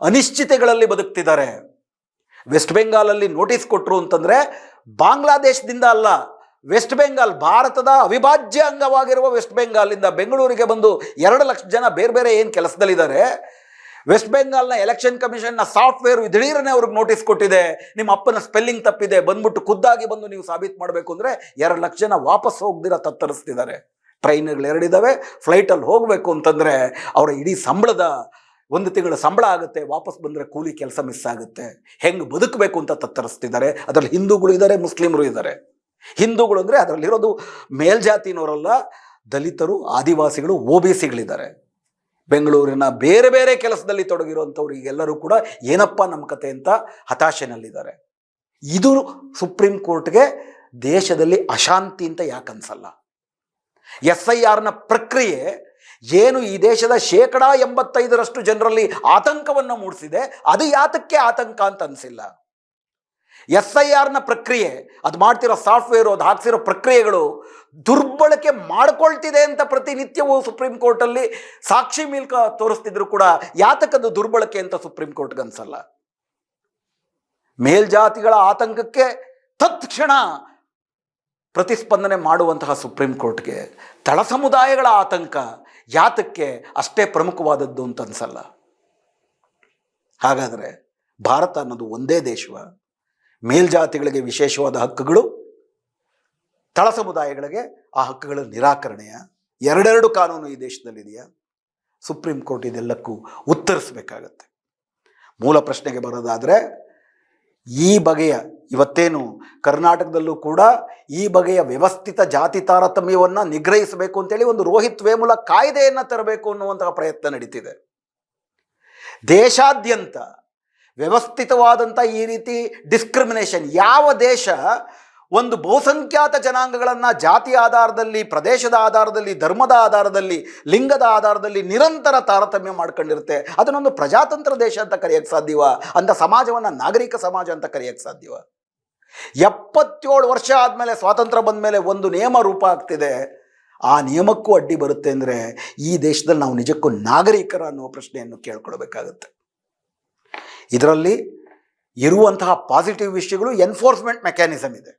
ಅನಿಶ್ಚಿತೆಗಳಲ್ಲಿ ಬದುಕ್ತಿದ್ದಾರೆ. ವೆಸ್ಟ್ ಬೆಂಗಾಲಲ್ಲಿ ನೋಟಿಸ್ ಕೊಟ್ಟರು ಅಂತಂದರೆ ಬಾಂಗ್ಲಾದೇಶದಿಂದ ಅಲ್ಲ, ವೆಸ್ಟ್ ಬೆಂಗಾಲ್, ಭಾರತದ ಅವಿಭಾಜ್ಯ ಅಂಗವಾಗಿರುವ ವೆಸ್ಟ್ ಬೆಂಗಾಲಿಂದ ಬೆಂಗಳೂರಿಗೆ ಬಂದು 2 ಲಕ್ಷ ಜನ ಬೇರೆ ಬೇರೆ ಏನು ಕೆಲಸದಲ್ಲಿದ್ದಾರೆ. ವೆಸ್ಟ್ ಬೆಂಗಾಲ್ನ ಎಲೆಕ್ಷನ್ ಕಮಿಷನ್ನ ಸಾಫ್ಟ್ವೇರ್ ದಿಢೀರನೆ ಅವ್ರಿಗೆ ನೋಟಿಸ್ ಕೊಟ್ಟಿದೆ, ನಿಮ್ಮ ಅಪ್ಪನ ಸ್ಪೆಲ್ಲಿಂಗ್ ತಪ್ಪಿದೆ, ಬಂದ್ಬಿಟ್ಟು ಖುದ್ದಾಗಿ ಬಂದು ನೀವು ಸಾಬೀತು ಮಾಡಬೇಕು ಅಂದರೆ 2 ಲಕ್ಷ ಜನ ವಾಪಸ್ ಹೋಗ್ದಿರ ತತ್ತರಿಸ್ತಿದ್ದಾರೆ. ಟ್ರೈನ್ಗಳು 2 ಇದ್ದಾವೆ, ಫ್ಲೈಟಲ್ಲಿ ಹೋಗಬೇಕು ಅಂತಂದರೆ ಅವರ ಇಡೀ ಸಂಬಳದ 1 ತಿಂಗಳ ಸಂಬಳ ಆಗುತ್ತೆ, ವಾಪಸ್ ಬಂದರೆ ಕೂಲಿ ಕೆಲಸ ಮಿಸ್ ಆಗುತ್ತೆ. ಹೆಂಗೆ ಬದುಕಬೇಕು ಅಂತ ತತ್ತರಿಸ್ತಿದ್ದಾರೆ. ಅದರಲ್ಲಿ ಹಿಂದೂಗಳು ಇದ್ದಾರೆ, ಮುಸ್ಲಿಮರು ಇದ್ದಾರೆ. ಹಿಂದೂಗಳು ಅಂದರೆ ಅದರಲ್ಲಿರೋದು ಮೇಲ್ಜಾತಿನವರಲ್ಲ, ದಲಿತರು, ಆದಿವಾಸಿಗಳು, OBCಗಳಿದ್ದಾರೆ. ಬೆಂಗಳೂರಿನ ಬೇರೆ ಬೇರೆ ಕೆಲಸದಲ್ಲಿ ತೊಡಗಿರುವಂಥವ್ರು ಈಗೆಲ್ಲರೂ ಕೂಡ ಏನಪ್ಪ ನಮ್ಮ ಕತೆ ಅಂತ ಹತಾಶೆನಲ್ಲಿದ್ದಾರೆ. ಇದು ಸುಪ್ರೀಂ ಕೋರ್ಟ್ಗೆ ದೇಶದಲ್ಲಿ ಅಶಾಂತಿ ಅಂತ ಯಾಕೆ ಅನ್ಸಲ್ಲ? SIRನ ಪ್ರಕ್ರಿಯೆ ಏನು ಈ ದೇಶದ 85% ಜನರಲ್ಲಿ ಆತಂಕವನ್ನು ಮೂಡಿಸಿದೆ, ಅದು ಯಾತಕ್ಕೆ ಆತಂಕ ಅಂತ ಅನಿಸಿಲ್ಲ? SIRನ ಪ್ರಕ್ರಿಯೆ, ಅದು ಮಾಡ್ತಿರೋ ಸಾಫ್ಟ್ವೇರು, ಅದು ಹಾಕ್ಸಿರೋ ಪ್ರಕ್ರಿಯೆಗಳು ದುರ್ಬಳಕೆ ಮಾಡ್ಕೊಳ್ತಿದೆ ಅಂತ ಪ್ರತಿನಿತ್ಯವೂ ಸುಪ್ರೀಂ ಕೋರ್ಟಲ್ಲಿ ಸಾಕ್ಷಿ ಮೂಲಕ ತೋರಿಸ್ತಿದ್ರು ಕೂಡ ಯಾತಕ್ಕದು ದುರ್ಬಳಕೆ ಅಂತ ಸುಪ್ರೀಂ ಕೋರ್ಟ್ಗೆ ಅನ್ಸಲ್ಲ? ಮೇಲ್ಜಾತಿಗಳ ಆತಂಕಕ್ಕೆ ತತ್ಕ್ಷಣ ಪ್ರತಿಸ್ಪಂದನೆ ಮಾಡುವಂತಹ ಸುಪ್ರೀಂ ಕೋರ್ಟ್ಗೆ ತಳ ಸಮುದಾಯಗಳ ಆತಂಕ ಯಾತಕ್ಕೆ ಅಷ್ಟೇ ಪ್ರಮುಖವಾದದ್ದು ಅಂತ ಅನ್ಸಲ್ಲ? ಹಾಗಾದರೆ ಭಾರತ ಅನ್ನೋದು ಒಂದೇ ದೇಶವ? ಮೇಲ್ಜಾತಿಗಳಿಗೆ ವಿಶೇಷವಾದ ಹಕ್ಕುಗಳು, ತಳ ಸಮುದಾಯಗಳಿಗೆ ಆ ಹಕ್ಕುಗಳ ನಿರಾಕರಣೆಯ 2 ಕಾನೂನು ಈ ದೇಶದಲ್ಲಿದೆಯಾ? Supreme court ಇದೆಲ್ಲಕ್ಕೂ ಉತ್ತರಿಸಬೇಕಾಗತ್ತೆ. ಮೂಲ ಪ್ರಶ್ನೆಗೆ ಬರೋದಾದರೆ, ಈ ಬಗೆಯ ಇವತ್ತೇನು ಕರ್ನಾಟಕದಲ್ಲೂ ಕೂಡ ಈ ಬಗೆಯ ವ್ಯವಸ್ಥಿತ ಜಾತಿ ತಾರತಮ್ಯವನ್ನು ನಿಗ್ರಹಿಸಬೇಕು ಅಂತೇಳಿ ಒಂದು ರೋಹಿತ್ ವೇಮುಲ ಕಾಯ್ದೆಯನ್ನು ತರಬೇಕು ಅನ್ನುವಂತಹ ಪ್ರಯತ್ನ ನಡೀತಿದೆ. ದೇಶಾದ್ಯಂತ ವ್ಯವಸ್ಥಿತವಾದಂಥ ಈ ರೀತಿ ಡಿಸ್ಕ್ರಿಮಿನೇಷನ್, ಯಾವ ದೇಶ ಒಂದು ಬಹುಸಂಖ್ಯಾತ ಜನಾಂಗಗಳನ್ನು ಜಾತಿ ಆಧಾರದಲ್ಲಿ, ಪ್ರದೇಶದ ಆಧಾರದಲ್ಲಿ, ಧರ್ಮದ ಆಧಾರದಲ್ಲಿ, ಲಿಂಗದ ಆಧಾರದಲ್ಲಿ ನಿರಂತರ ತಾರತಮ್ಯ ಮಾಡ್ಕೊಂಡಿರುತ್ತೆ, ಅದನ್ನೊಂದು ಪ್ರಜಾತಂತ್ರ ದೇಶ ಅಂತ ಕರೆಯೋಕ್ಕೆ ಸಾಧ್ಯವ? ಅಂಥ ಸಮಾಜವನ್ನು ನಾಗರಿಕ ಸಮಾಜ ಅಂತ ಕರೆಯೋಕ್ಕೆ ಸಾಧ್ಯವ? 77 ವರ್ಷ ಆದಮೇಲೆ, ಸ್ವಾತಂತ್ರ್ಯ ಬಂದ ಮೇಲೆ ಒಂದು ನಿಯಮ ರೂಪ ಆಗ್ತಿದೆ, ಆ ನಿಯಮಕ್ಕೂ ಅಡ್ಡಿ ಬರುತ್ತೆ ಅಂದರೆ ಈ ದೇಶದಲ್ಲಿ ನಾವು ನಿಜಕ್ಕೂ ನಾಗರಿಕರ ಅನ್ನುವ ಪ್ರಶ್ನೆಯನ್ನು ಕೇಳ್ಕೊಳ್ಬೇಕಾಗತ್ತೆ. ಇದರಲ್ಲಿ ಇರುವಂತಹ ಪಾಸಿಟಿವ್ ವಿಷಯಗಳು, ಎನ್ಫೋರ್ಸ್ಮೆಂಟ್ ಮೆಕ್ಯಾನಿಸಮ್ ಇದೆ,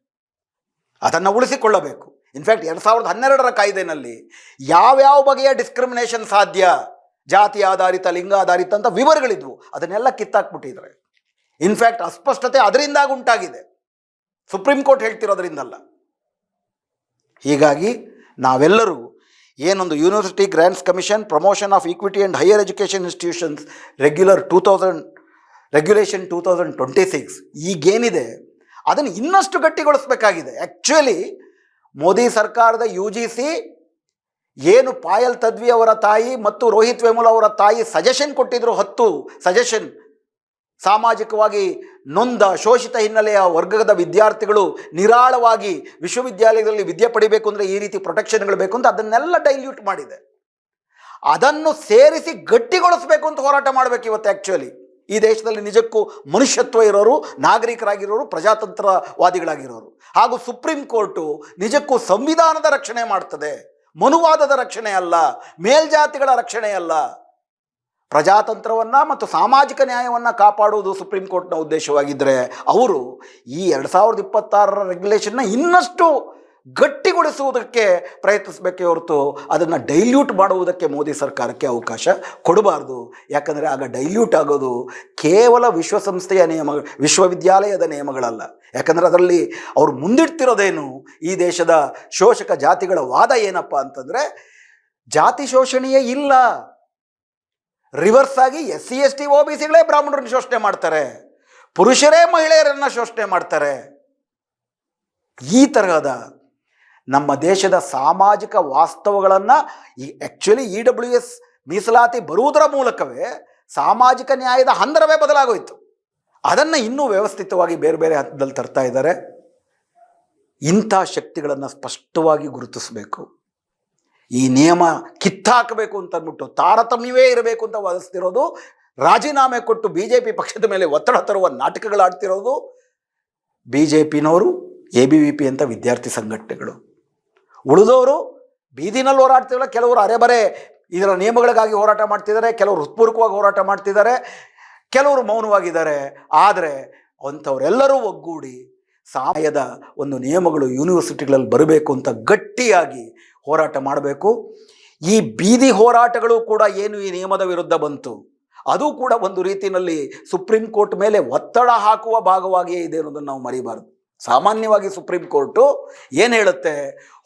ಅದನ್ನು ಉಳಿಸಿಕೊಳ್ಳಬೇಕು. ಇನ್ಫ್ಯಾಕ್ಟ್ 2012ರ ಕಾಯ್ದೆನಲ್ಲಿ ಯಾವ್ಯಾವ ಬಗೆಯ ಡಿಸ್ಕ್ರಿಮಿನೇಷನ್ ಸಾಧ್ಯ, ಜಾತಿ ಆಧಾರಿತ, ಲಿಂಗ ಆಧಾರಿತ ಅಂತ ವಿವರಗಳಿದ್ವು, ಅದನ್ನೆಲ್ಲ ಕಿತ್ತಾಕ್ಬಿಟ್ಟಿದ್ದಾರೆ. ಇನ್ಫ್ಯಾಕ್ಟ್ ಅಸ್ಪಷ್ಟತೆ ಅದರಿಂದಾಗಿ ಉಂಟಾಗಿದೆ, ಸುಪ್ರೀಂ ಕೋರ್ಟ್ ಹೇಳ್ತಿರೋದ್ರಿಂದಲ್ಲ. ಹೀಗಾಗಿ ನಾವೆಲ್ಲರೂ ಏನೊಂದು university grants commission promotion of equity and higher education institutions regulation 2026 ಈಗೇನಿದೆ ಅದನ್ನು ಇನ್ನಷ್ಟು ಗಟ್ಟಿಗೊಳಿಸಬೇಕಾಗಿದೆ. ಆ್ಯಕ್ಚುಲಿ ಮೋದಿ ಸರ್ಕಾರದ UGC ಏನು ಪಾಯಲ್ ತದ್ವಿ ಅವರ ತಾಯಿ ಮತ್ತು ರೋಹಿತ್ ವೇಮುಲ ಅವರ ತಾಯಿ ಸಜೆಷನ್ ಕೊಟ್ಟಿದ್ರು, 10 ಸಜೆಷನ್, ಸಾಮಾಜಿಕವಾಗಿ ನೊಂದ ಶೋಷಿತ ಹಿನ್ನೆಲೆಯ ವರ್ಗದ ವಿದ್ಯಾರ್ಥಿಗಳು ನಿರಾಳವಾಗಿ ವಿಶ್ವವಿದ್ಯಾಲಯದಲ್ಲಿ ವಿದ್ಯೆ ಪಡಿಬೇಕು ಅಂದರೆ ಈ ರೀತಿ ಪ್ರೊಟೆಕ್ಷನ್ಗಳು ಬೇಕು ಅಂತ ಅದನ್ನೆಲ್ಲ ಡೈಲ್ಯೂಟ್ ಮಾಡಿದೆ. ಅದನ್ನು ಸೇರಿಸಿ ಗಟ್ಟಿಗೊಳಿಸಬೇಕು ಅಂತ ಹೋರಾಟ ಮಾಡಬೇಕು ಇವತ್ತು. ಆ್ಯಕ್ಚುಲಿ ಈ ದೇಶದಲ್ಲಿ ನಿಜಕ್ಕೂ ಮನುಷ್ಯತ್ವ ಇರೋರು, ನಾಗರಿಕರಾಗಿರೋರು, ಪ್ರಜಾತಂತ್ರವಾದಿಗಳಾಗಿರೋರು, ಹಾಗೂ ಸುಪ್ರೀಂ ಕೋರ್ಟು ನಿಜಕ್ಕೂ ಸಂವಿಧಾನದ ರಕ್ಷಣೆ ಮಾಡ್ತದೆ, ಮನುವಾದದ ರಕ್ಷಣೆ ಅಲ್ಲ, ಮೇಲ್ಜಾತಿಗಳ ರಕ್ಷಣೆ ಅಲ್ಲ. ಪ್ರಜಾತಂತ್ರವನ್ನು ಮತ್ತು ಸಾಮಾಜಿಕ ನ್ಯಾಯವನ್ನು ಕಾಪಾಡುವುದು ಸುಪ್ರೀಂ ಕೋರ್ಟ್ನ ಉದ್ದೇಶವಾಗಿದ್ದರೆ ಅವರು ಈ 2026ರ ರೆಗ್ಯುಲೇಷನ್ನ ಇನ್ನಷ್ಟು ಗಟ್ಟಿಗೊಳಿಸುವುದಕ್ಕೆ ಪ್ರಯತ್ನಿಸಬೇಕೇ ಹೊರತು ಅದನ್ನು ಡೈಲ್ಯೂಟ್ ಮಾಡುವುದಕ್ಕೆ ಮೋದಿ ಸರ್ಕಾರಕ್ಕೆ ಅವಕಾಶ ಕೊಡಬಾರ್ದು. ಯಾಕಂದರೆ ಆಗ ಡೈಲ್ಯೂಟ್ ಆಗೋದು ಕೇವಲ ವಿಶ್ವಸಂಸ್ಥೆಯ ವಿಶ್ವವಿದ್ಯಾಲಯದ ನಿಯಮಗಳಲ್ಲ. ಯಾಕಂದರೆ ಅದರಲ್ಲಿ ಅವರು ಮುಂದಿಡ್ತಿರೋದೇನು, ಈ ದೇಶದ ಶೋಷಕ ಜಾತಿಗಳ ವಾದ ಏನಪ್ಪ ಅಂತಂದರೆ ಜಾತಿ ಶೋಷಣೆಯೇ ಇಲ್ಲ, ರಿವರ್ಸ್ ಆಗಿ SC ST OBCಗಳೇ ಬ್ರಾಹ್ಮಣರನ್ನು ಶೋಷಣೆ ಮಾಡ್ತಾರೆ, ಪುರುಷರೇ ಮಹಿಳೆಯರನ್ನು ಶೋಷಣೆ ಮಾಡ್ತಾರೆ. ಈ ತರಹದ ನಮ್ಮ ದೇಶದ ಸಾಮಾಜಿಕ ವಾಸ್ತವಗಳನ್ನು ಆ್ಯಕ್ಚುಲಿ EWS ಮೀಸಲಾತಿ ಬರುವುದರ ಮೂಲಕವೇ ಸಾಮಾಜಿಕ ನ್ಯಾಯದ ಹಂದರವೇ ಬದಲಾಗೋಯಿತು. ಅದನ್ನು ಇನ್ನೂ ವ್ಯವಸ್ಥಿತವಾಗಿ ಬೇರೆ ಬೇರೆ ಹಂತದಲ್ಲಿ ತರ್ತಾ ಇದ್ದಾರೆ. ಇಂಥ ಶಕ್ತಿಗಳನ್ನು ಸ್ಪಷ್ಟವಾಗಿ ಗುರುತಿಸಬೇಕು. ಈ ನಿಯಮ ಕಿತ್ತಾಕಬೇಕು ಅಂತ ಅಂದ್ಬಿಟ್ಟು ತಾರತಮ್ಯವೇ ಇರಬೇಕು ಅಂತ ವಾದಿಸ್ತಿರೋದು, ರಾಜೀನಾಮೆ ಕೊಟ್ಟು BJP ಪಕ್ಷದ ಮೇಲೆ ಒತ್ತಡ ತರುವ ನಾಟಕಗಳಾಡ್ತಿರೋದು BJPನವರು, ABVP ಅಂತ ವಿದ್ಯಾರ್ಥಿ ಸಂಘಟನೆಗಳು. ಉಳಿದವರು ಬೀದಿನಲ್ಲಿ ಹೋರಾಡ್ತಿಲ್ಲ, ಕೆಲವರು ಅರೆಬರೆ ಇದರ ನಿಯಮಗಳಿಗಾಗಿ ಹೋರಾಟ ಮಾಡ್ತಿದ್ದಾರೆ, ಕೆಲವರು ಹೃತ್ಪೂರ್ವಕವಾಗಿ ಹೋರಾಟ ಮಾಡ್ತಿದ್ದಾರೆ, ಕೆಲವರು ಮೌನವಾಗಿದ್ದಾರೆ. ಆದರೆ ಅಂಥವರೆಲ್ಲರೂ ಒಗ್ಗೂಡಿ ಸಮಯದ ಒಂದು ನಿಯಮಗಳು ಯೂನಿವರ್ಸಿಟಿಗಳಲ್ಲಿ ಬರಬೇಕು ಅಂತ ಗಟ್ಟಿಯಾಗಿ ಹೋರಾಟ ಮಾಡಬೇಕು. ಈ ಬೀದಿ ಹೋರಾಟಗಳು ಕೂಡ ಏನು ಈ ನಿಯಮದ ವಿರುದ್ಧ ಬಂತು, ಅದು ಕೂಡ ಒಂದು ರೀತಿಯಲ್ಲಿ ಸುಪ್ರೀಂ ಕೋರ್ಟ್ ಮೇಲೆ ಒತ್ತಡ ಹಾಕುವ ಭಾಗವಾಗಿಯೇ ಇದೆ ಅನ್ನೋದನ್ನು ನಾವು ಮರಿಬಾರ್ದು. ಸಾಮಾನ್ಯವಾಗಿ ಸುಪ್ರೀಂ ಕೋರ್ಟು ಏನು ಹೇಳುತ್ತೆ,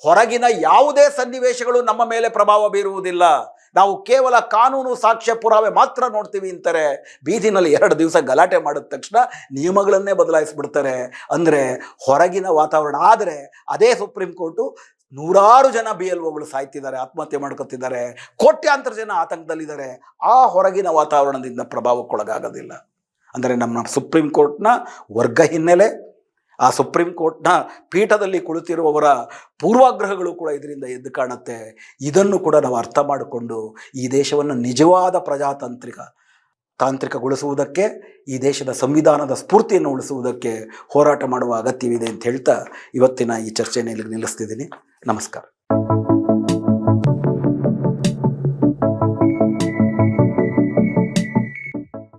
ಹೊರಗಿನ ಯಾವುದೇ ಸನ್ನಿವೇಶಗಳು ನಮ್ಮ ಮೇಲೆ ಪ್ರಭಾವ ಬೀರುವುದಿಲ್ಲ, ನಾವು ಕೇವಲ ಕಾನೂನು ಸಾಕ್ಷ್ಯ ಪುರಾವೆ ಮಾತ್ರ ನೋಡ್ತೀವಿ ಅಂತಾರೆ. ಬೀದಿನಲ್ಲಿ 2 ದಿವಸ ಗಲಾಟೆ ಮಾಡಿದ ತಕ್ಷಣ ನಿಯಮಗಳನ್ನೇ ಬದಲಾಯಿಸ್ಬಿಡ್ತಾರೆ. ಅಂದರೆ ಹೊರಗಿನ ವಾತಾವರಣ. ಆದರೆ ಅದೇ ಸುಪ್ರೀಂ ಕೋರ್ಟು ನೂರಾರು ಜನ BLOಗಳು ಸಾಯ್ತಿದ್ದಾರೆ, ಆತ್ಮಹತ್ಯೆ ಮಾಡ್ಕೊತಿದ್ದಾರೆ, ಕೋಟ್ಯಾಂತರ ಜನ ಆತಂಕದಲ್ಲಿದ್ದಾರೆ. ಆ ಹೊರಗಿನ ವಾತಾವರಣದಿಂದ ಪ್ರಭಾವಕ್ಕೊಳಗಾಗೋದಿಲ್ಲ. ಅಂದರೆ ನಮ್ಮ ಸುಪ್ರೀಂ ಕೋರ್ಟ್ನ ವರ್ಗ ಹಿನ್ನೆಲೆ, ಆ ಸುಪ್ರೀಂ ಕೋರ್ಟ್ನ ಪೀಠದಲ್ಲಿ ಕುಳಿತಿರುವವರ ಪೂರ್ವಾಗ್ರಹಗಳು ಕೂಡ ಇದರಿಂದ ಎದ್ದು ಕಾಣುತ್ತೆ. ಇದನ್ನು ಕೂಡ ನಾವು ಅರ್ಥ ಮಾಡಿಕೊಂಡು ಈ ದೇಶವನ್ನು ನಿಜವಾದ ತಾಂತ್ರಿಕಗೊಳಿಸುವುದಕ್ಕೆ, ಈ ದೇಶದ ಸಂವಿಧಾನದ ಸ್ಫೂರ್ತಿಯನ್ನು ಉಳಿಸುವುದಕ್ಕೆ ಹೋರಾಟ ಮಾಡುವ ಅಗತ್ಯವಿದೆ ಅಂತ ಹೇಳ್ತಾ ಇವತ್ತಿನ ಈ ಚರ್ಚೆಯನ್ನು ಇಲ್ಲಿಗೆ ನಿಲ್ಲಿಸ್ತಿದ್ದೀನಿ. ನಮಸ್ಕಾರ.